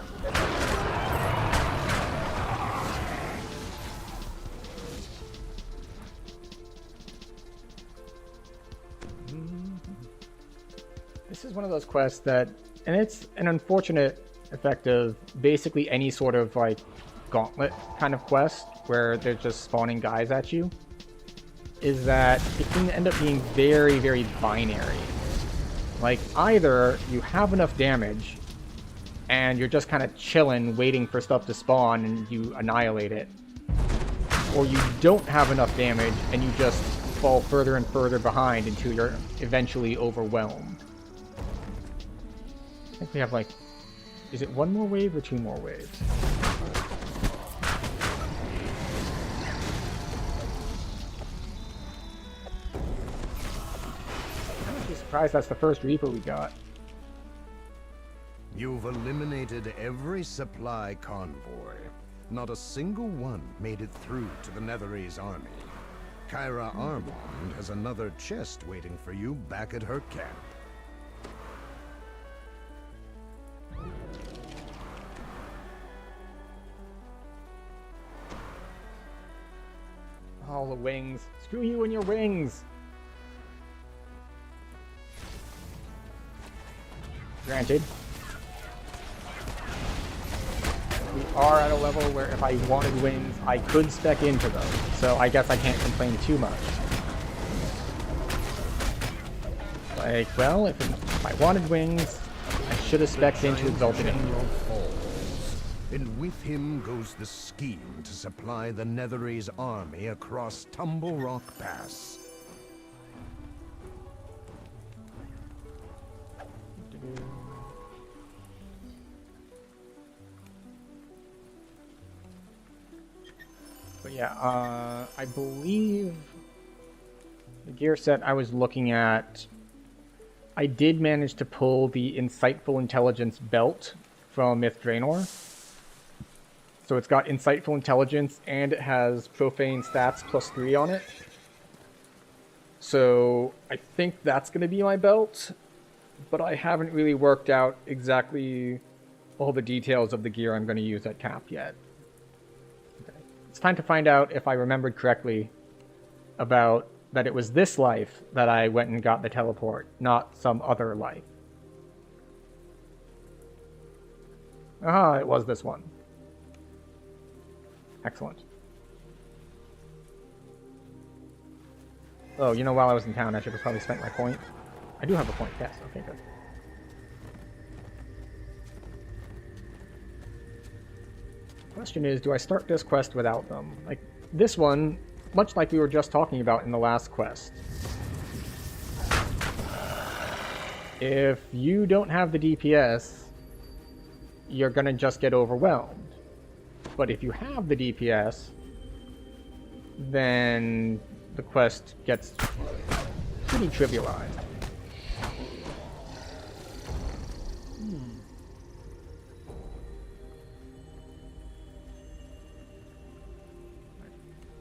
This is one of those quests that, and it's an unfortunate effect of basically any sort of like gauntlet kind of quest where they're just spawning guys at you, is that it can end up being very, very binary. Like, either you have enough damage and you're just kind of chilling, waiting for stuff to spawn and you annihilate it, or you don't have enough damage and you just fall further and further behind until you're eventually overwhelmed. I think we have like, is it 1 more wave or 2 more waves? I'm actually surprised that's the first Reaper we got. You've eliminated every supply convoy. Not a single one made it through to the Netherese army. Kyra Armand has another chest waiting for you back at her camp. All the wings. Screw you and your wings! Granted. We are at a level where if I wanted wings, I could spec into those. So I guess I can't complain too much. Like, well, if I wanted wings, I should have spec'd into Exalted Angel. And with him goes the scheme to supply the Netherese army across Tumble Rock Pass. But yeah, I believe the gear set I was looking at, I did manage to pull the Insightful Intelligence belt from Myth Draenor. So it's got Insightful Intelligence and it has Profane Stats +3 on it. So I think that's going to be my belt, but I haven't really worked out exactly all the details of the gear I'm going to use at Cap yet. Okay. It's time to find out if I remembered correctly about that it was this life that I went and got the teleport, not some other life. Ah, it was this one. Excellent. Oh, you know, while I was in town, I should have probably spent my point. I do have a point, yes. Okay, good. Question is, do I start this quest without them? Like, this one, much like we were just talking about in the last quest. If you don't have the DPS, you're gonna just get overwhelmed. But if you have the DPS, then the quest gets pretty trivialized.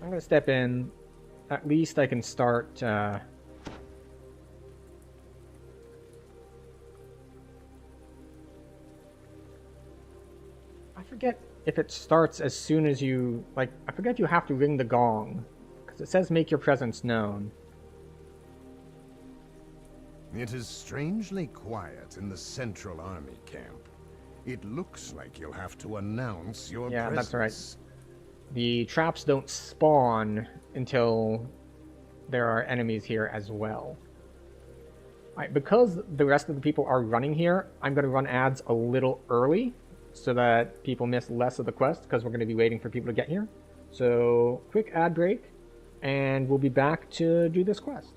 I'm gonna step in. At least I can start. I forget if it starts as soon as you like. I forget you have to ring the gong because it says make your presence known. It is strangely quiet in the Central Army camp. It looks like you'll have to announce your presence. Yeah, that's right. The traps don't spawn until there are enemies here as well. Alright, because the rest of the people are running here, I'm going to run ads a little early so that people miss less of the quest, because we're going to be waiting for people to get here. So, quick ad break, and we'll be back to do this quest.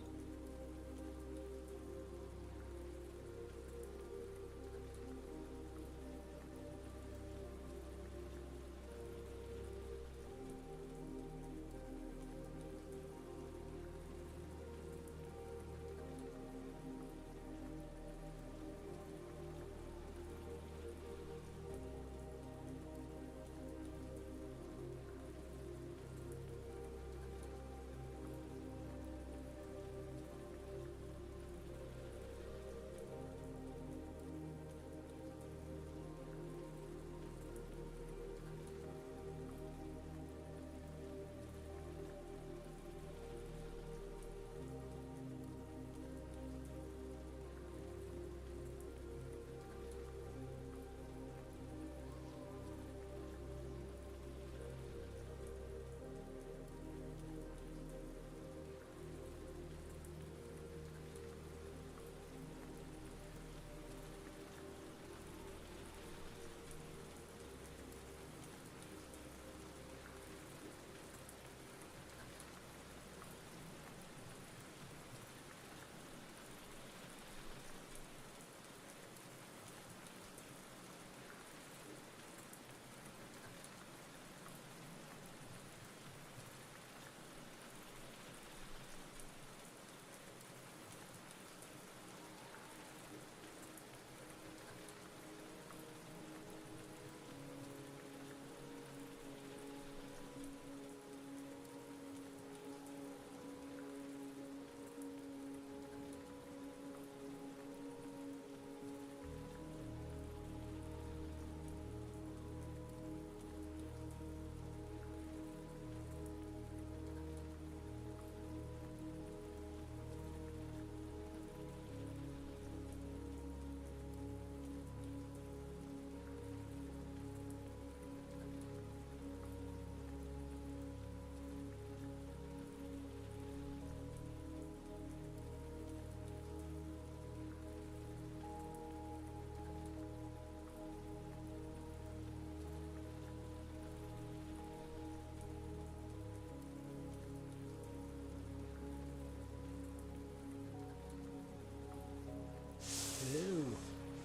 Hello.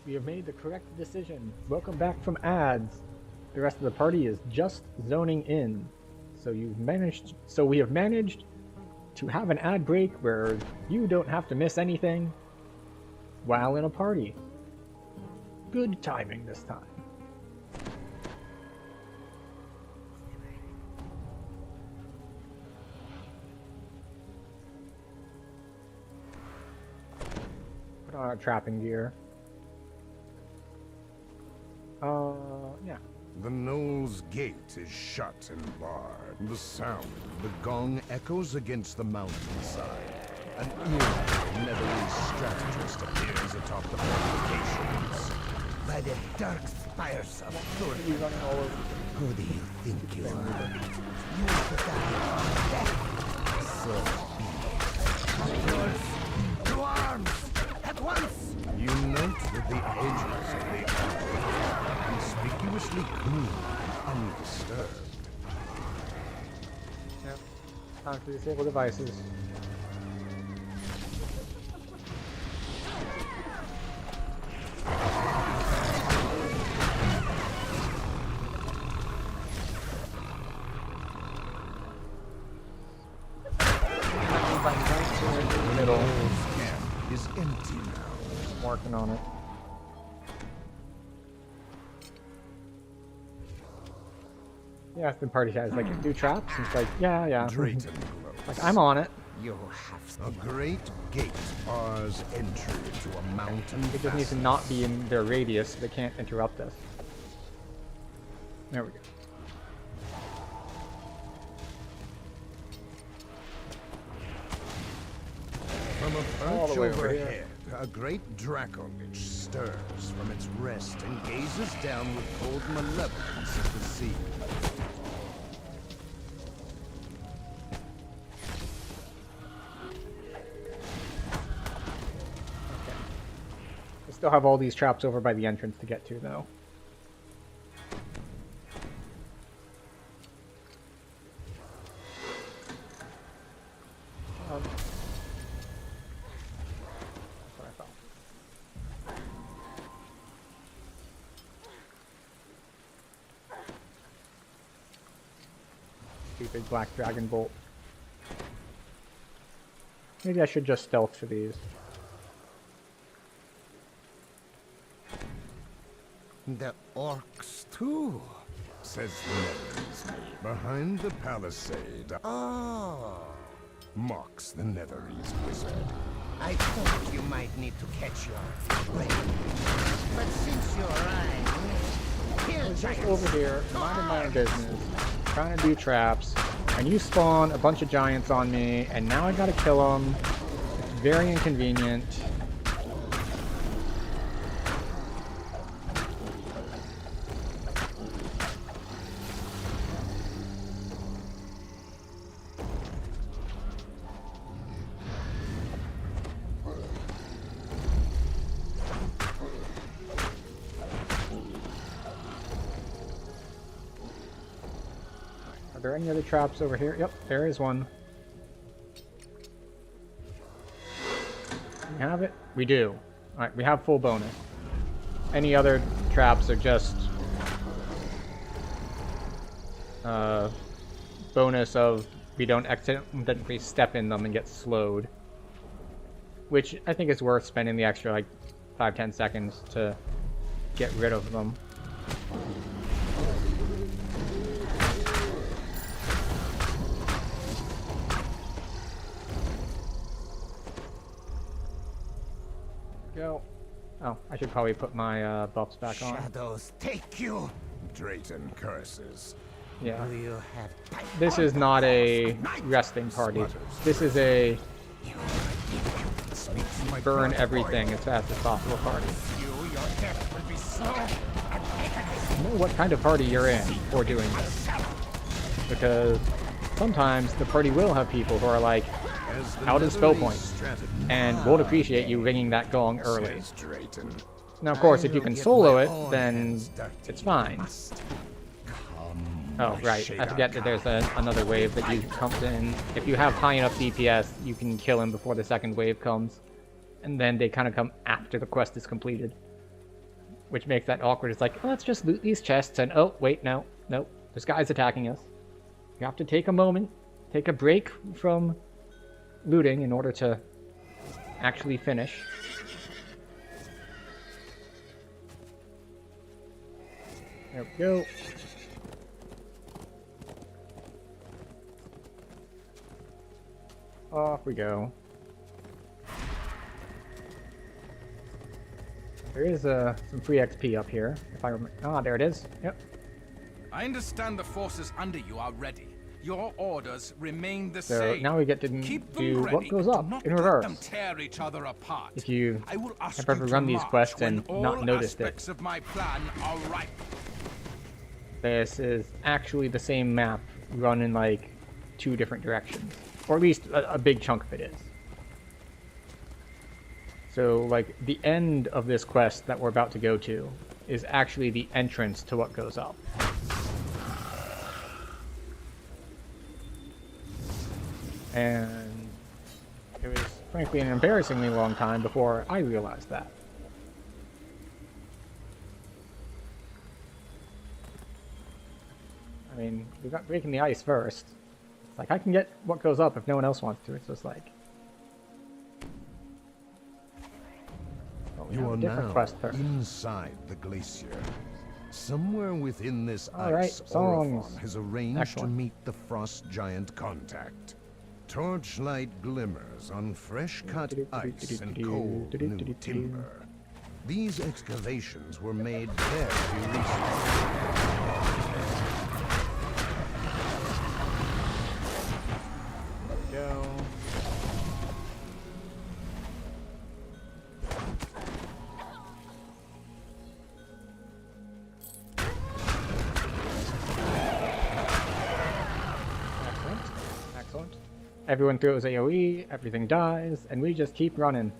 We have made the correct decision. Welcome back from ads. The rest of the party is just zoning in. So we have managed to have an ad break where you don't have to miss anything while in a party. Good timing this time. Put on our trapping gear. Yeah. The Knoll's gate is shut and barred. The sound of the gong echoes against the mountainside. An eerie, leathery strategist appears atop the fortifications. By the dark spires of Thorn. Who do you think you are? You will die. Death. So be it. Yours. To arms! At once! You note that the edges of the armor are conspicuously clean and undisturbed. Yep. Time to disable devices. Middle. Camp is empty now. I'm working on it. Yeah, the party guys like do traps. And it's like, yeah. Drayton glows. Like I'm on it. You have A great gate bars entry to a mountain. It just needs to not be in their radius so they can't interrupt us. There we go. From a All perch the way over overhead, here. a great Dracolich stirs from its rest and gazes down with cold malevolence at the sea. I still have all these traps over by the entrance to get to, though. That's what I thought. Stupid black dragon bolt. Maybe I should just stealth for these. The orcs, too. Says the Netherese. Behind the palisade Oh. mocks the Netherese wizard. I thought you might need to catch your breath. But since you're right, kill Just giants. over here, minding my own business, trying to do traps, and you spawn a bunch of giants on me, and now I gotta kill them. It's very inconvenient. Are there any other traps over here? Yep, there is one. We have it? We do. Alright, we have full bonus. Any other traps are just bonus of we don't accidentally step in them and get slowed. Which I think is worth spending the extra like 5-10 seconds to get rid of them. Go. Oh, I should probably put my buffs back on. Shadows take you. Drayton curses. Yeah. Do you have time? This is not a resting party. This is a burn everything as fast as possible party. Your death will be slow and I know what kind of party you're in for doing this. Because sometimes the party will have people who are like As the out of spell Netherese points strategy and won't appreciate you ringing that gong early. says Drayton. Now, of course, if you will can get solo my it, own then hands dirty. it's fine. Must. Oh, right. I forget that there's another wave that you comes in. If you have high enough DPS, you can kill him before the second wave comes. And then they kind of come after the quest is completed. Which makes that awkward. It's like, oh, let's just loot these chests, and oh, wait, no. Nope. This guy's attacking us. You have to take a moment, take a break from looting in order to actually finish. There we go. Off we go. There is some free XP up here, if I remember. Ah, there it is. Yep. I understand the forces under you are ready. Your orders remain the So same. now we get to Keep them do ready. what goes Do up not in let reverse. them tear each other apart. If you I will ask have ever you to run these march quests when and all not noticed it, aspects of my plan are ripe. this is actually the same map run in like 2 different directions. Or at least a big chunk of it is. So, like, the end of this quest that we're about to go to is actually the entrance to what goes up. And it was frankly an embarrassingly long time before I realized that. I mean, we got breaking the ice first. It's like, I can get what goes up if no one else wants to. It's just like... Well, we You have are a different now quest first. inside the glacier. Somewhere within this All right, ice, songs. Orophon has arranged Excellent. to meet the frost giant contact. Torchlight glimmers on fresh-cut ice and cold new timber. These excavations were made very recently. Go. Excellent. Excellent. Everyone throws AoE, everything dies, and we just keep running.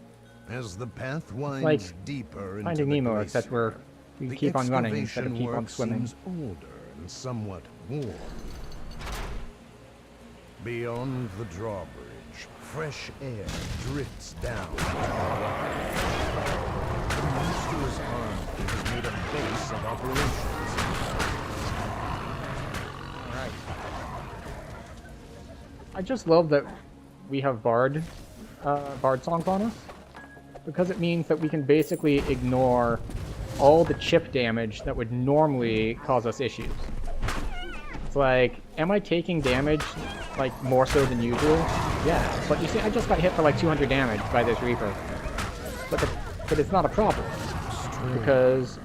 As the path winds like deeper into Finding the Nemo, glacier, except we the keep on running instead of excavation keep on work swimming. seems older and somewhat worn. Beyond the drawbridge, fresh air drifts down. The monstrous army has made a base of operations. Alright. I just love that we have Bard songs on us, because it means that we can basically ignore all the chip damage that would normally cause us issues. It's like, am I taking damage, like, more so than usual? Yeah, but you see, I just got hit for like 200 damage by this Reaper. But it's not a problem, because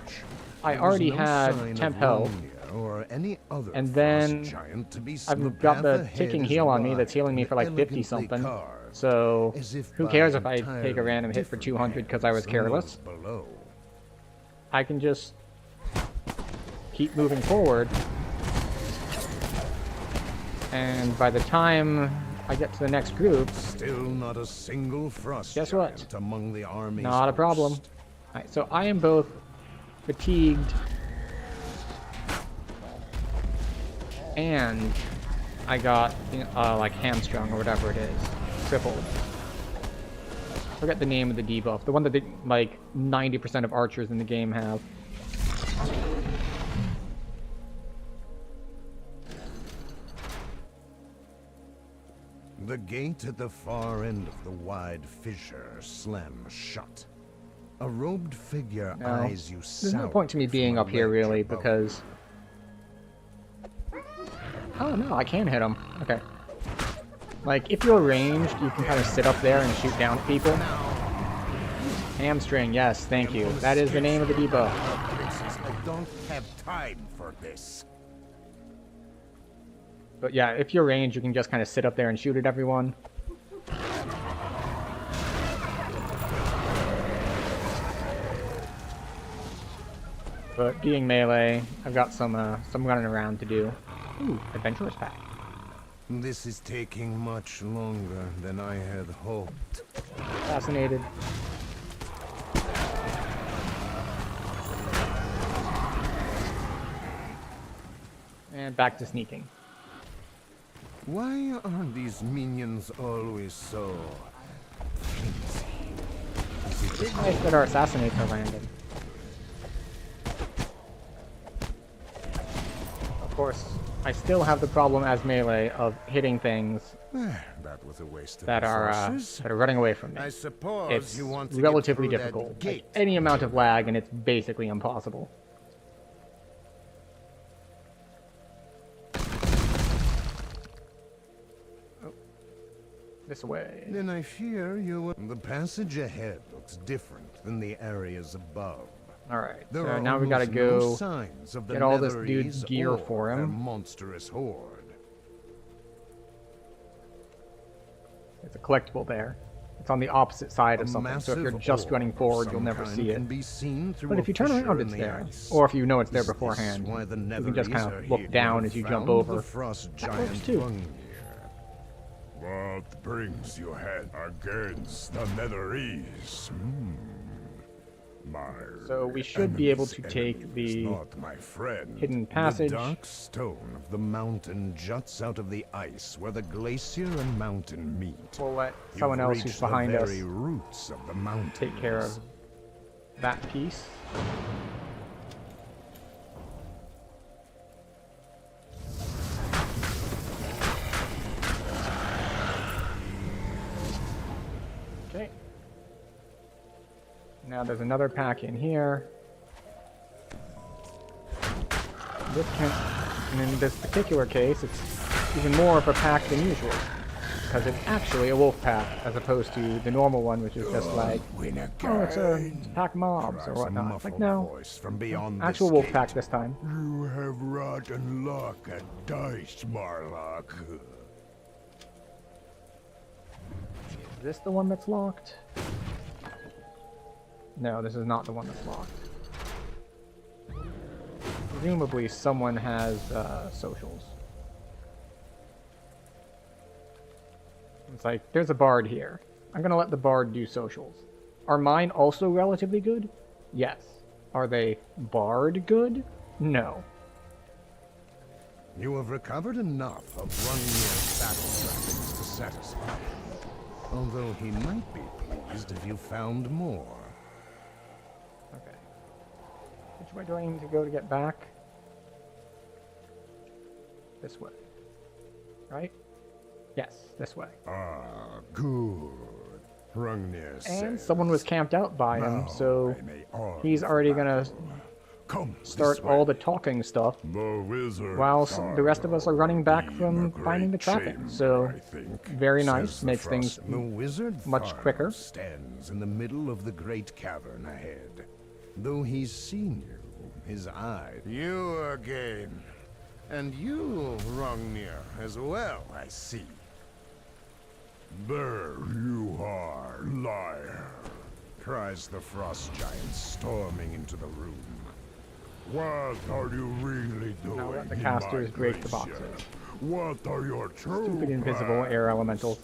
I already had temp health, Or any other and then frost giant to be I've got the ahead ticking is heal on me wide that's healing me and for like 50 elegantly something. carved, So as if who by cares if I take a entirely random hit for different 200 because I was hands than careless? those below. I can just keep moving forward, and by the time I get to the next group, Still not a single frost Guess what? giant among the army's not a problem. host. Alright, so I am both fatigued and I got like hamstrung or whatever it is, crippled. Forget the name of the debuff, the one that like 90% of archers in the game have. The gate at the far end of the wide fissure slams shut. A robed figure No, eyes you there's no sour point to me being from a up here ledge really, above. because... Oh no, I can hit him. Okay. Like, if you're ranged, you can kind of sit up there and shoot down at people. Hamstring, yes, thank you. That is the name of the debuff. I don't have time for this. But yeah, if you're ranged, you can just kind of sit up there and shoot at everyone. But being melee, I've got some running around to do. Ooh, adventurous pack. This is taking much longer than I had hoped. Fascinated. And back to sneaking. Why are these minions always so flimsy? It's nice that our assassinates are landing. Of course, I still have the problem as melee of hitting things That was a waste of that are resources. running away from me. I suppose It's you want to relatively get through difficult. that Like, gate. any amount of lag, and it's basically impossible. Oh, this way. Then I fear you will... The passage ahead looks different than the areas above. Alright, There so are now we gotta almost no go signs of the get all this dude's Netherese gear or for their him. monstrous horde. It's a collectible there. It's on the opposite side of A something, so if you're massive just orb running of forward, you'll some never kind see it. can be seen through But if a you turn fissure around, in it's the there. ice. Or if you know it's there Is this beforehand, why the you can just kind Netherese are of look here down to as you found jump over. The frost That giant works too. Gungnir. What brings you head against the Netherese? So we should be able to take the not my friend. hidden passage. The dark stone of the mountain juts out of the ice where the glacier and mountain meet. We'll let You've someone else who's reached the behind us very roots of the mountain. take care of that piece. Okay. Now there's another pack in here. This can, and in this particular case, it's even more of a pack than usual, because it's actually a wolf pack as opposed to the normal one, which is just like, oh, it's a pack of mobs or whatnot. It's like, no, From beyond actual this wolf gate. pack this time. You have rotten luck at dice, Marlock. Is this the one that's locked? No, this is not the one that's locked. Presumably someone has socials. It's like, there's a bard here. I'm gonna let the bard do socials. Are mine also relatively good? Yes. Are they bard good? No. You have recovered enough of Rungnir's battle trappings to satisfy him. Although he might be pleased if you found more. Okay. Which way do I need to go to get back? This way. Right? Yes, this way. Ah, good. Rungnir And says, someone was camped out by him, "Now so I may arm he's the already battle. gonna Come start this way. all the talking stuff, The wizard while the rest of us are running back Thargo from in the finding the great trapping. chamber, So, I think, very nice, says the makes things frost. The wizard much Thargo quicker. stands in the middle of the great cavern ahead. Though he's seen you, his eye. You again. And you, Rungnir, as well, I see. There you are, liar, cries the frost giant, storming into the room. What are you really doing? Now let the in casters my break the glacier? boxes. What are your true Stupid invisible plans? air elementals.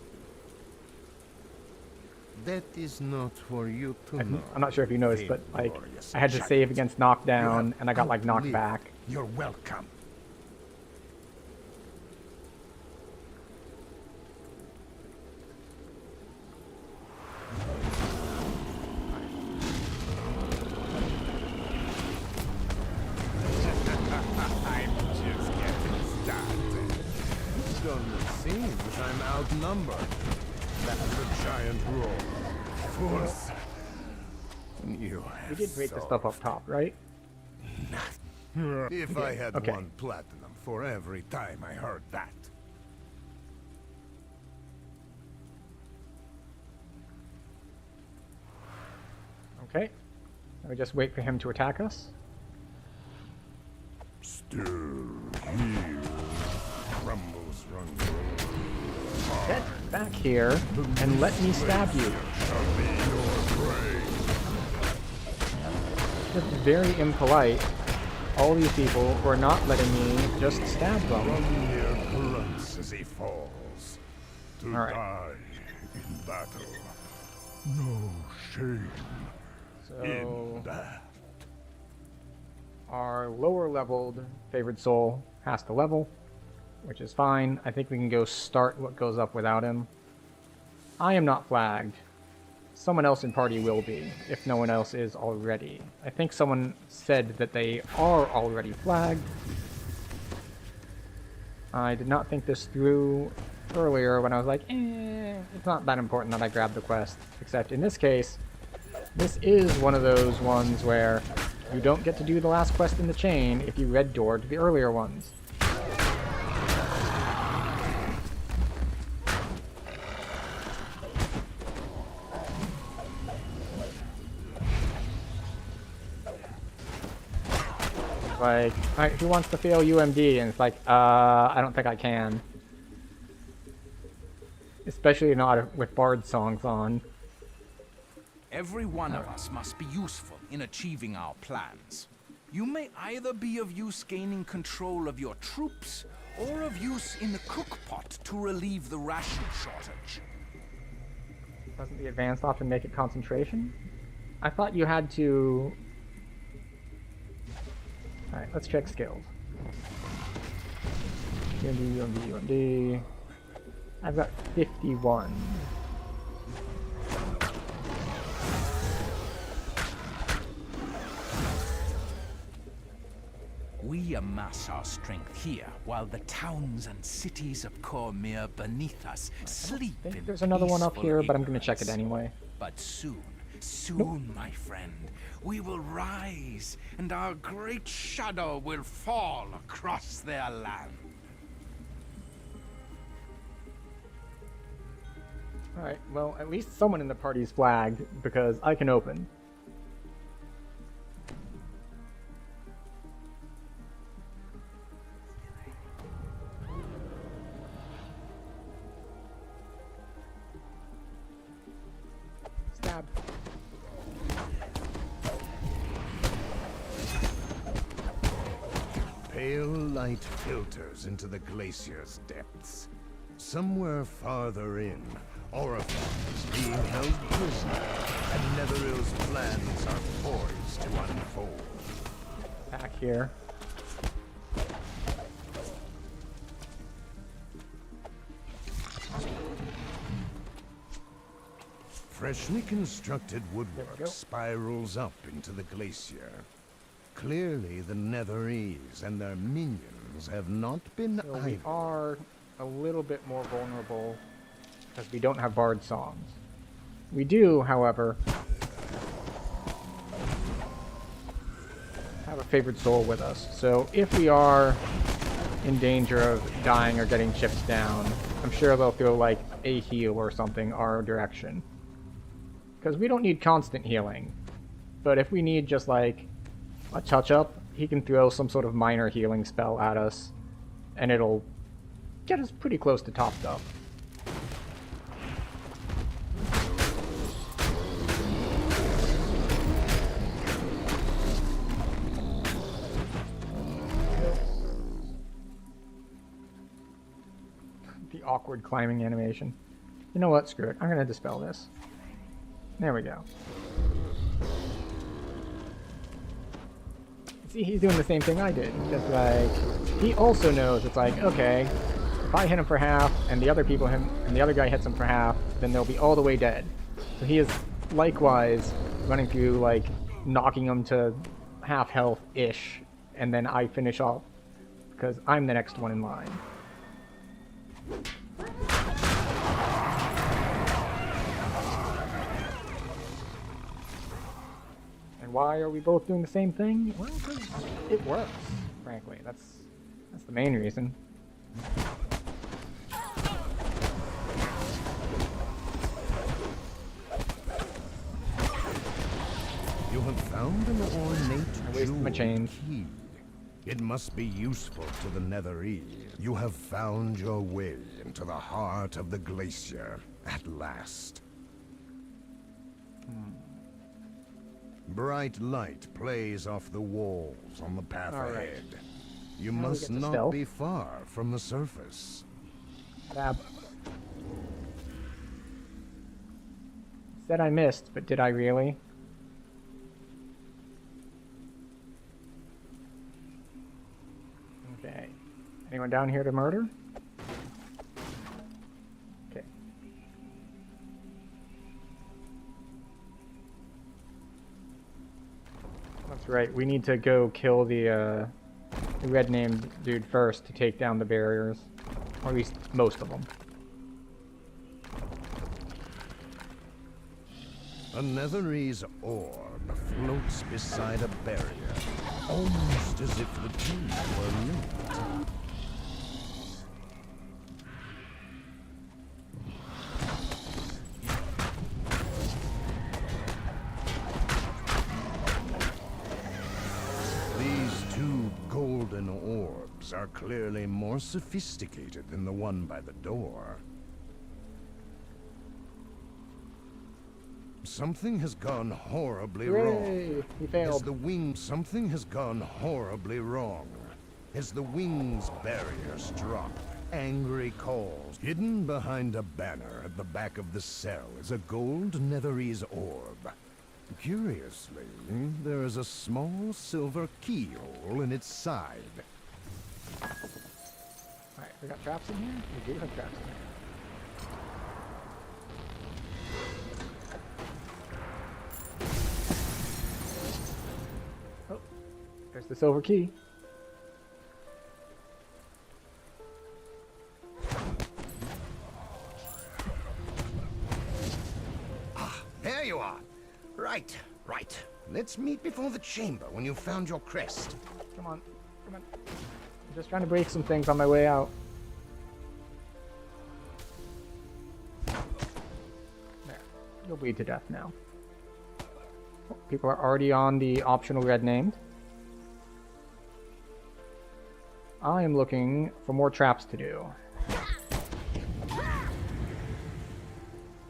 That is not for you to know. I'm not sure if you noticed, but like, Glorious I had to giant. save against knockdown, You have and I got like knocked outlived back. You're welcome. I'm just getting started. Gonna seems I'm outnumbered. That's a giant roar. Force. You We did break the stuff up top, right? If I had Okay. 1 platinum for every time I heard that. Okay. Now we just wait for him to attack us. Still here, rumbles run. Get back here and let me stab you. Shall be your prey. Just very impolite. All these people who are not letting me just stab them. Rungnir grunts as he falls. To All right. die in battle. No shame in So that. our lower leveled favored soul has to level, which is fine. I think we can go start what goes up without him. I am not flagged. Someone else in party will be, if no one else is already. I think someone said that they are already flagged. I did not think this through earlier when I was like, it's not that important that I grab the quest. Except in this case, this is one of those ones where you don't get to do the last quest in the chain if you red doored the earlier ones. Like, alright, who wants to fail UMD? And it's like, I don't think I can. Especially not with Bard songs on. Every one of us must be useful in achieving our plans. You may either be of use gaining control of your troops, or of use in the cookpot to relieve the ration shortage. Doesn't the advanced often make it concentration? I thought you had to... Alright, let's check skills. UMD. I've got 51. We amass our strength here, while the towns and cities of Cormyr beneath us sleep I think in there's another one up peaceful here, but I'm gonna check it ignorance. anyway. But soon, my friend, we will rise, and our great shadow will fall across their land. Alright, well, at least someone in the party's flagged, because I can open. Stab. Pale light filters into the glacier's depths. Somewhere farther in, Orifon is being held prisoner, and Netherill's plans are poised to unfold. Back here. Freshly constructed There we woodwork go. spirals up into the glacier. Clearly, the Netherese and their minions have not been So we idle. are a little bit more vulnerable because we don't have bard songs. We do, however, have a favored soul with us. So if we are in danger of dying or getting chipped down, I'm sure they'll throw like a heal or something our direction. Because we don't need constant healing. But if we need just like a touch up, he can throw some sort of minor healing spell at us and it'll get us pretty close to topped up. The awkward climbing animation. You know what? Screw it. I'm gonna dispel this. There we go. See, he's doing the same thing I did. Just like, he also knows it's like, okay, if I hit him for half, and the other people him, and the other guy hits him for half, then they'll be all the way dead. So he is likewise running through, like, knocking them to half health-ish, and then I finish off, because I'm the next one in line. And why are we both doing the same thing? Well, 'cause it works, frankly. That's the main reason. You have found an ornate I wasted my jeweled chains. key. It must be useful to the Netherese. You have found your way into the heart of the glacier, at last. Bright light plays off the walls on the path All right. ahead. You Now we must get to not stealth. be far from the surface. Stab. Said I missed, but did I really? Okay. Anyone down here to murder? Okay. That's right. We need to go kill the red named dude first to take down the barriers. Or at least most of them. A Netherese orb floats beside a barrier, almost as if the two were linked. These two golden orbs are clearly more sophisticated than the one by the door. Something has gone horribly wrong. Hooray! He As failed. the wing, something has gone horribly wrong. As the wings barriers drop, angry calls. Hidden behind a banner at the back of the cell is a gold Netherese orb. Curiously, there is a small silver keyhole in its side. Alright, we got traps in here? We do have traps in here. Oh, there's the silver key. There you are. Right, right. Let's meet before the chamber when you've found your crest. Come on, come on. I'm just trying to break some things on my way out. There. You'll bleed to death now. Oh, people are already on the optional red named. I am looking for more traps to do. I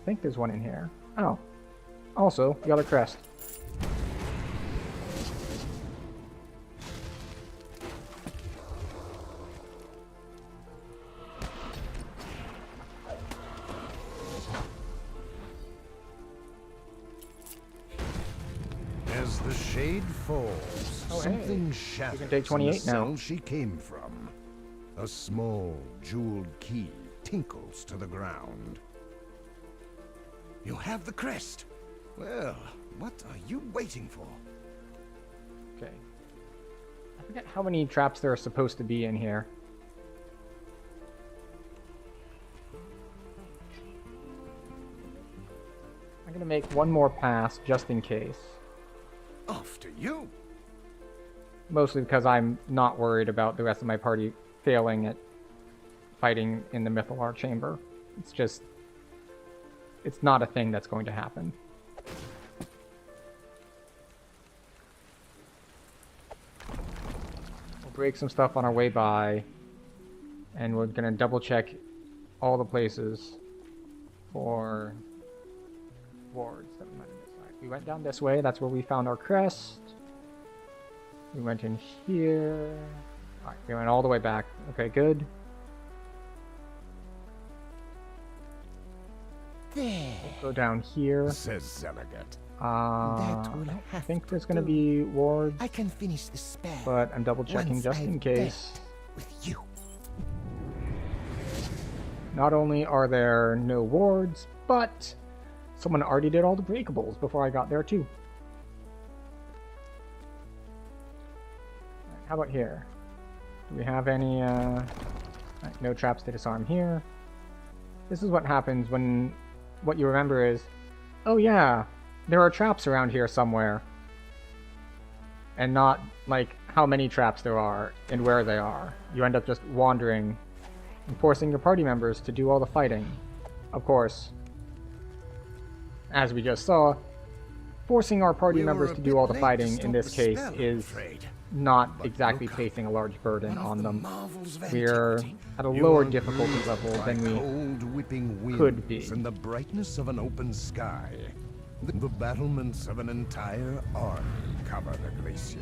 think there's one in here. Oh. Also, the other crest. As the shade falls, Oh, something hey. shatters You can take 28 in the now. cell she came from. A small jeweled key tinkles to the ground. You have the crest. Well, what are you waiting for? Okay. I forget how many traps there are supposed to be in here. I'm gonna make one more pass just in case. After you. Mostly because I'm not worried about the rest of my party failing at fighting in the Mythallar chamber. It's just... it's not a thing that's going to happen. We'll break some stuff on our way by, and we're gonna double check all the places for wards that we might have missed. Alright, we went down this way, that's where we found our crest. We went in here. Alright, we went all the way back. Okay, good. There. Go down here. Says Zelagat. That will I have think to there's gonna do. be wards, I can finish the spell. but I'm double checking once just in I've case. dealt with you. Not only are there no wards, but someone already did all the breakables before I got there too. Alright, how about here? Do we have any, alright, no traps to disarm here. This is what happens when what you remember is, oh yeah, there are traps around here somewhere. And not, like, how many traps there are and where they are. You end up just wandering and forcing your party members to do all the fighting. Of course, as we just saw, forcing our party We were members a to bit do all the late to fighting stop in this the case spell, I'm is afraid. not But exactly look up. placing a large burden One of on the them. marvels of We're antiquity. at a You lower are difficulty breathed level by than we cold, whipping winds could be. and the brightness of an open sky. The battlements of an entire army cover the glacier.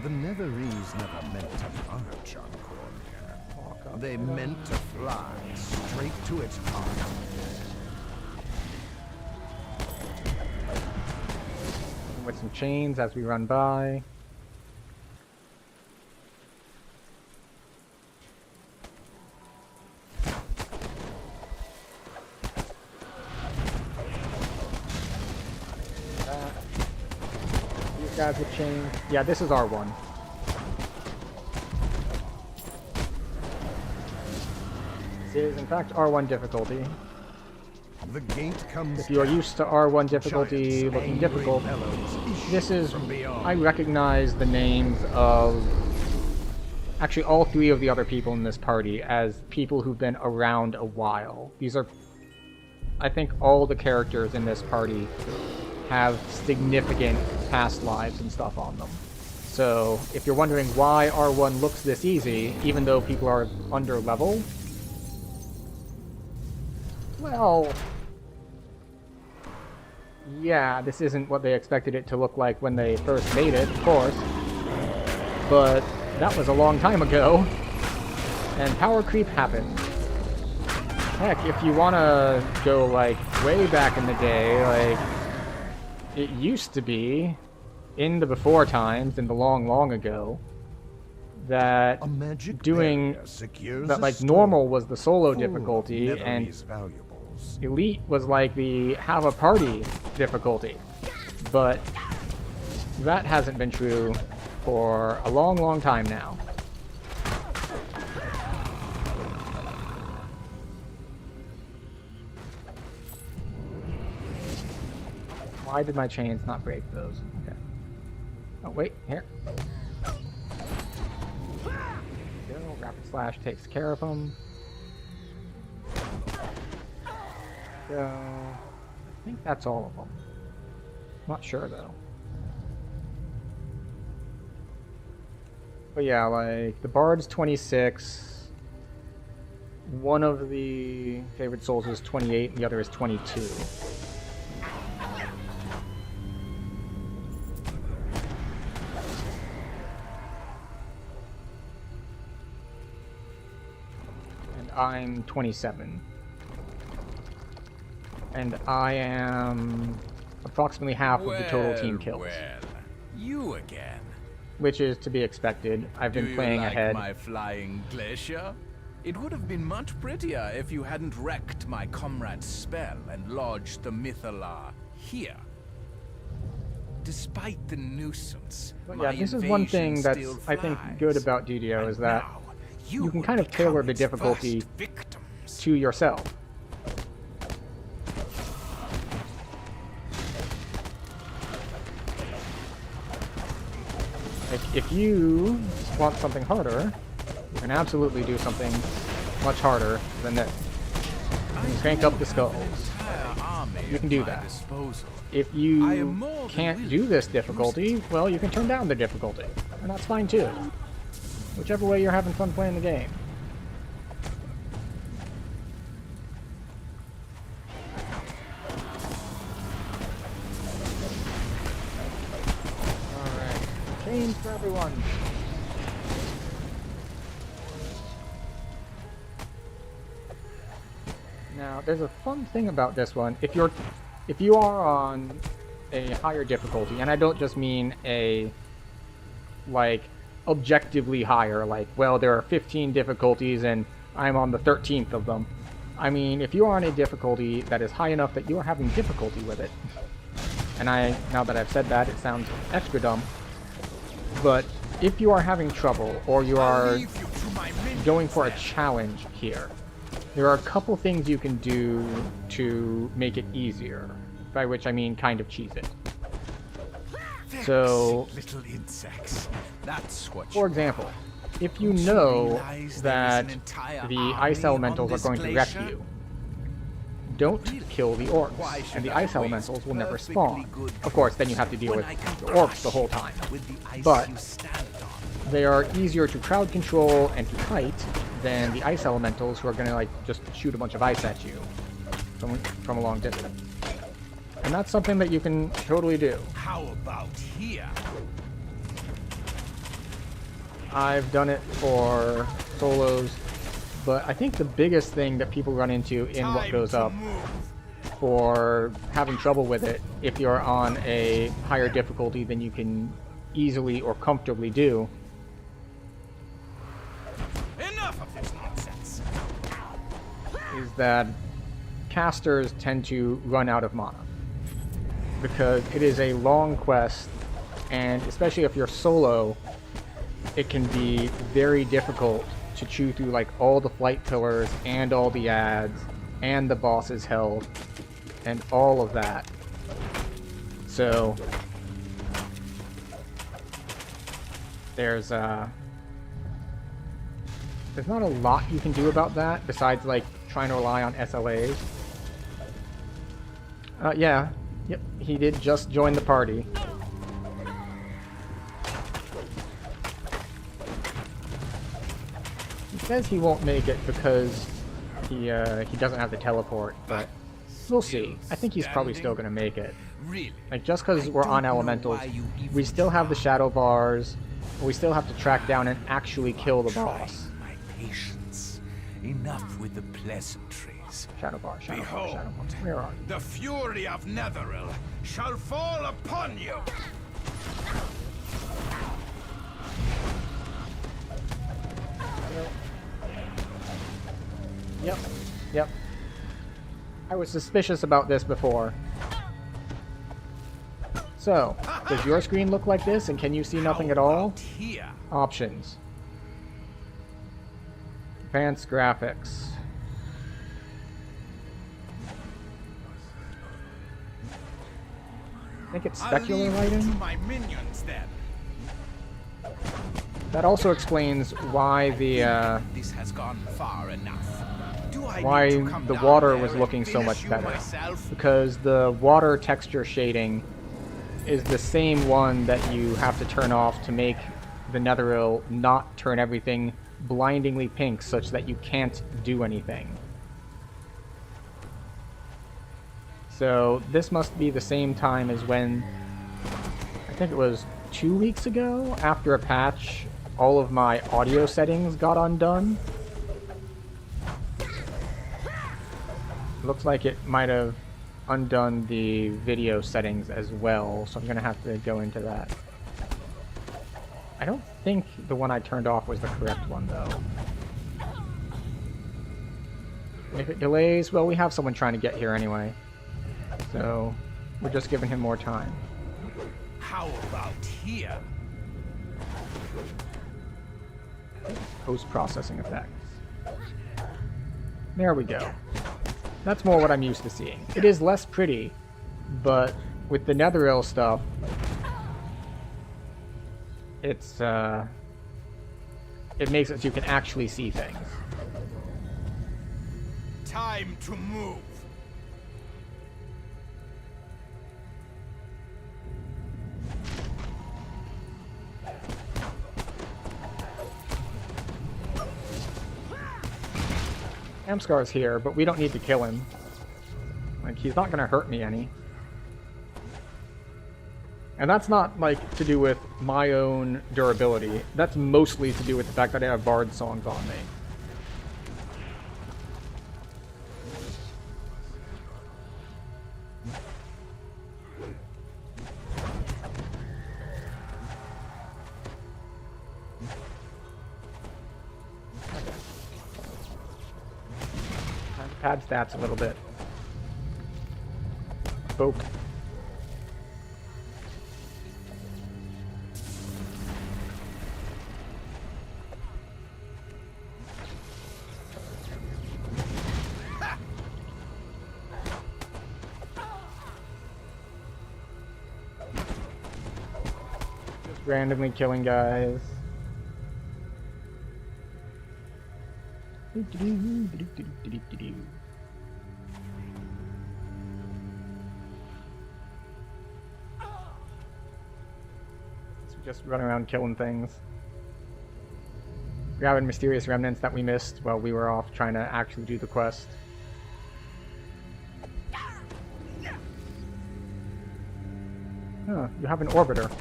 The Neverese never meant to march on Cormia. They meant to fly straight to its heart. With some chains as we run by. These guys with chains. Yeah, this is R1. This is in fact R1 difficulty. The gate comes If you are down. used to R1 difficulty Giants' looking angry difficult, bellows issue this is, from beyond. I recognize the names of actually all three of the other people in this party as people who've been around a while. These are, I think all the characters in this party have significant past lives and stuff on them. So if you're wondering why R1 looks this easy, even though people are under level, well, yeah, this isn't what they expected it to look like when they first made it, of course. But that was a long time ago. And power creep happened. Heck, if you want to go, like, way back in the day, like, it used to be, in the before times, in the long, long ago, that A magic doing barrier secures that a like store normal was the solo full of difficulty and Netherese valuables. elite was like the have a party difficulty. But that hasn't been true for a long, long time now. Why did my chains not break those? Okay. Oh, wait, here. Go. Rapid Slash takes care of them. Go. I think that's all of them. Not sure, though. But yeah, like, the Bard's 26. One of the favorite souls is 28, and the other is 22. I'm 27. And I am approximately half of the total team kills. Well, you again. Which is to be expected. I've been playing Do you like ahead. my flying glacier? It would have been much prettier if you hadn't wrecked my comrade's spell and lodged the Mythala here. Despite the nuisance, But my yeah, this is one thing invasion that's, still I think, flies. good about DDO And is that now you can will kind of become tailor the its difficulty first victims. to yourself. Like, if you want something harder, you can absolutely do something much harder than this. You can crank up the skulls. You can do that. If you can't do this difficulty, well, you can turn down the difficulty. And that's fine too. Whichever way you're having fun playing the game. Alright. Chains for everyone. Now, there's a fun thing about this one. If you are on a higher difficulty, and I don't just mean a, like, objectively higher, like, well, there are 15 difficulties and I'm on the 13th of them. I mean, if you are on a difficulty that is high enough that you are having difficulty with it, and now that I've said that, it sounds extra dumb, but if you are having trouble, or you are going for a challenge here, there are a couple things you can do to make it easier, by which I mean kind of cheese it. So, little insects. That's what for example, if you know that the ice elementals are going to wreck you, don't kill the orcs, and the ice elementals will never spawn. Of course, then you have to deal with the orcs the whole time. But they are easier to crowd control and to kite than the ice elementals, who are going to like just shoot a bunch of ice at you from a long distance. And that's something that you can totally do. How about here? I've done it for solos, but I think the biggest thing that people run into in What Goes Up for having trouble with it, if you're on a higher difficulty than you can easily or comfortably do, Enough of this nonsense. is that casters tend to run out of mana. Because it is a long quest, and especially if you're solo, it can be very difficult to chew through like all the flight pillars and all the ads and the boss's health and all of that. So there's not a lot you can do about that besides like trying to rely on SLAs. Yeah. Yep, he did just join the party. He says he won't make it because he doesn't have the teleport, but we'll see. I think he's probably still gonna make it. Really? Like, just because we're on elementals, we still have the shadow bars, we still have to track down and actually kill the boss. My patience. Enough with the pleasantries. enemies. Shadow bar, shadow bar, Behold, shadow bar. Where are you? the fury of Netheril shall fall upon you! Yep. Yep. I was suspicious about this before. So, does your screen look like this, and can you see nothing at all? Here. Options. Advanced graphics. I think it's specular I'll leave you lighting. to my minions then. That also explains why the This has gone far enough. Do I why need to come the down water there was and looking so finish much you better. myself? Because the water texture shading is the same one that you have to turn off to make the Netheril not turn everything blindingly pink such that you can't do anything. So this must be the same time as when, I think it was 2 weeks ago, after a patch, all of my audio settings got undone. Looks like it might have undone the video settings as well, so I'm gonna have to go into that. I don't think the one I turned off was the correct one, though. And if it delays, well, we have someone trying to get here anyway. So, we're just giving him more time. How about here? Post-processing effects. There we go. That's more what I'm used to seeing. It is less pretty, but with the Netheril stuff, it's, it makes it so you can actually see things. Time to move. Amscar's here, but we don't need to kill him. Like, he's not gonna hurt me any. And that's not, like, to do with my own durability. That's mostly to do with the fact that I have Bard songs on me. Time to pad stats a little bit. Spoke. Randomly killing guys. Just running around killing things. Grabbing mysterious remnants that we missed while we were off trying to actually do the quest. Huh, you have an orbiter.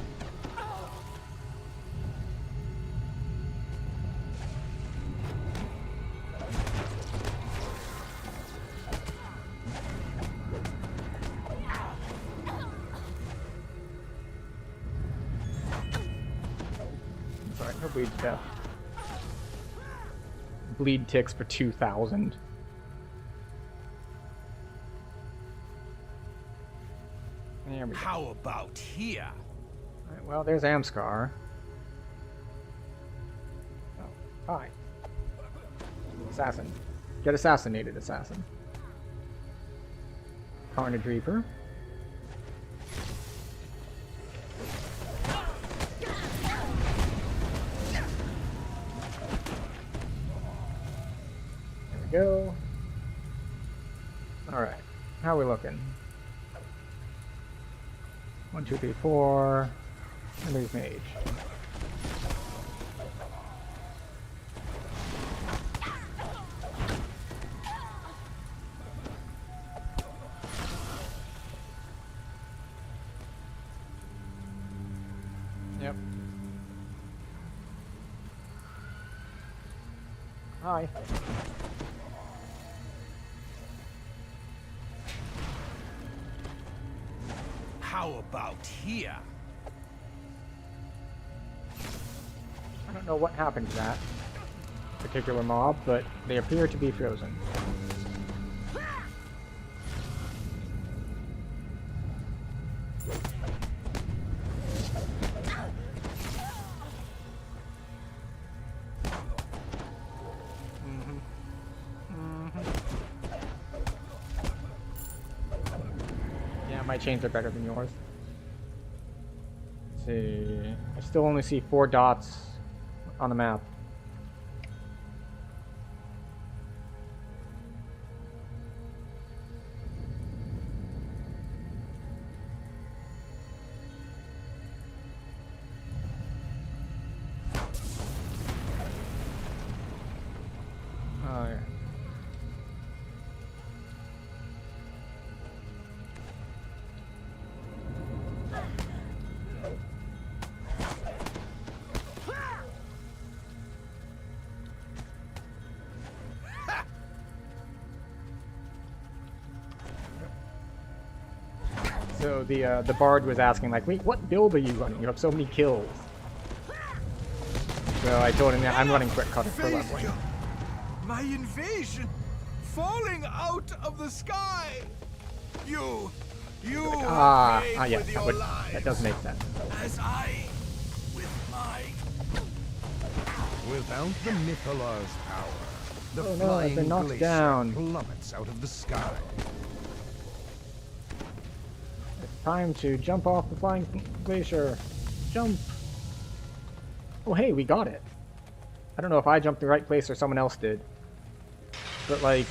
Sorry, no bleed to death. Bleed ticks for 2,000. There we go. How about here? Alright, well, there's Amscar. Oh, hi. Assassin. Get assassinated, assassin. Carnage Reaper. There we go. Alright. How are we looking? 1, 2, 3, 4. And there's Mage. Yep. Hi. about here? I don't know what happened to that particular mob, but they appear to be frozen. Yeah, my chains are better than yours. Let's see. I still only see 4 dots on the map. Oh, yeah. So the bard was asking like, wait, what build are you running? You have so many kills. So I told him that I'm running quick cutter for leveling. My invasion! Falling out of the sky! You Yeah, with your that does make sense. as I with my... Without the Mythalar's power, the Oh no, I've flying been knocked glacier down. plummets out of the sky. It's time to jump off the flying glacier. Jump! Oh hey, we got it. I don't know if I jumped the right place or someone else did. But like,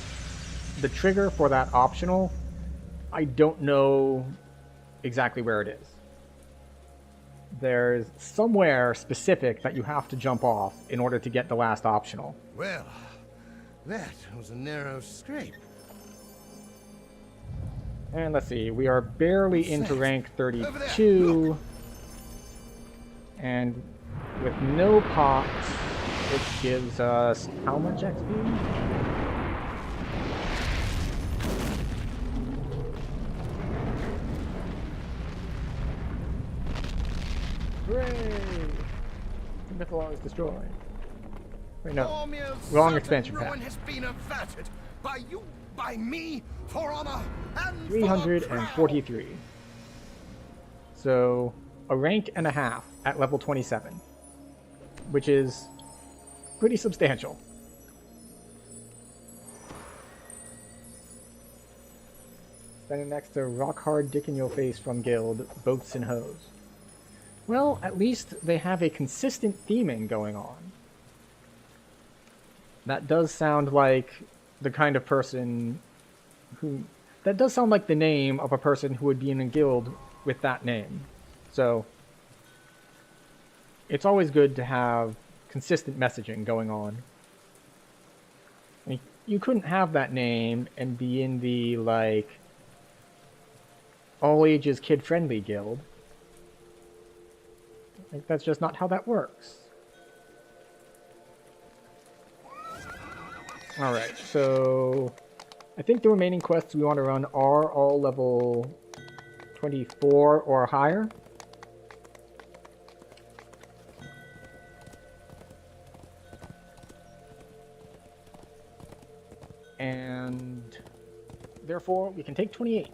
the trigger for that optional, I don't know exactly where it is. There's somewhere specific that you have to jump off in order to get the last optional. Well, that was a narrow scrape. And let's see, we are barely into rank Over 32. And with no pots, it gives us how much XP? Hooray! The Mythalar is destroyed. Wait, no. Bormir's Wrong certain expansion ruin pack. has been averted by you, by me, for honor and for 343. So, a rank and a half at level 27. Which is pretty substantial. Standing next to Rock Hard Dick in Your Face from Guild, Boats and Hoes. Well, at least they have a consistent theming going on. That does sound like the kind of person who... That does sound like the name of a person who would be in a guild with that name. So, it's always good to have consistent messaging going on. I mean, you couldn't have that name and be in the, like, all-ages kid-friendly guild. Like, that's just not how that works. Alright, so I think the remaining quests we want to run are all level 24 or higher. And therefore we can take 28.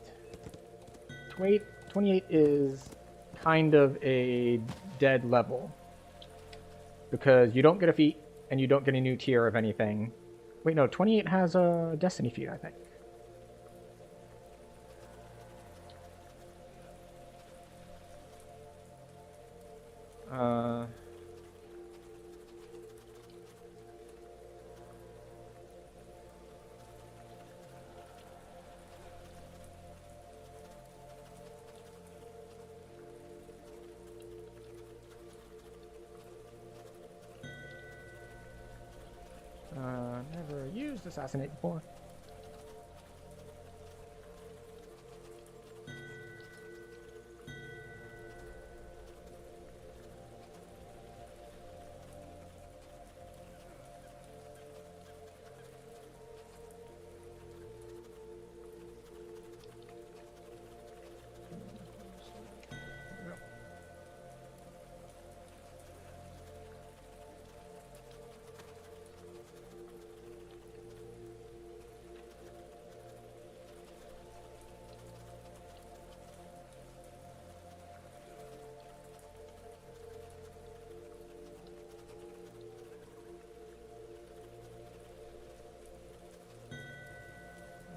28 is kind of a dead level because you don't get a feat and you don't get a new tier of anything. Wait, no, 28 has a Destiny feat, I think. Never used Assassinate before.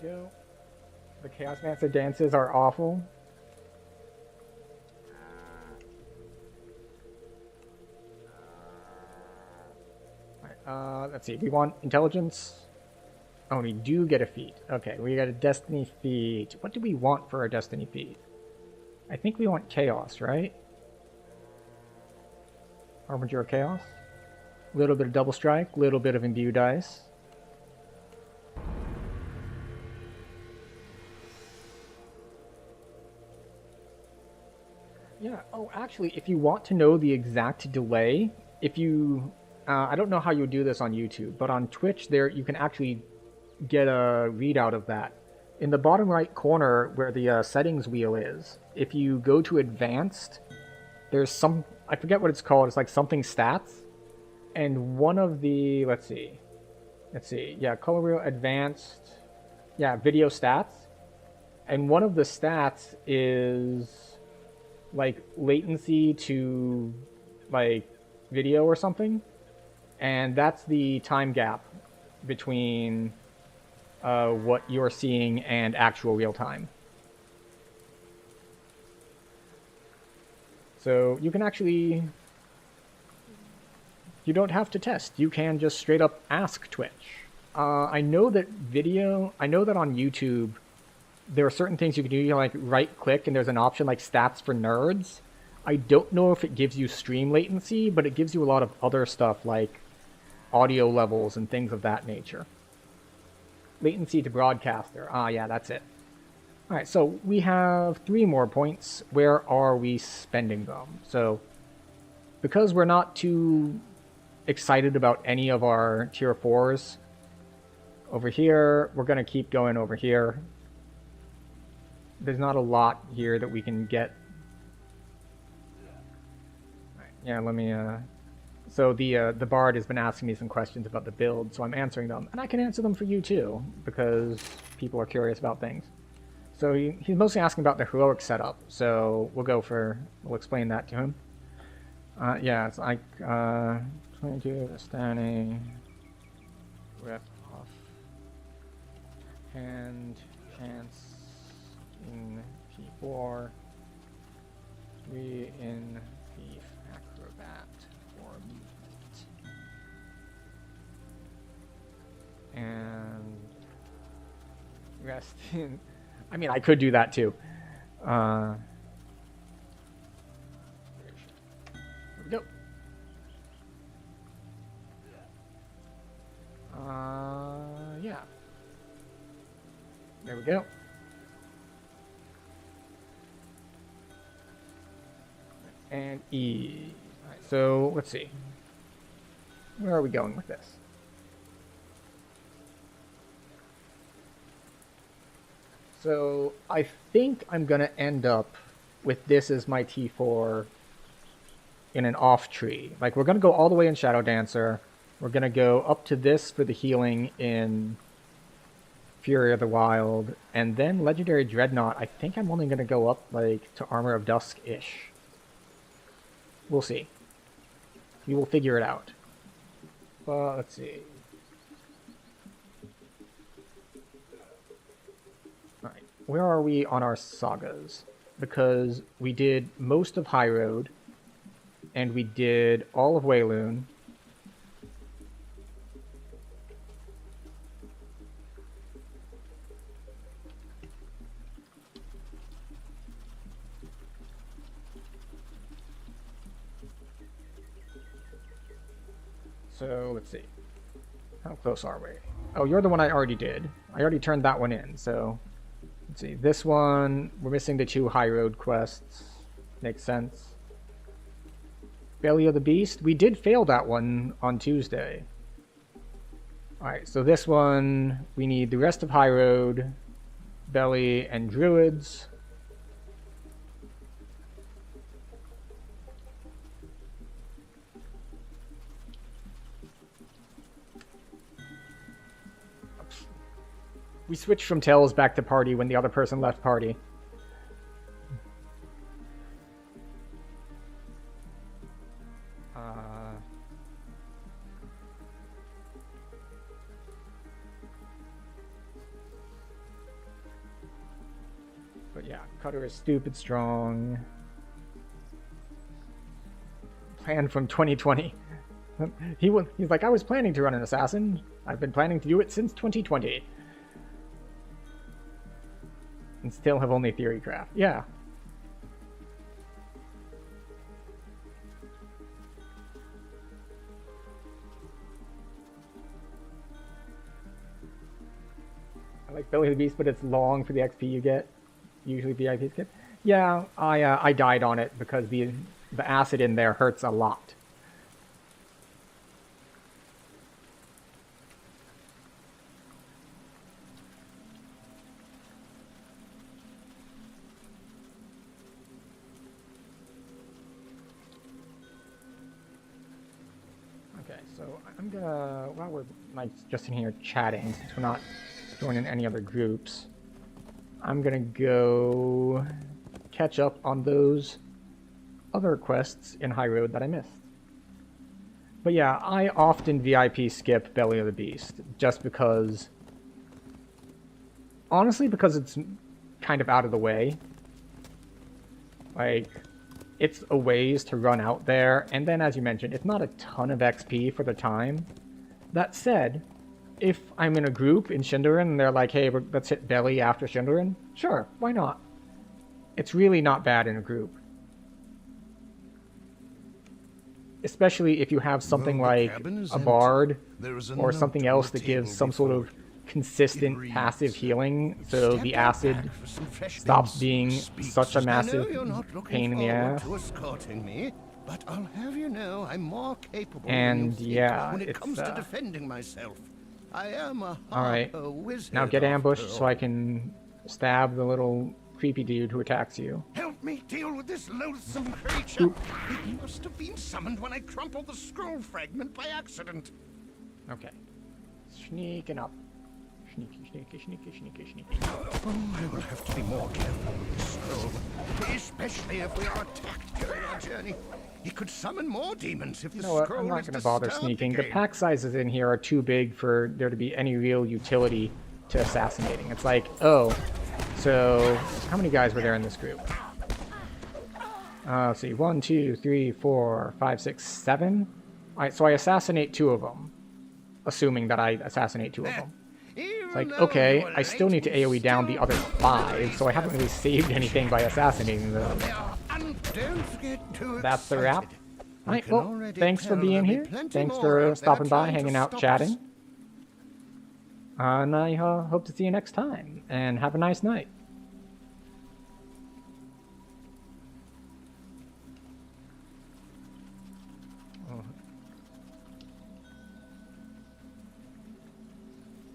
we go. The Chaos Dancer dances are awful. Alright, let's see. We want intelligence. Oh, we do get a feat. Okay, we got a destiny feat. What do we want for our destiny feat? I think we want chaos, right? Harbinger of Chaos. A little bit of double strike, a little bit of imbue dice. Yeah, oh, actually, if you want to know the exact delay, if you, I don't know how you do this on YouTube, but on Twitch there, you can actually get a readout of that. In the bottom right corner where the settings wheel is, if you go to advanced, there's some, I forget what it's called, it's like something stats, and one of the, let's see, yeah, color wheel advanced, yeah, video stats, and one of the stats is like latency to like video or something, and that's the time gap between what you're seeing and actual real time. So you can actually, you don't have to test, you can just straight up ask Twitch. I know that on YouTube there are certain things you can do. You can like right click and there's an option like stats for nerds. I don't know if it gives you stream latency, but it gives you a lot of other stuff like audio levels and things of that nature. Latency to broadcaster. Ah, yeah, that's it. Alright, so we have 3 more points. Where are we spending them? So, because we're not too excited about any of our tier 4s, over here, we're going to keep going over here. There's not a lot here that we can get. Right, yeah, let me, so the Bard has been asking me some questions about the build, so I'm answering them. And I can answer them for you too, because people are curious about things. So he's mostly asking about the heroic setup, so we'll explain that to him. Yeah, it's like, 22, standing, rip off, hand, chance, in P4, 3 in Thief, Acrobat, 4 movement. And rest in, I mean, I could do that too. There we go. Yeah. There we go. And E. Alright, so let's see. Where are we going with this? So I think I'm gonna end up with this as my T4 in an off tree. Like, we're gonna go all the way in Shadow Dancer. We're gonna go up to this for the healing in Fury of the Wild, and then Legendary Dreadnought. I think I'm only gonna go up like to Armor of Dusk-ish. We'll see. We will figure it out. But let's see. Alright, where are we on our sagas? Because we did most of High Road, and we did all of Wayloon. So, let's see. How close are we? Oh, you're the one I already did. I already turned that one in, so... Let's see. This one, we're missing the 2 High Road quests. Makes sense. Belly of the Beast. We did fail that one on Tuesday. Alright, so this one, we need the rest of High Road, Belly, and Druids. We switched from Tails back to party when the other person left party. But yeah, Cutter is stupid strong. Plan from 2020. He's like, I was planning to run an assassin. I've been planning to do it since 2020. And still have only theorycraft. Yeah. I like Belly of the Beast, but it's long for the XP you get. Usually VIP skip. Yeah, I died on it because the acid in there hurts a lot. Okay, so I'm gonna, while we're like just in here chatting, since we're not joining any other groups, I'm gonna go catch up on those other quests in High Road that I missed. But yeah, I often VIP skip Belly of the Beast, just because, honestly, because it's kind of out of the way. Like, it's a ways to run out there, and then as you mentioned, it's not a ton of XP for the time. That said, if I'm in a group in Shindarin and they're like, hey, let's hit Belly after Shindarin, sure, why not? It's really not bad in a group. Especially if you have something like a bard or something else that gives some sort of consistent passive healing, so the acid stops being such a massive pain in the ass. But I'll have you know I'm more capable And yeah, when it it's comes to defending myself. I am a alright. wizard. Now get ambushed so I can stab the little creepy dude who attacks you. Help me deal with this loathsome creature. It must have been summoned when I crumpled the scroll fragment by accident. Okay. Sneaking up. Sneaky, sneaky, sneaky, sneaky, sneaky. Oh, I will have to be more careful with this scroll, especially if we are attacked during our journey. It could summon more demons if the You know what? scroll I'm not is going to bother disturbed sneaking. The again. pack sizes in here are too big for there to be any real utility to assassinating. It's like, oh, so how many guys were there in this group? Let's see, 1, 2, 3, 4, 5, 6, 7. All right, so I assassinate 2 of them, assuming that I assassinate 2 of them. It's like, okay, I still need to AoE down the other 5, so I haven't really saved anything by assassinating them. That's the wrap. Alright, well, thanks for being here. Thanks for stopping by, hanging out, chatting. And I hope to see you next time, and have a nice night.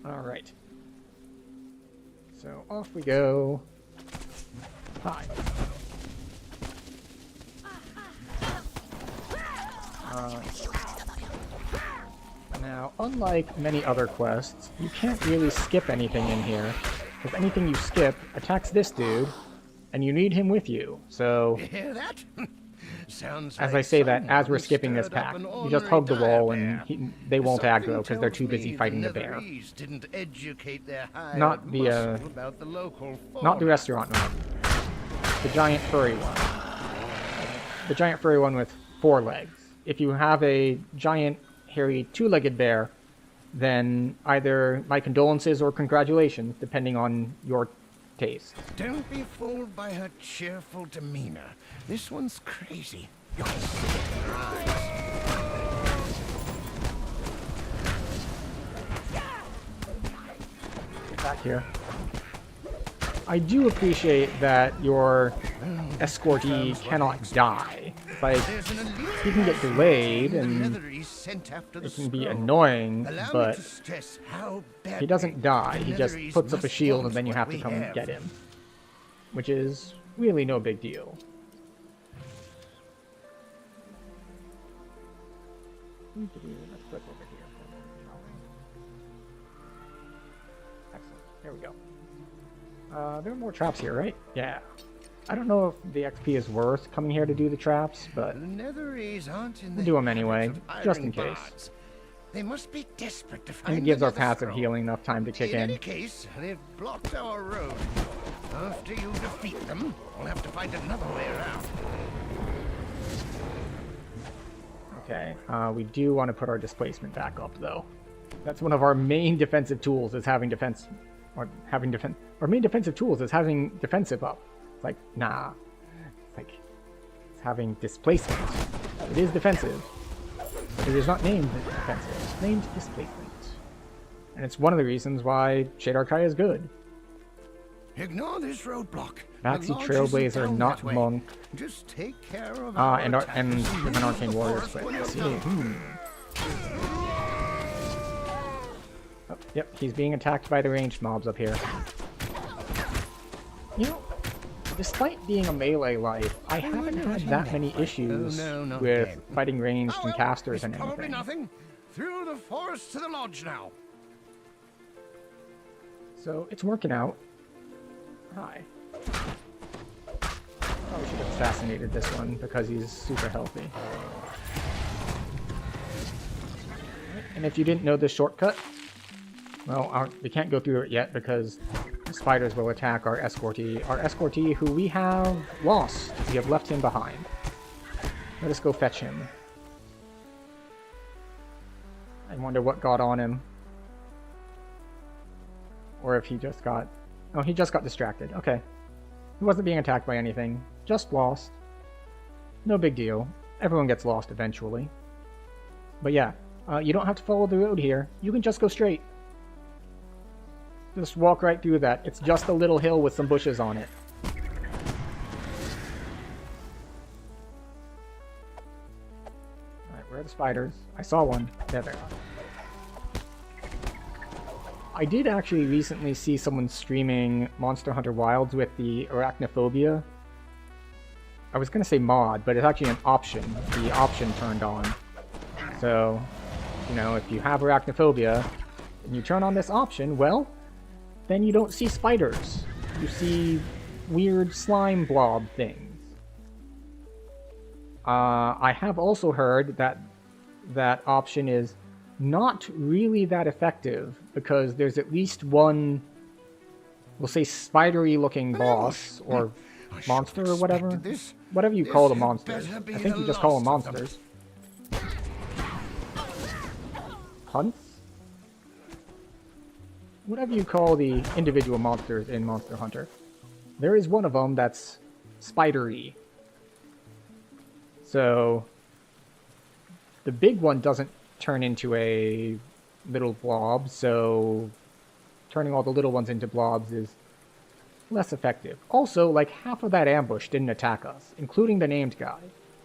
Alright. So off we go. Hi. Now, unlike many other quests, you can't really skip anything in here, because anything you skip attacks this dude, and you need him with you. So, Hear that? Sounds as like I say that, someone as we're skipping this stirred up pack, an you just ornery hug the wall and direbear. they won't Something aggro because they're too tells busy me fighting the bear. Netherese didn't educate their Not the, hired muscle about the local Not the fauna. restaurant one. The giant furry one. The giant furry one with 4 legs. If you have a giant, hairy, 2-legged bear, then either my condolences or congratulations, depending on your taste. Don't be fooled by her cheerful demeanor. This one's crazy. You'll see it in her eyes. Get back here. I do appreciate that your escortee cannot die. Like, There's an elite he can get delayed and Netherese sent after the it can be scroll. annoying, Allow me but to stress how badly he doesn't die. He the just Netherese puts up a must shield and want then you what have to we come have. get him. Which is really no big deal. Let's click over here. Excellent. There we go. There are more traps here, right? Yeah. I don't know if the XP is worth coming here to do the traps, but The Netherese aren't in we'll the do them anyway, habit of just in hiring case. bards. They must be desperate to find And it gives our another passive scroll. healing enough time to kick In in. any case, they've blocked our road. After you defeat them, we'll have to find another way around. Okay, we do want to put our displacement back up, though. That's one of our main defensive tools, is having defense... Or having defense... Our main defensive tools is having defensive up. It's like, nah. It's like... It's having displacement. It is defensive. But it is not named defensive. It's named displacement. And it's one of the reasons why Shade Archive is good. Ignore this roadblock. Maxi The lodge Trailblazer, isn't down not that way. Monk. Just take care of And attackers with an Arcane Warrior split. Oh, yep, he's being attacked by the ranged mobs up here. You know, despite being a melee life, I haven't had that many issues with fighting ranged and casters and Probably anything. nothing. Through the forest to the lodge now. So it's working out. Hi. Probably should have assassinated this one because he's super healthy. And if you didn't know this shortcut, well, we can't go through it yet because the spiders will attack our escortee. Our escortee, who we have lost. We have left him behind. Let us go fetch him. I wonder what got on him. Or if he just got... Oh, he just got distracted. Okay. He wasn't being attacked by anything. Just lost. No big deal. Everyone gets lost eventually. But yeah, you don't have to follow the road here. You can just go straight. Just walk right through that. It's just a little hill with some bushes on it. Alright, where are the spiders? I saw one. There they are. I did actually recently see someone streaming Monster Hunter Wilds with the Arachnophobia. I was going to say mod, but it's actually an option. The option turned on. So, you know, if you have Arachnophobia and you turn on this option, well, then you don't see spiders. You see weird slime blob things. I have also heard that that option is not really that effective because there's at least one, we'll say, spidery looking boss or monster or whatever. Whatever you call the monsters. I think you just call them monsters. Hunts? Whatever you call the individual monsters in Monster Hunter. There is one of them that's spidery. So the big one doesn't turn into a little blob, so turning all the little ones into blobs is less effective. Also, like, half of that ambush didn't attack us, including the named guy.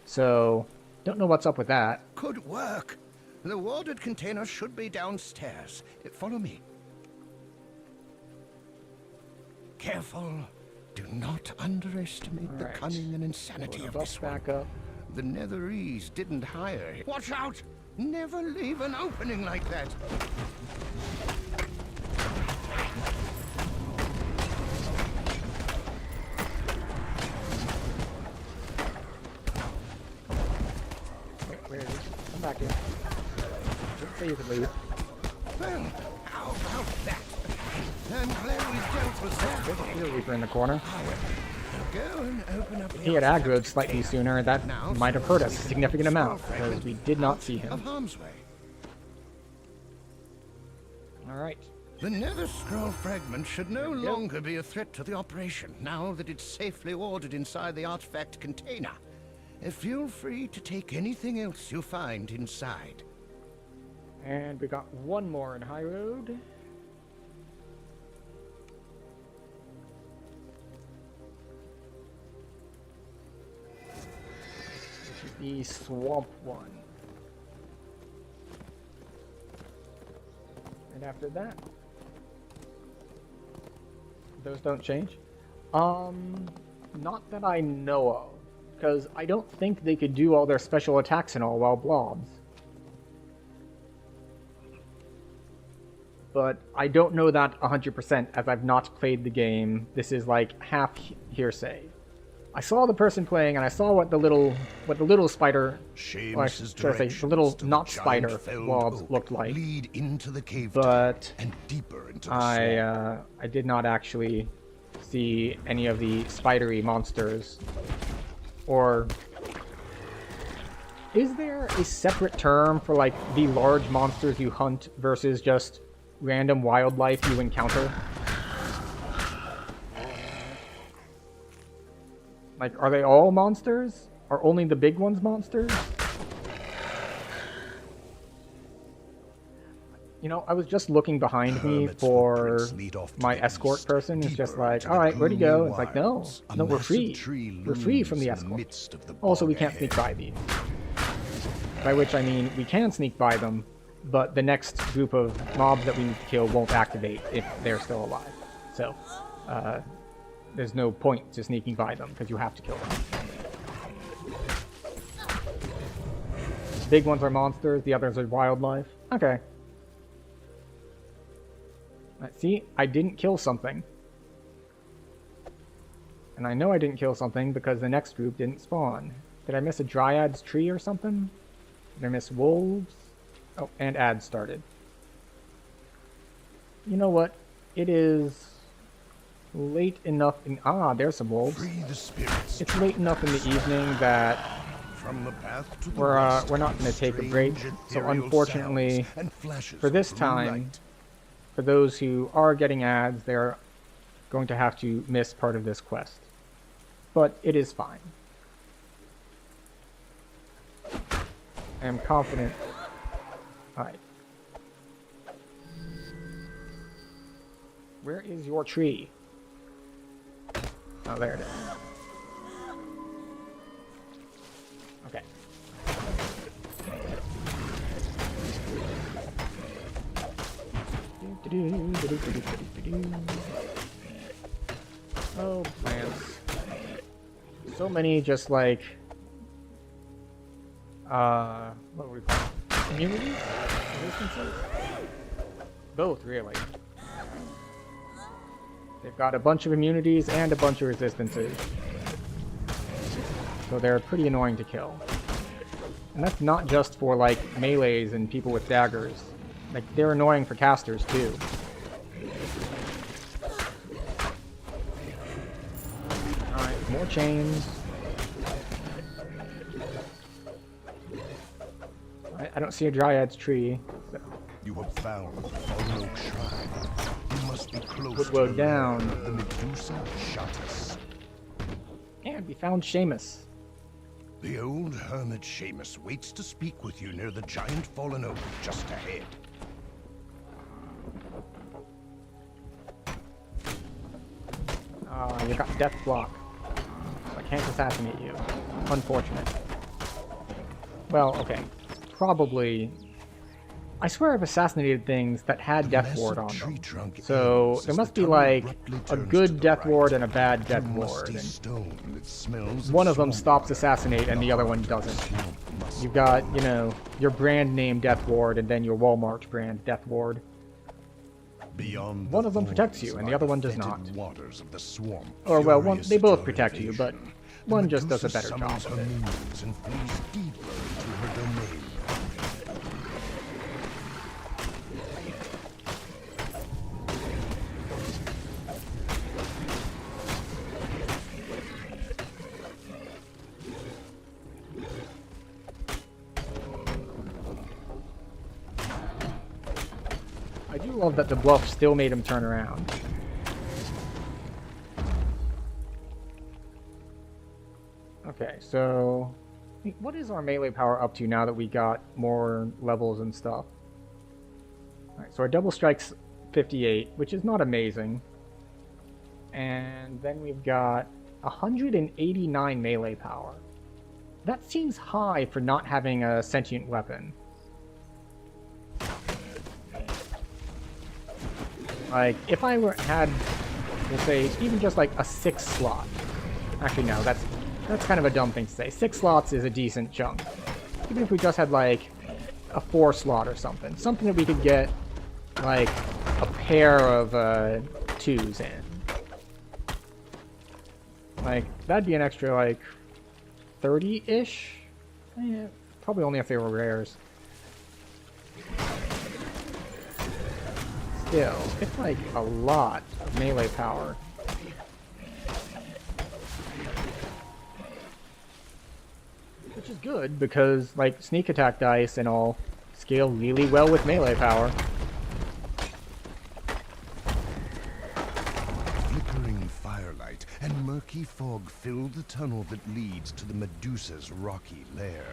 So, don't know what's up with that. Good work. The warded container should be downstairs. Follow me. Careful. Do not underestimate the cunning and insanity of this one. Back up. The Netherese didn't hire him. Watch out! Never leave an opening like that. Where is he? Come back in. Didn't say you could leave. Well, how about that? I'm glad we dealt with that. There's a Reaper in the corner. Go and open up If he had aggroed slightly sooner, that might have hurt us a significant amount, because we did not see him. Of harm's way. Alright. The Nether Scroll fragment should no longer be a threat to the operation, now that it's safely ordered inside the artifact container. Feel free to take anything else you find inside. And we got one more in High Road. Which is the swamp one. And after that, those don't change. Not that I know of, because I don't think they could do all their special attacks and all while blobs. But I don't know that 100% as I've not played the game. This is like half hearsay. I saw the person playing, and I saw what the little spider, or Seamus's should I say, the directions little to not giant spider felled blobs oak looked like. lead into the cave But and deeper into the swamp. I did not actually see any of the spidery monsters. Or is there a separate term for like the large monsters you hunt versus just random wildlife you encounter? Like, are they all monsters? Are only the big ones monsters? You know, I was just looking behind me Hermit's for footprints lead off to my the escort east, person. It's just deeper like, into the alright, where'd he go? gloomy It's like, no. wilds. A No, we're massive free. tree We're free from the looms in escort. midst of the Also, we bog can't sneak ahead. by these. By which I mean, we can sneak by them, but the next group of mobs that we need to kill won't activate if they're still alive. So, there's no point to sneaking by them, because you have to kill them. Big ones are monsters, the others are wildlife. Okay. See, I didn't kill something. And I know I didn't kill something because the next group didn't spawn. Did I miss a Dryad's tree or something? Did I miss wolves? Oh, and ads started. You know what? It is late enough in... Ah, there's some wolves. Free the spirits. It's late enough in the evening that From the path to the we're west not going to take a strange break. So ethereal unfortunately, sounds and flashes for this of blue time, light. for those who are getting ads, they're going to have to miss part of this quest. But it is fine. I am confident. Alright. Where is your tree? Oh, there it is. Okay. Oh, plants. So many just like what would we call it? Immunities? Resistances? Both, really. They've got a bunch of immunities and a bunch of resistances. So they're pretty annoying to kill. And that's not just for like melees and people with daggers. Like, they're annoying for casters too. Alright, more chains. I don't see a Dryad's tree. So. You have found the Fallen Oak Shrine. You must be close Woodward to the down. land of the Medusa Shatis. And we found Seamus. The old hermit Seamus waits to speak with you near the giant fallen oak just ahead. You got death block. So I can't assassinate you. Unfortunate. Well, okay. Probably... I swear I've assassinated things that had Death Ward on them. So there must be like a good Death Ward and a bad Death Ward. And one of them stops assassinate and the other one doesn't. You've got, you know, your brand name Death Ward and then your Walmart brand Death Ward. Beyond one of them protects you and the other one does not. Waters of the swamp, or well, they both protect you, but one just does a better job of of it. And flees deeper into her domain. I do love that the bluff still made him turn around. Okay, so what is our melee power up to now that we got more levels and stuff? Alright, so our double strike's 58, which is not amazing. And then we've got 189 melee power. That seems high for not having a sentient weapon. Like, if I had, we'll say, even just like a 6 slot. Actually, no, that's kind of a dumb thing to say. 6 slots is a decent chunk. Even if we just had like a 4 slot or something. Something that we could get like a pair of 2s in. Like, that'd be an extra, like, 30-ish? Eh, probably only if they were rares. Still, it's like a lot of melee power. Which is good, because, like, sneak attack dice and all scale really well with melee power. Flickering firelight and murky fog fill the tunnel that leads to the Medusa's rocky lair.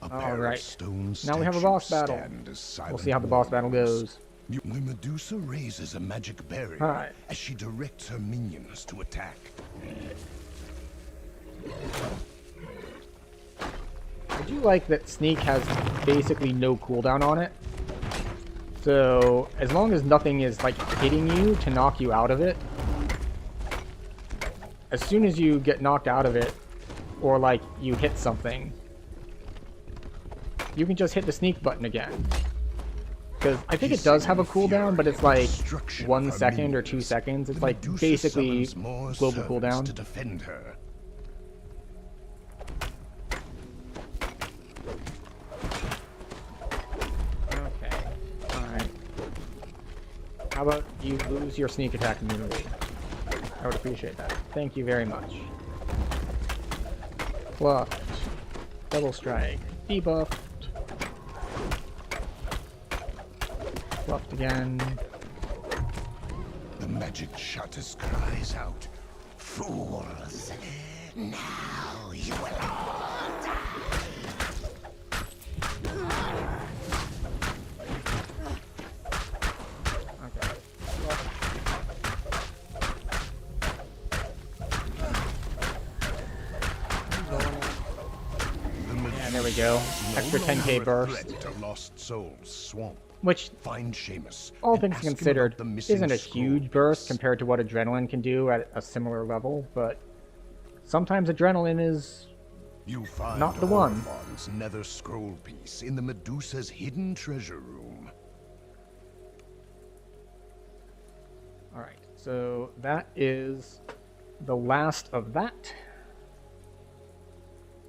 A pair of Alright, stone now we have a boss statues battle. stand as silent We'll see how the boss battle warriors. goes. The Medusa raises a magic barrier Alright. as she directs her minions to attack. I do like that Sneak has basically no cooldown on it. So, as long as nothing is, like, hitting you to knock you out of it, as soon as you get knocked out of it, or, like, you hit something, you can just hit the Sneak button again. Because I think it does have a cooldown, but it's like 1 second or 2 seconds. It's like basically global cooldown. To defend her. Okay. Alright. How about you lose your sneak attack immunity? I would appreciate that. Thank you very much. Fluffed. Double strike. Debuffed. Fluffed again. The magic shutters cries out, "Fools! Now you will all die!" Okay. Yeah, there we go. Extra 10k burst. To Lost Souls Swamp. Which, Find Seamus. all and things ask him considered, about the missing isn't a scroll huge burst piece. compared to what Adrenaline can do at a similar level, but sometimes Adrenaline is You find not the one. Orphan's nether scroll piece in the Medusa's hidden treasure room. Alright, so that is the last of that.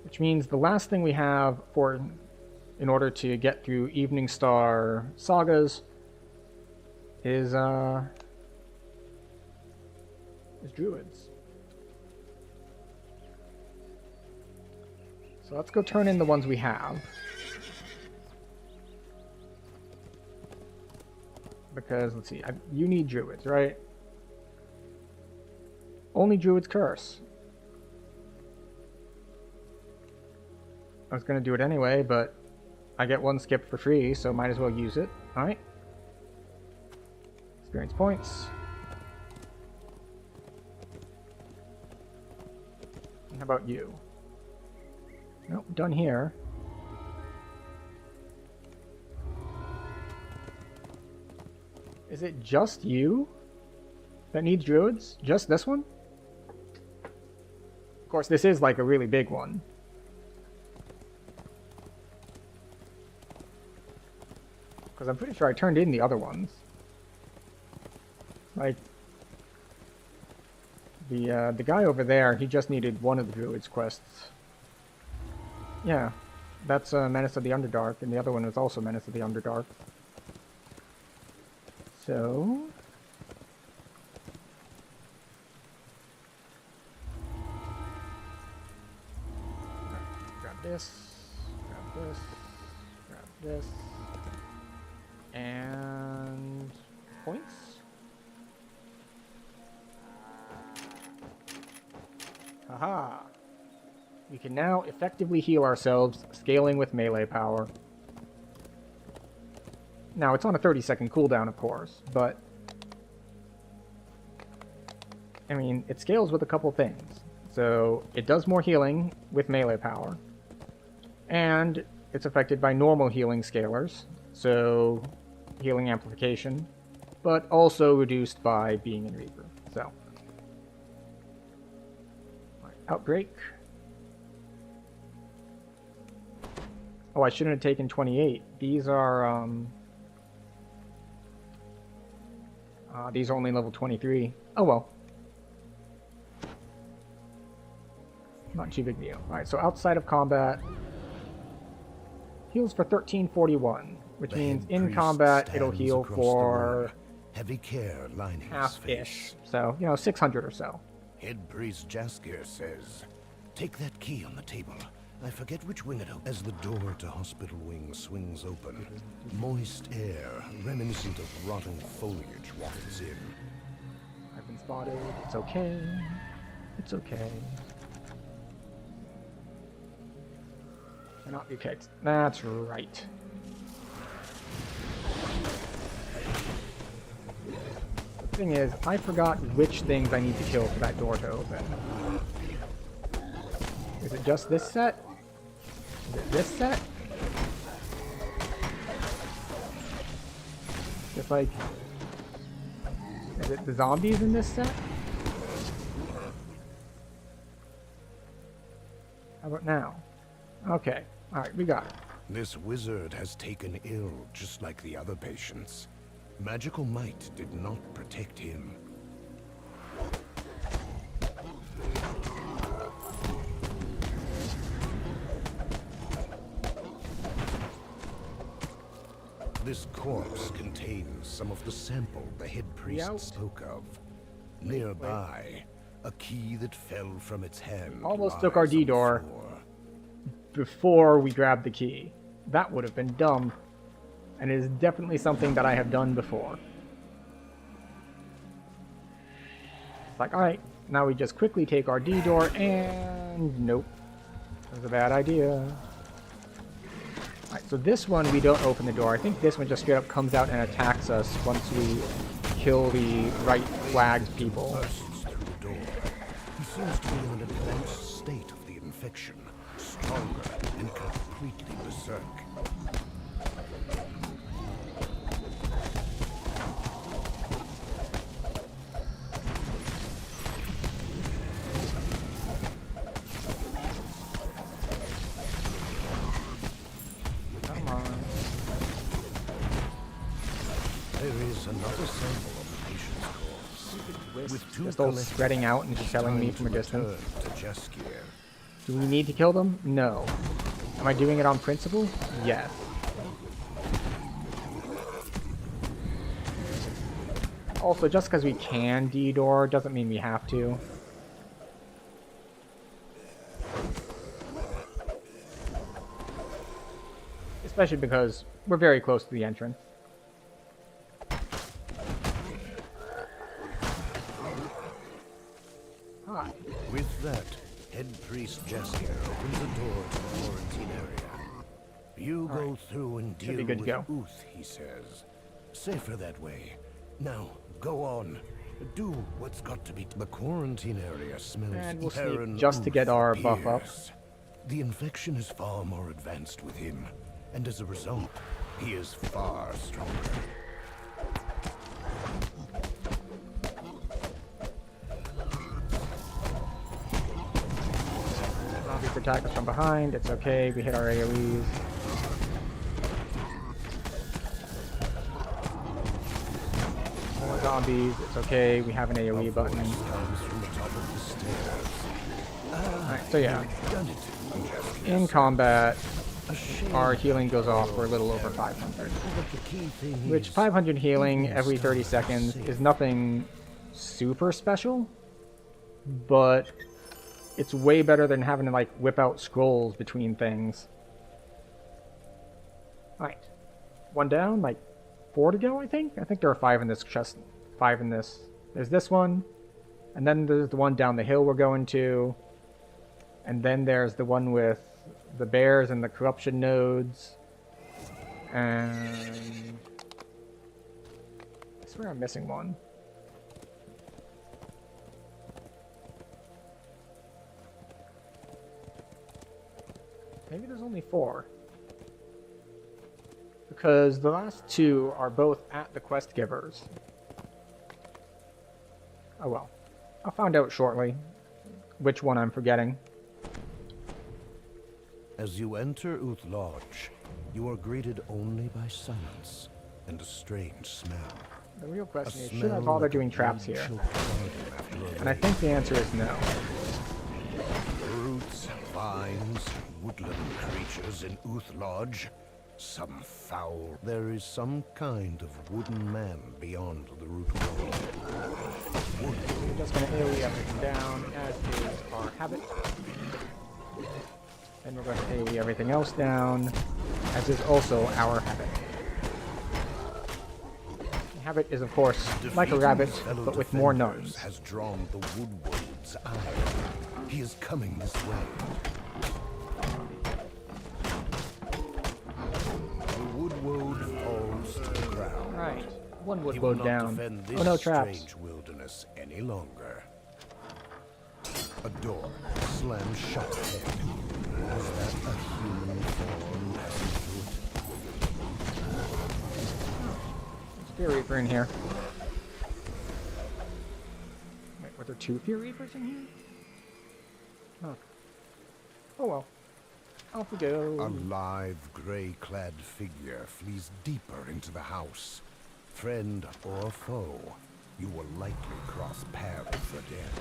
Which means the last thing we have for in order to get through Evening Star sagas is druids. So let's go turn in the ones we have. Because, let's see, you need druids, right? Only druids curse. I was going to do it anyway, but I get one skip for free, so might as well use it. Alright. Experience points. And how about you? Nope, done here. Is it just you that needs druids? Just this one? Of course, this is like a really big one. Because I'm pretty sure I turned in the other ones. Like, the guy over there, he just needed one of the druids quests. Yeah, that's Menace of the Underdark, and the other one is also Menace of the Underdark. So... grab this, grab this, grab this, and points. Haha. We can now effectively heal ourselves, scaling with melee power. Now, it's on a 30-second cooldown, of course, but... I mean, it scales with a couple things. So, it does more healing with melee power. And it's affected by normal healing scalars, so healing amplification, but also reduced by being in Reaper, so. Right, Outbreak. Oh, I shouldn't have taken 28. These are only level 23. Oh well. Not too big a deal. Alright, so outside of combat, heals for 1341, which means in combat it'll heal for heavy care lining his half-ish. face. So, you know, 600 or so. Head priest Jaskier says, "Take that key on the table. I forget which wing it opens." As the door to hospital wing swings open, moist air, reminiscent of rotting foliage, wafts in. I've been spotted. It's okay. It's okay. Cannot be kicked. That's right. The thing is, I forgot which things I need to kill for that door to open. Is it just this set? Is it this set? Just like... Is it the zombies in this set? How about now? Okay. Alright, we got it. This wizard has taken ill just like the other patients. Magical might did not protect him. This corpse contains some of the sample the head priest spoke of. Nearby, a key that fell from its hand. Almost took our D door before we grabbed the key. That would have been dumb. And it is definitely something that I have done before. It's like, alright, now we just quickly take our D door and nope. That was a bad idea. Alright, so this one we don't open the door. I think this one just straight up comes out and attacks us once we kill the right flagged people. Bursts through the door. He seems to be in an advanced state of the infection, stronger and completely berserk. Come on. There is another sample of the patient's corpse. With two Just all collectors, spreading out and just telling me time from a to distance. return to Jaskier. Do we need to kill them? No. Am I doing it on principle? Yes. Also, just because we can D-door doesn't mean we have to. Especially because we're very close to the entrance. Hi. With that, head priest Jaskier opens the door to the quarantine area. You go through and Should be deal good to with go. Uth, he says. Safer that way. Now, go on. Do what's got to be. The quarantine area smells And we'll Baron sneak just to get Uth our buff up. appears. The infection is far more advanced with him, and as a result, he is far stronger. Zombies attack us from behind. It's okay. We hit our AoEs. More zombies. It's okay. We have an AoE button. Comes from the top of the stairs. Alright, so yeah. Done it, Jaskier. In combat, A shame. our healing goes off for a little over 500. But the key thing Which is, 500 healing keeping every us 30 safe. seconds is nothing super special, but it's way better than having to like whip out scrolls between things. Alright. One down, like 4 to go, I think? I think there are 5 in this chest. 5 in this. There's this one, and then there's the one down the hill we're going to, and then there's the one with the bears and the corruption nodes, and I swear I'm missing one. Maybe there's only 4. Because the last 2 are both at the quest givers. Oh well. I'll find out shortly which one I'm forgetting. As you enter Uth Lodge, you are greeted only by silence and a strange smell. The real A question is, should I smell bother like a doing traps here? blood-choked garden after a And I think the answer is no. Fruits, vines, woodland creatures in Uth Lodge. Some foul. There is some kind of wooden man beyond the root wall. We're just gonna AoE everything down, as is our habit. Then we're going to AoE everything else down, as is also our habit. The habit is, of course, like a rabbit, but with more nuns. Has drawn the Woodwold's eye. He is coming this way. The Woodwode falls to the ground. Right, one He would will go not down. defend this Oh no, traps. strange wilderness any longer. A door slams shut ahead. Was that a human form passing through it? Fear Reaper in here. Wait, were there two Fear Reapers in here? Huh. Oh well. Off we go. A lithe, gray-clad figure flees deeper into the house. Friend or foe, you will likely cross paths again.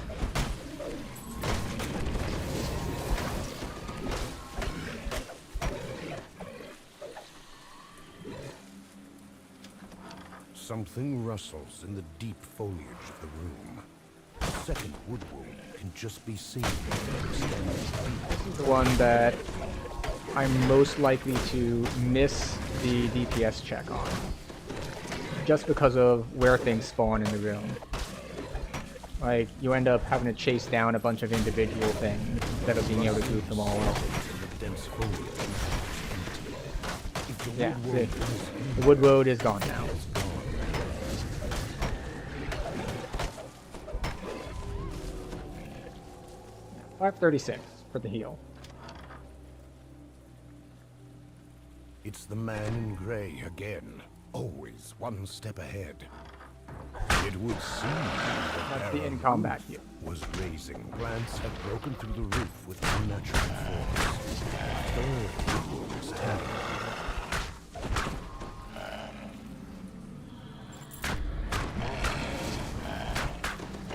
Something rustles in the deep foliage of the room. The second Woodwold can just be seen. The one that I'm most likely to miss the DPS check on. Just because of where things spawn in the room. Like, you end up having to chase down a bunch of individual things instead of being able to group them all up. Yeah, see. The Woodwode is gone now. $536 for the heal. It's the man in gray again. Always one step ahead. It would seem that That's the Baron in-combat heal. was raising. Plants had broken through the roof with unnatural force. Third was standing.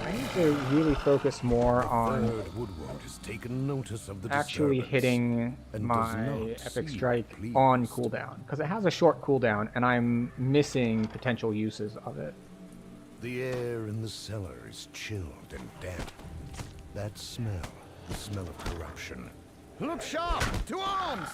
I need to really focus more on Third Woodward has taken notice of the actually disturbance hitting and my does not Epic seem Strike pleased. on cooldown. Because it has a short cooldown, and I'm missing potential uses of it. The air in the cellar is chilled and damp. That smell, the smell of corruption. Look sharp! To arms!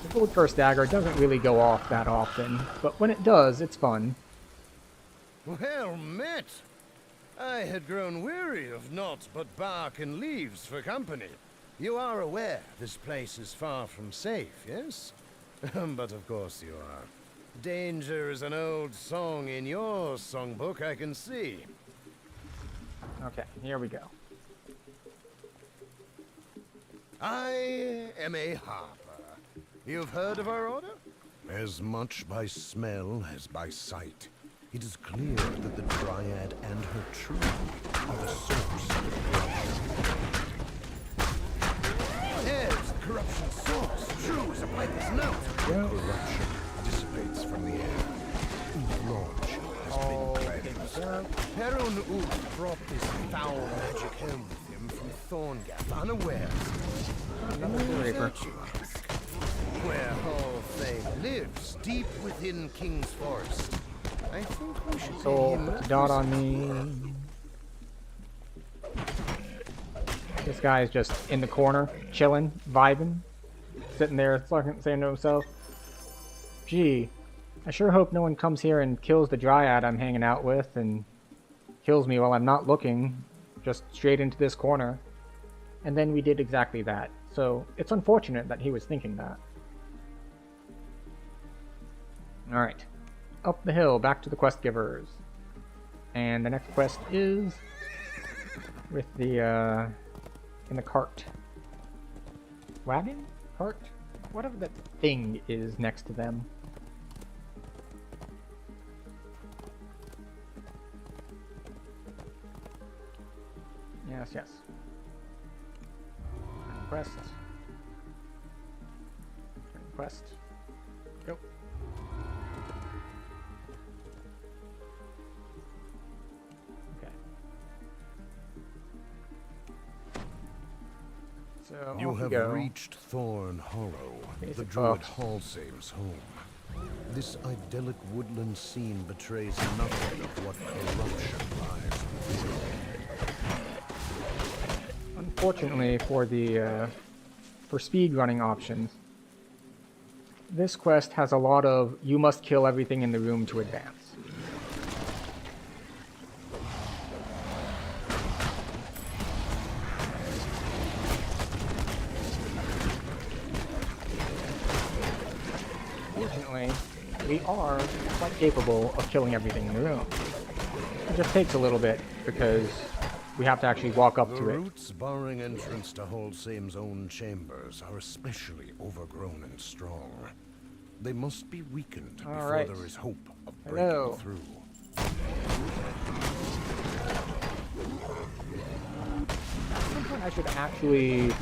The Gold First Dagger doesn't really go off that often, but when it does, it's fun. Well met! I had grown weary of naught but bark and leaves for company. You are aware this place is far from safe, yes? But of course you are. Danger is an old song in your songbook, I can see. Okay, here we go. I am a harper. You've heard of our order? As much by smell as by sight. It is clear that the Dryad and her tree are the source of corruption. Yes, corruption source. True as a piper's note. Corruption dissipates from the air. Uth Lodge has been cleansed. Perun Uth brought this foul magic home with him from Thorngap, unawares. Reaper. Where Hall Fame lives, deep within King's Forest. I think we should So, pay him put a the dot on visit. me. This guy is just in the corner, chilling, vibing, sitting there fucking saying to himself, gee, I sure hope no one comes here and kills the Dryad I'm hanging out with and kills me while I'm not looking, just straight into this corner. And then we did exactly that. So it's unfortunate that he was thinking that. Alright. Up the hill, back to the quest givers. And the next quest is with the, in the cart. Wagon? Cart? Whatever that thing is next to them. Yes, yes. Quest. Quest. Go. Okay. So You off we have go. reached Thorn Hollow, the Basic druid buffs. Halsame's home. This idyllic woodland scene betrays nothing of what corruption lies within. Unfortunately for the for speed running options, this quest has a lot of you must kill everything in the room to advance. Fortunately, we are quite capable of killing everything in the room. It just takes a little bit because we have to actually walk up The to it. roots barring entrance to Halsame's own chambers are especially overgrown and strong. They must be weakened before right. there is hope of breaking Hello. through. At some point I should actually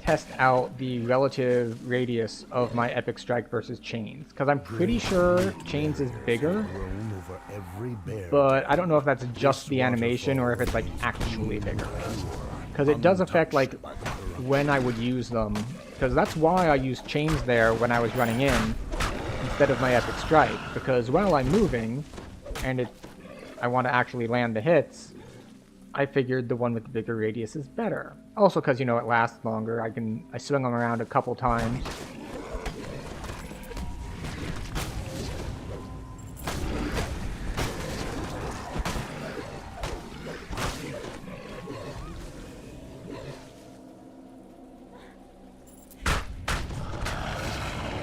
test out the relative radius of my Epic Strike versus Chains, because I'm pretty sure Chains is bigger, Grown over every bear. but I don't know if that's just the animation or if it's like actually bigger. Because it does affect like when I would use them, because that's why I used Chains there when I was running in instead of my Epic Strike, because while I'm moving and I want to actually land the hits, I figured the one with the bigger radius is better. Also because, you know, it lasts longer. I swing them around a couple times.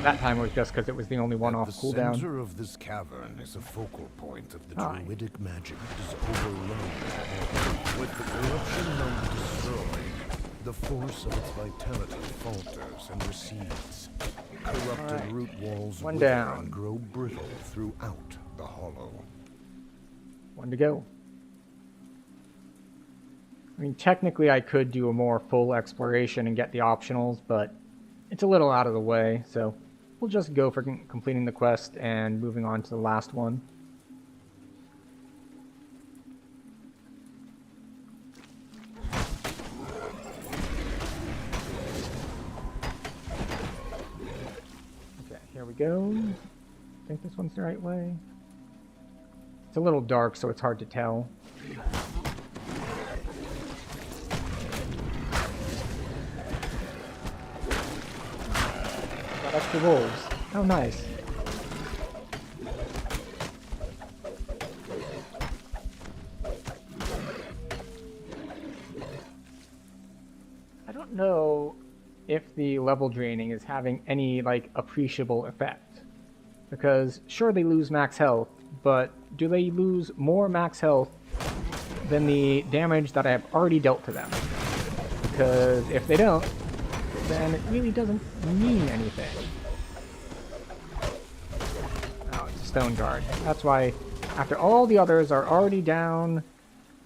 That time was just because it was the only one off The cooldown. center of this cavern is a focal point of the Hi. druidic magic that is overloaded. With the corruption node destroyed, the force of its vitality falters and recedes. Corrupted Alright. root walls One wither down. and grow brittle throughout the hollow. One to go. I mean, technically I could do a more full exploration and get the optionals, but it's a little out of the way, so we'll just go for completing the quest and moving on to the last one. Okay, here we go. I think this one's the right way. It's a little dark, so it's hard to tell. Got extra wolves. Oh, nice. I don't know if the level draining is having any, like, appreciable effect. Because, sure, they lose max health, but do they lose more max health than the damage that I have already dealt to them? Because if they don't, then it really doesn't mean anything. Oh, it's a stone guard. That's why, after all the others are already down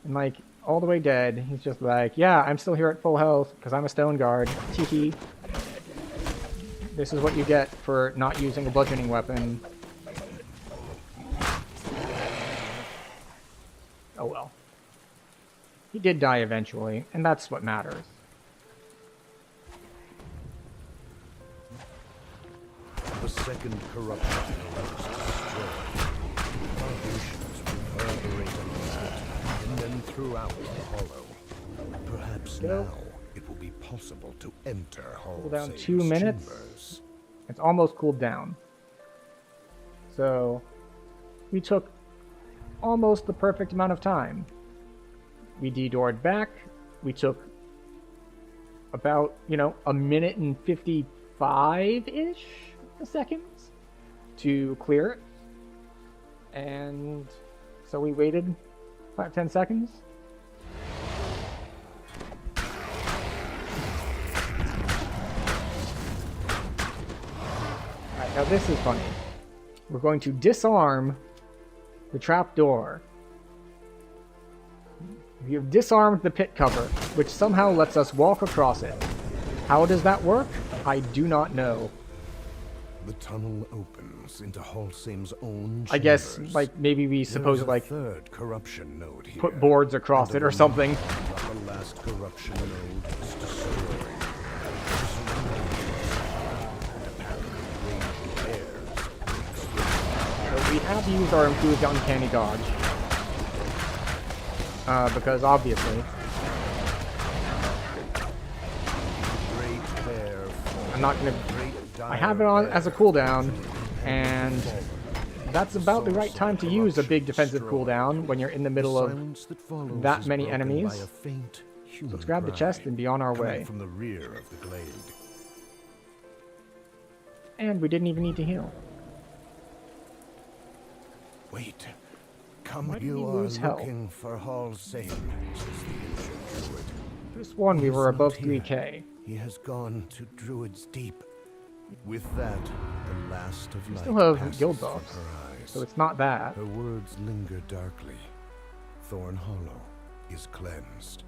and, like, all the way dead, he's just like, yeah, I'm still here at full health because I'm a stone guard. Teehee. This is what you get for not using a bludgeoning weapon. Oh well. He did die eventually, and that's what matters. The second corruption node is destroyed. Foundations reverberate amongst it, and then throughout the hollow. Perhaps Go. now it will be possible to enter Cooldown Halsame's 2 minutes. chambers. It's almost cooled down. So, we took almost the perfect amount of time. We de-doored back. We took about, you know, a minute and 55-ish seconds to clear it. And so we waited 5-10 seconds. Alright, now this is funny. We're going to disarm the trap door. We have disarmed the pit cover, which somehow lets us walk across it. How does that work? I do not know. The tunnel opens into Halsame's own I guess, chambers. like, maybe we There's suppose, a like, third corruption node here. put boards across And it or the something. moment The last corruption node is destroyed. So we have used our improved uncanny dodge. Because obviously, I'm not gonna. I have it on as a cooldown, and that's about the right time to use a big defensive cooldown when you're in the middle of that many enemies. So let's grab the chest and be on our way. From the rear of the glade. And we didn't even need to heal. Wait. Come, Why did you we are lose health? looking for Halsame, says the ancient druid. This one we He were is above not here. 3k. He has gone to Druid's Deep. With that, the last of We light still have passes guild from buffs, her eyes. so it's not that. Her words linger darkly. Thorn Hollow is cleansed.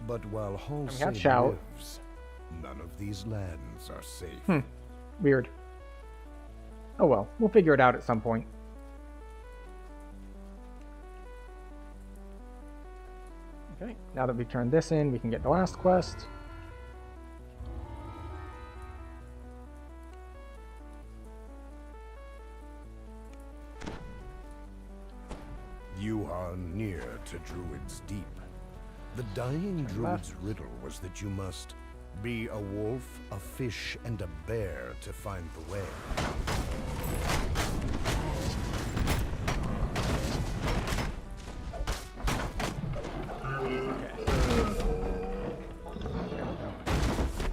But while Halsame shout. lives, none of these lands are safe. Weird. Oh well, we'll figure it out at some point. Okay, now that we've turned this in, we can get the last quest. You are near to Druid's Deep. The dying druid's riddle was that you must be a wolf, a fish, and a bear to find the way.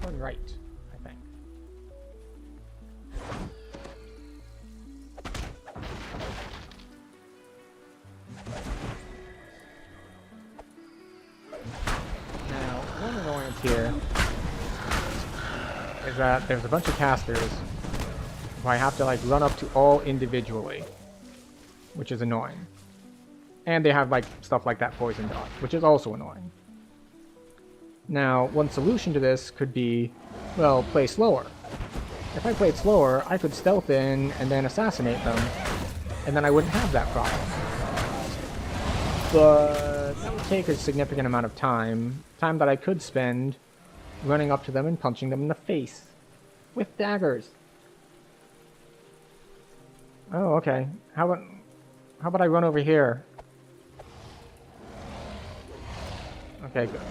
Turn right, I think. Now, one annoyance here is that there's a bunch of casters who I have to like run up to all individually, which is annoying. And they have like stuff like that poison dot, which is also annoying. Now, one solution to this could be, well, play slower. If I played slower, I could stealth in and then assassinate them, and then I wouldn't have that problem. But that would take a significant amount of time that I could spend running up to them and punching them in the face with daggers. Oh, okay. How about I run over here? Okay, good.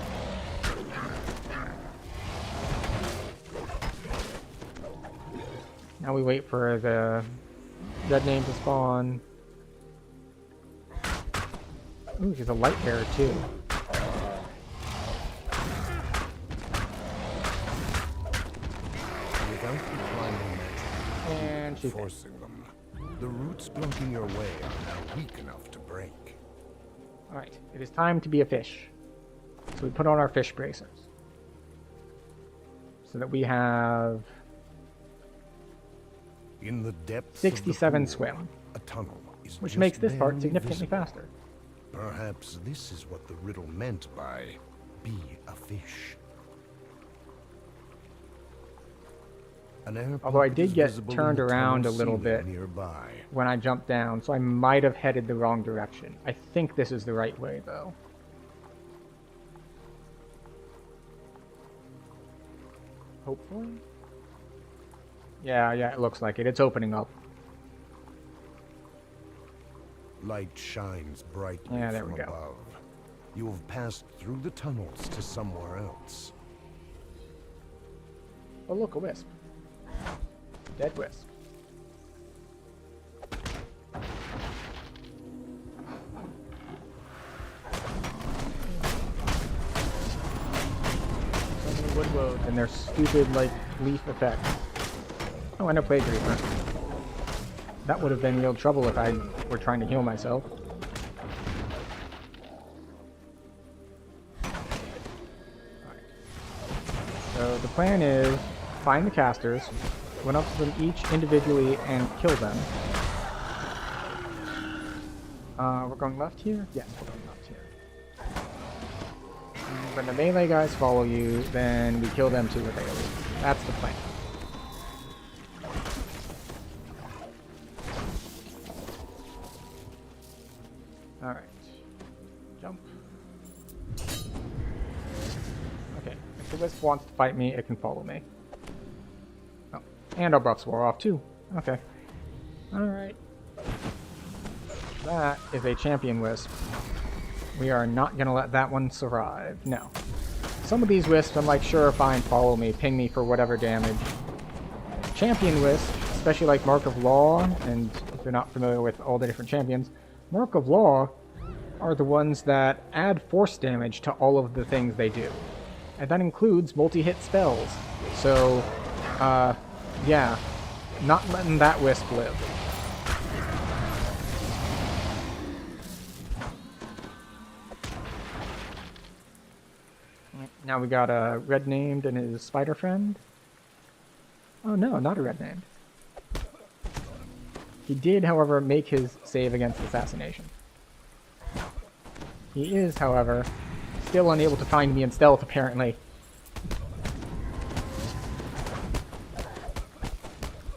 Now we wait for the red name to spawn. Ooh, she's a light bearer too. Without the climbing magic And she forcing them, the roots blocking your way are now weak enough to break. Alright, it is time to be a fish. So we put on our fish bracers. So that we have In the depths 67 of the pool, swim, a tunnel is which just makes this part barely significantly visible. faster. Perhaps this is what the riddle meant by be a fish. An air Although I pocket did is get visible in turned the around tunnel a little ceiling bit nearby. when I jumped down, so I might have headed the wrong direction. I think this is the right way, though. Hopefully? Yeah, it looks like it. It's opening up. Light shines brightly Yeah, there from we go. above. You have passed through the tunnels to somewhere else. Oh, look, a wisp. Dead wisp. So many wood woes and their stupid, like, leaf effect. Oh, and a plague reaper. That would have been real trouble if I were trying to heal myself. So the plan is find the casters, run up to them each individually and kill them. We're going left here? Yes, we're going left here. And when the melee guys follow you, then we kill them too with AoE. That's the plan. the Wisp wants to fight me, it can follow me. Oh, and our buffs wore off too. Okay. Alright. That is a champion Wisp. We are not gonna let that one survive. No. Some of these Wisps, I'm like, sure, fine, follow me, ping me for whatever damage. Champion Wisp, especially like Mark of Law, and if you're not familiar with all the different champions, Mark of Law are the ones that add force damage to all of the things they do. And that includes multi-hit spells. So, yeah, not letting that Wisp live. Now we got a red named and his spider friend. Oh no, not a red named. He did, however, make his save against assassination. He is, however, still unable to find me in stealth, apparently.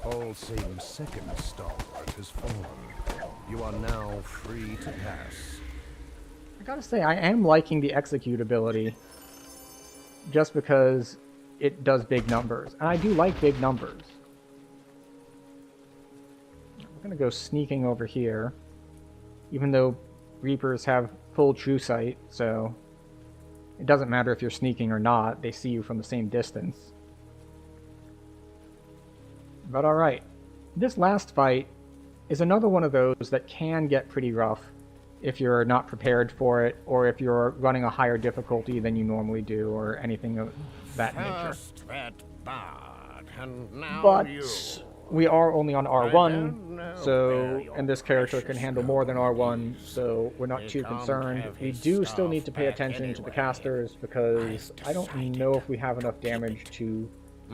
All Satan's second stalwart has fallen. You are now free to pass. I gotta say, I am liking the execute ability, just because it does big numbers. And I do like big numbers. I'm gonna go sneaking over here, even though Reapers have full true sight, so it doesn't matter if you're sneaking or not, they see you from the same distance. But alright, this last fight is another one of those that can get pretty rough if you're not prepared for it, or if you're running a higher difficulty than you normally do, or anything of that nature. But we are only on R1, so, and this character can handle more than R1, so we're not too concerned. We do still need to pay attention to the casters, because I don't know if we have enough damage to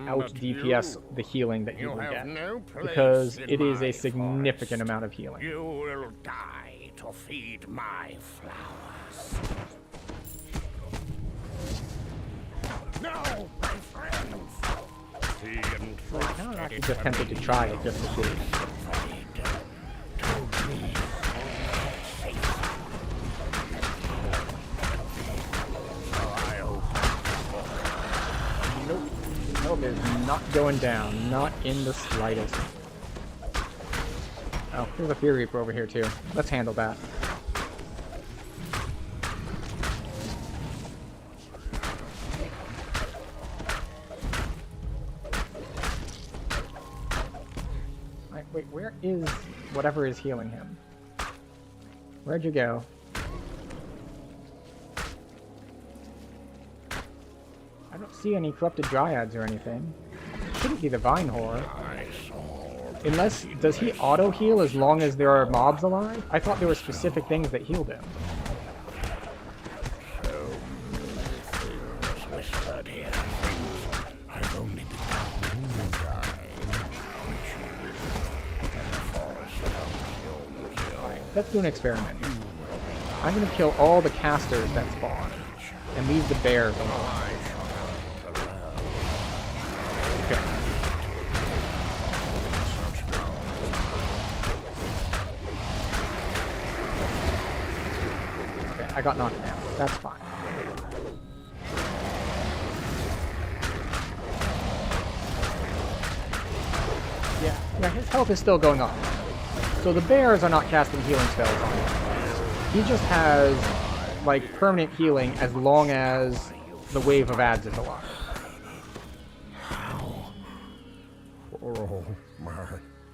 out DPS the healing that he will get, because it is a significant amount of healing. You will die to feed my flowers. No, my friends. Now I'm actually just tempted to try it just to see. Nope. Nope, it's not going down. Not in the slightest. Oh, there's a Fear Reaper over here too. Let's handle that. Wait, where is whatever is healing him? Where'd you go? I don't see any corrupted dryads or anything. Shouldn't be the Vine Whore. Unless, does he auto heal as long as there are mobs alive? I thought there were specific things that healed him. Let's do an experiment. I'm gonna kill all the casters that spawn, and leave the bears alone. Okay. Okay, I got knocked down. That's fine. Yeah, his health is still going up. So the bears are not casting healing spells on him. He just has, like, permanent healing as long as the wave of ads is alive.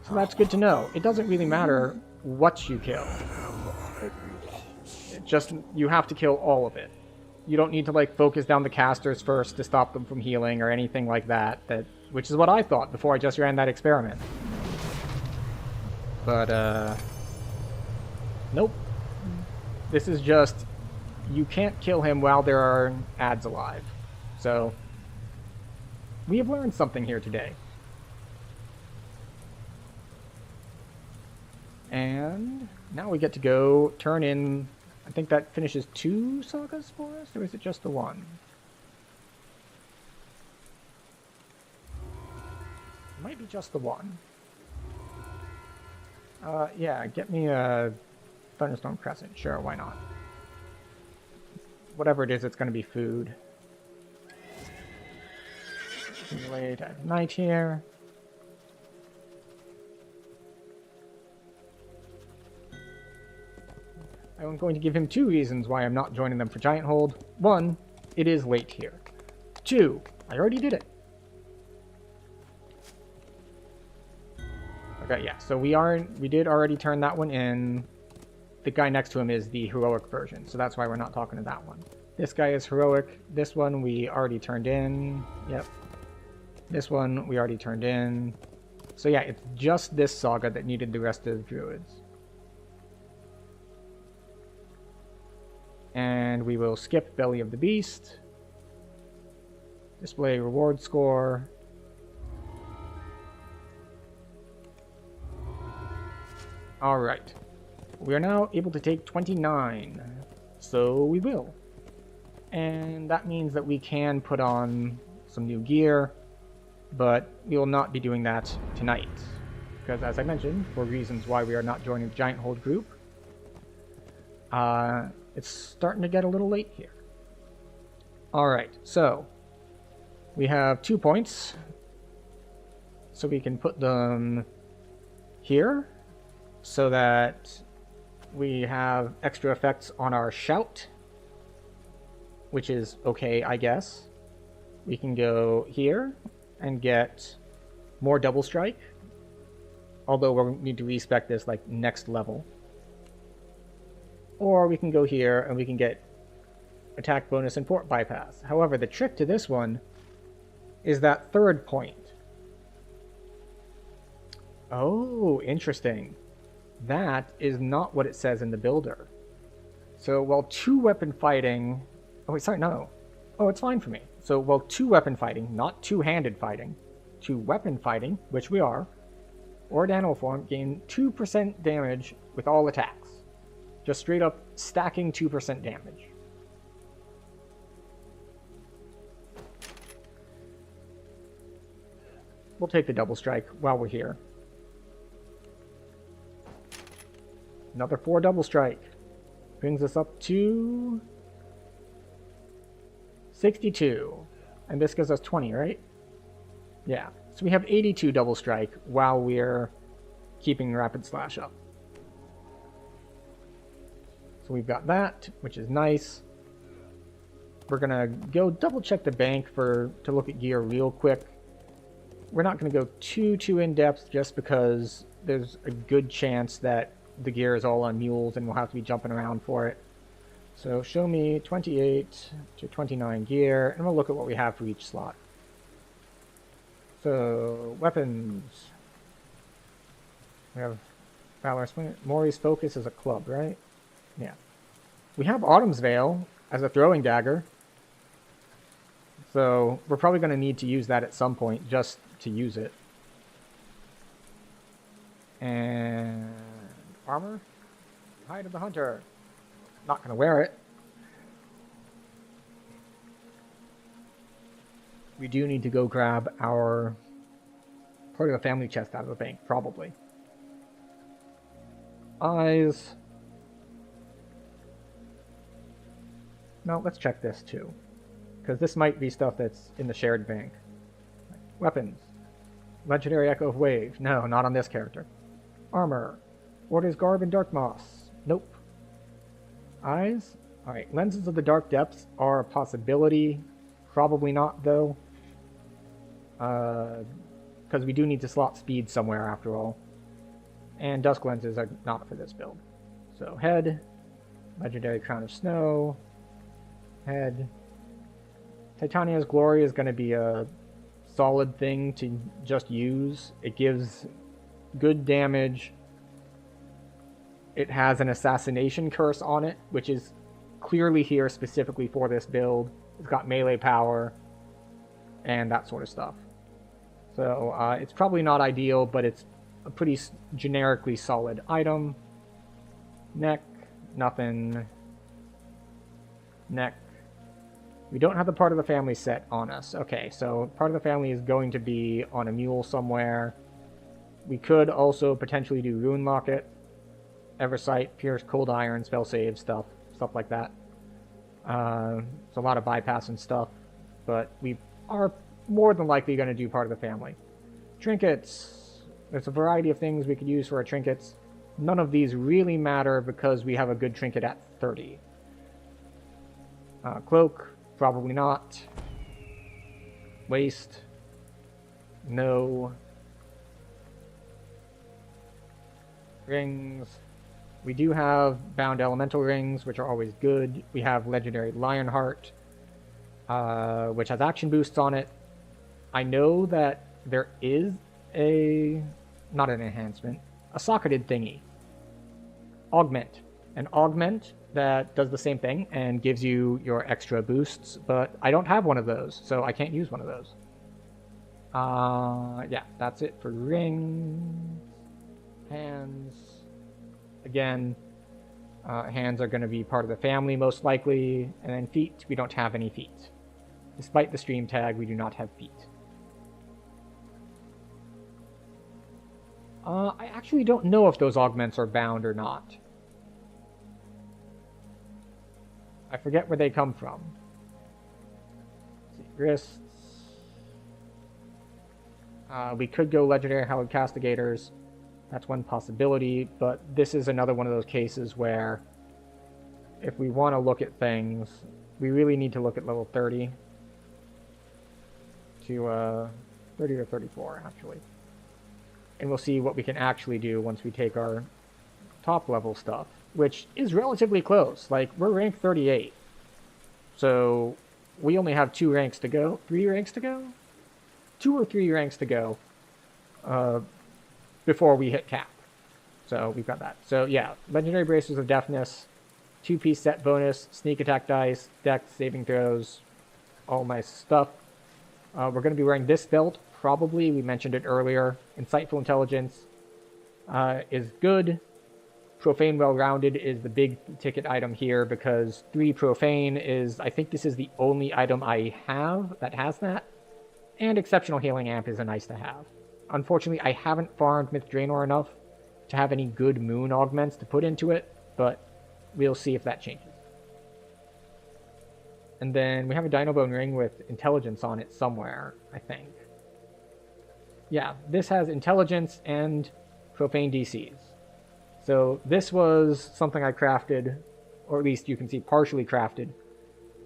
So that's good to know. It doesn't really matter what you kill. Just, you have to kill all of it. You don't need to, like, focus down the casters first to stop them from healing or anything like that, which is what I thought before I just ran that experiment. But, nope. This is just, you can't kill him while there are ads alive. So, we have learned something here today. And now we get to go turn in, I think that finishes 2 sagas for us, or is it just the 1? It might be just the 1. Yeah, get me a Thunderstorm Crescent. Sure, why not? Whatever it is, it's going to be food. Late at night here. I'm going to give him 2 reasons why I'm not joining them for Giant Hold. 1, it is late here. 2, I already did it. Okay, yeah, so we did already turn that one in. The guy next to him is the heroic version, so that's why we're not talking to that one. This guy is heroic. This one we already turned in. Yep. This one we already turned in. So yeah, it's just this saga that needed the rest of the druids. And we will skip Belly of the Beast. Display reward score. Alright. We are now able to take 29. So we will. And that means that we can put on some new gear. But we will not be doing that tonight. Because as I mentioned, for reasons why we are not joining the Giant Hold group, it's starting to get a little late here. Alright, so we have 2 points. So we can put them here so that we have extra effects on our shout, which is okay, I guess. We can go here and get more double strike, although we'll need to respec this like next level. Or we can go here and we can get attack bonus and fort bypass. However, the trick to this one is that 3rd point. Oh, interesting. That is not what it says in the builder. So while 2-weapon fighting... Oh, wait, sorry, no. Oh, it's fine for me. So while 2-weapon fighting, not 2-handed fighting, 2-weapon fighting, which we are, or animal form, gain 2% damage with all attacks. Just straight up stacking 2% damage. We'll take the double strike while we're here. Another 4 double strike. Brings us up to 62. And this gives us 20, right? Yeah. So we have 82 double strike while we're keeping rapid slash up. So we've got that, which is nice. We're gonna go double check the bank to look at gear real quick. We're not gonna go too in depth just because there's a good chance that the gear is all on mules and we'll have to be jumping around for it. So show me 28 to 29 gear, and we'll look at what we have for each slot. So, weapons. We have Valor Sling. Mori's Focus is a club, right? Yeah. We have Autumn's Veil as a throwing dagger. So, we're probably going to need to use that at some point just to use it. And armor? Hide of the Hunter. Not going to wear it. We do need to go grab our part of the family chest out of the bank, probably. Eyes. No, let's check this too. Because this might be stuff that's in the shared bank. Weapons. Legendary Echo of Wave. No, not on this character. Armor. Order's Garb and Dark Moss. Nope. Eyes? Alright, Lenses of the Dark Depths are a possibility. Probably not, though. Because we do need to slot speed somewhere, after all. And Dusk Lenses are not for this build. So, head. Legendary Crown of Snow. Head. Titania's Glory is going to be a solid thing to just use. It gives good damage. It has an assassination curse on it, which is clearly here specifically for this build. It's got melee power and that sort of stuff. So it's probably not ideal, but it's a pretty generically solid item. Neck, nothing. Neck. We don't have the part of the family set on us. Okay, so part of the family is going to be on a mule somewhere. We could also potentially do Rune Locket, Eversight, Pierce, Cold Iron, Spell Save, stuff like that. It's a lot of bypass and stuff, but we are more than likely going to do part of the family. Trinkets. There's a variety of things we could use for our trinkets. None of these really matter because we have a good trinket at 30. Cloak, probably not. Waist, no. Rings. We do have bound elemental rings, which are always good. We have legendary Lionheart, which has action boosts on it. I know that there is not an enhancement, a socketed thingy. Augment. An augment that does the same thing and gives you your extra boosts, but I don't have one of those, so I can't use one of those. Yeah, that's it for rings. Hands. Again, hands are going to be part of the family most likely, and then feet, we don't have any feet. Despite the stream tag, we do not have feet. I actually don't know if those augments are bound or not. I forget where they come from. Let's see, wrists. We could go legendary Hallowed Castigators. That's one possibility, but this is another one of those cases where if we want to look at things, we really need to look at level 30 to 30 to 34 actually. And we'll see what we can actually do once we take our top level stuff, which is relatively close. Like, we're rank 38. So we only have 2 ranks to go. 3 ranks to go? 2 or 3 ranks to go before we hit cap. So we've got that. So yeah, Legendary Bracers of Deafness, 2-piece set bonus, sneak attack dice, dex, saving throws, all my stuff. We're going to be wearing this belt, probably. We mentioned it earlier. Insightful Intelligence is good. Profane Well-Rounded is the big ticket item here because 3 Profane is, I think this is the only item I have that has that. And Exceptional Healing Amp is a nice to have. Unfortunately, I haven't farmed Myth Draenor enough to have any good moon augments to put into it, but we'll see if that changes. And then we have a Dino Bone ring with intelligence on it somewhere, I think. Yeah, this has intelligence and profane DCs. So this was something I crafted, or at least you can see partially crafted,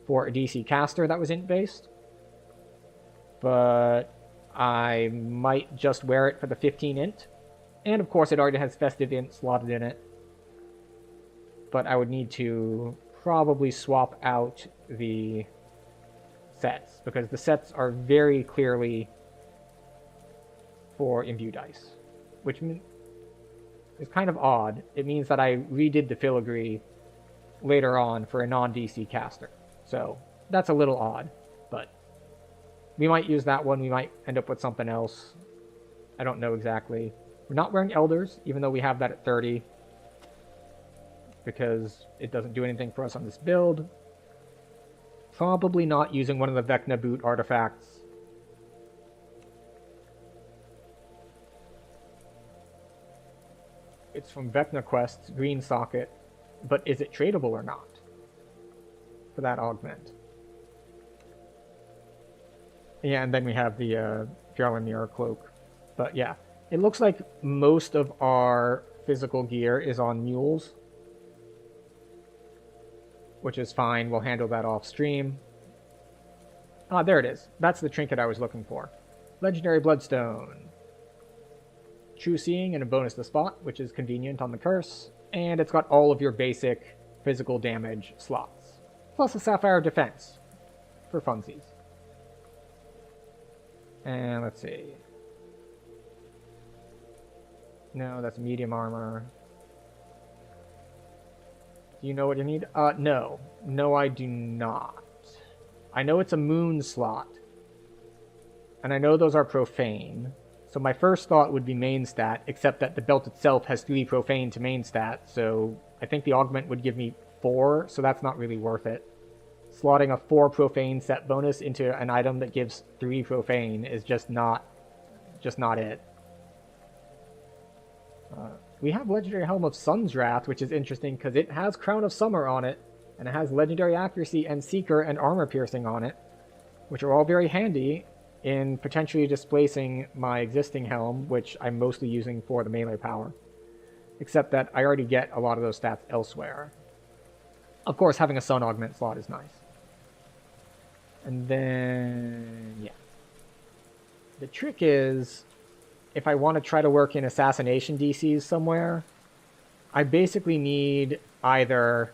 for a DC caster that was int-based. But I might just wear it for the 15 int. And of course it already has festive int slotted in it. But I would need to probably swap out the sets, because the sets are very clearly for imbue dice, which is kind of odd. It means that I redid the filigree later on for a non-DC caster. So that's a little odd, but we might use that one. We might end up with something else. I don't know exactly. We're not wearing Elders, even though we have that at 30, because it doesn't do anything for us on this build. Probably not using one of the Vecna boot artifacts. It's from Vecna Quest's green socket, but is it tradable or not for that augment? Yeah, and then we have the Fjarlanir cloak. But yeah, it looks like most of our physical gear is on mules, which is fine. We'll handle that off stream. Ah, there it is. That's the trinket I was looking for. Legendary Bloodstone. True Seeing and a bonus to spot, which is convenient on the curse. And it's got all of your basic physical damage slots. Plus a Sapphire of Defense for funsies. And let's see. No, that's medium armor. Do you know what you need? No. No, I do not. I know it's a moon slot. And I know those are profane. So my first thought would be main stat, except that the belt itself has 3 profane to main stat, so I think the augment would give me 4, so that's not really worth it. Slotting a 4 profane set bonus into an item that gives 3 profane is just not it. We have Legendary Helm of Sun's Wrath, which is interesting because it has Crown of Summer on it, and it has Legendary Accuracy and Seeker and Armor Piercing on it, which are all very handy in potentially displacing my existing helm, which I'm mostly using for the melee power. Except that I already get a lot of those stats elsewhere. Of course, having a sun augment slot is nice. And then, yeah. The trick is, if I want to try to work in assassination DCs somewhere, I basically need either...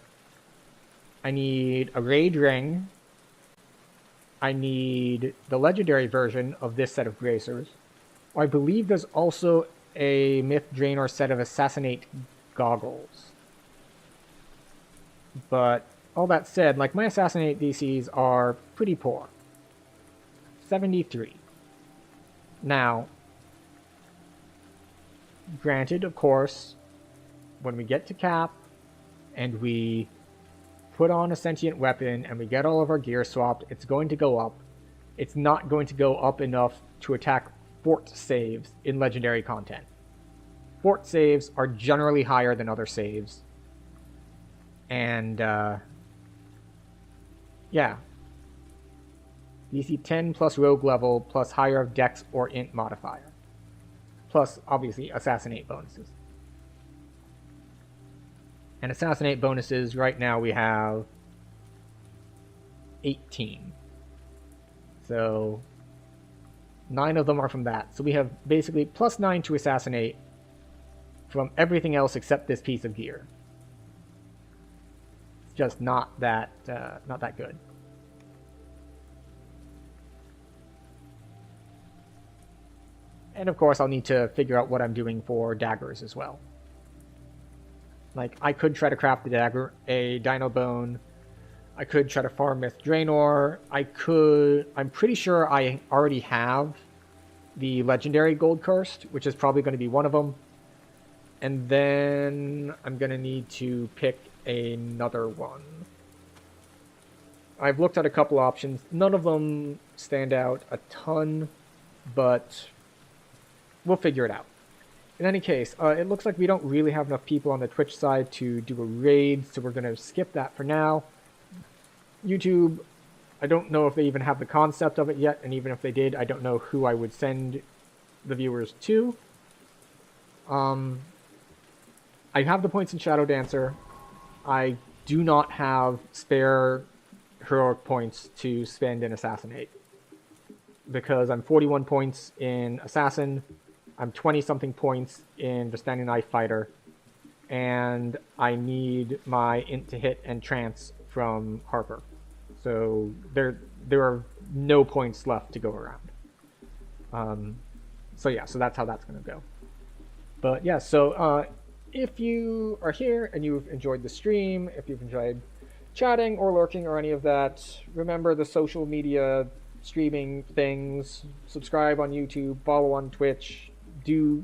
I need a Raid Ring, I need the legendary version of this set of Gracers, I believe there's also a Myth Draenor set of Assassinate Goggles. But all that said, like, my Assassinate DCs are pretty poor. 73. Now, granted, of course, when we get to cap and we put on a sentient weapon and we get all of our gear swapped, it's going to go up. It's not going to go up enough to attack fort saves in legendary content. Fort saves are generally higher than other saves. And, yeah. DC 10 plus rogue level plus higher of dex or int modifier. Plus, obviously, assassinate bonuses. And assassinate bonuses, right now we have 18. So 9 of them are from that. So we have basically plus 9 to assassinate from everything else except this piece of gear. It's just not that good. And of course I'll need to figure out what I'm doing for daggers as well. Like, I could try to craft the dagger, a Dino Bone. I could try to farm Myth Draenor. I'm pretty sure I already have the legendary Gold Cursed, which is probably going to be one of them. And then I'm going to need to pick another one. I've looked at a couple options. None of them stand out a ton, but we'll figure it out. In any case, it looks like we don't really have enough people on the Twitch side to do a raid, so we're going to skip that for now. YouTube, I don't know if they even have the concept of it yet, and even if they did, I don't know who I would send the viewers to. I have the points in Shadow Dancer. I do not have spare heroic points to spend in Assassinate, because I'm 41 points in Assassin, I'm 20-something points in the Standing Knife Fighter, and I need my int to hit and trance from Harper. So there are no points left to go around. So yeah, so that's how that's going to go. But yeah, so if you are here and you've enjoyed the stream, if you've enjoyed chatting or lurking or any of that, remember the social media streaming things. Subscribe on YouTube, follow on Twitch. You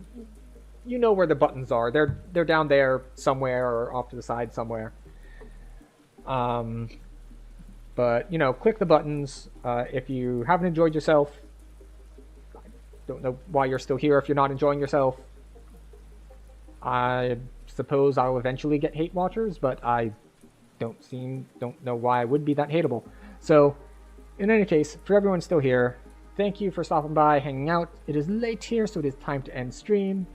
know where the buttons are. They're down there somewhere or off to the side somewhere. But you know, click the buttons. If you haven't enjoyed yourself, I don't know why you're still here if you're not enjoying yourself. I suppose I'll eventually get hate watchers, but I don't know why I would be that hateable. So in any case, for everyone still here, thank you for stopping by, hanging out. It is late here, so it is time to end stream.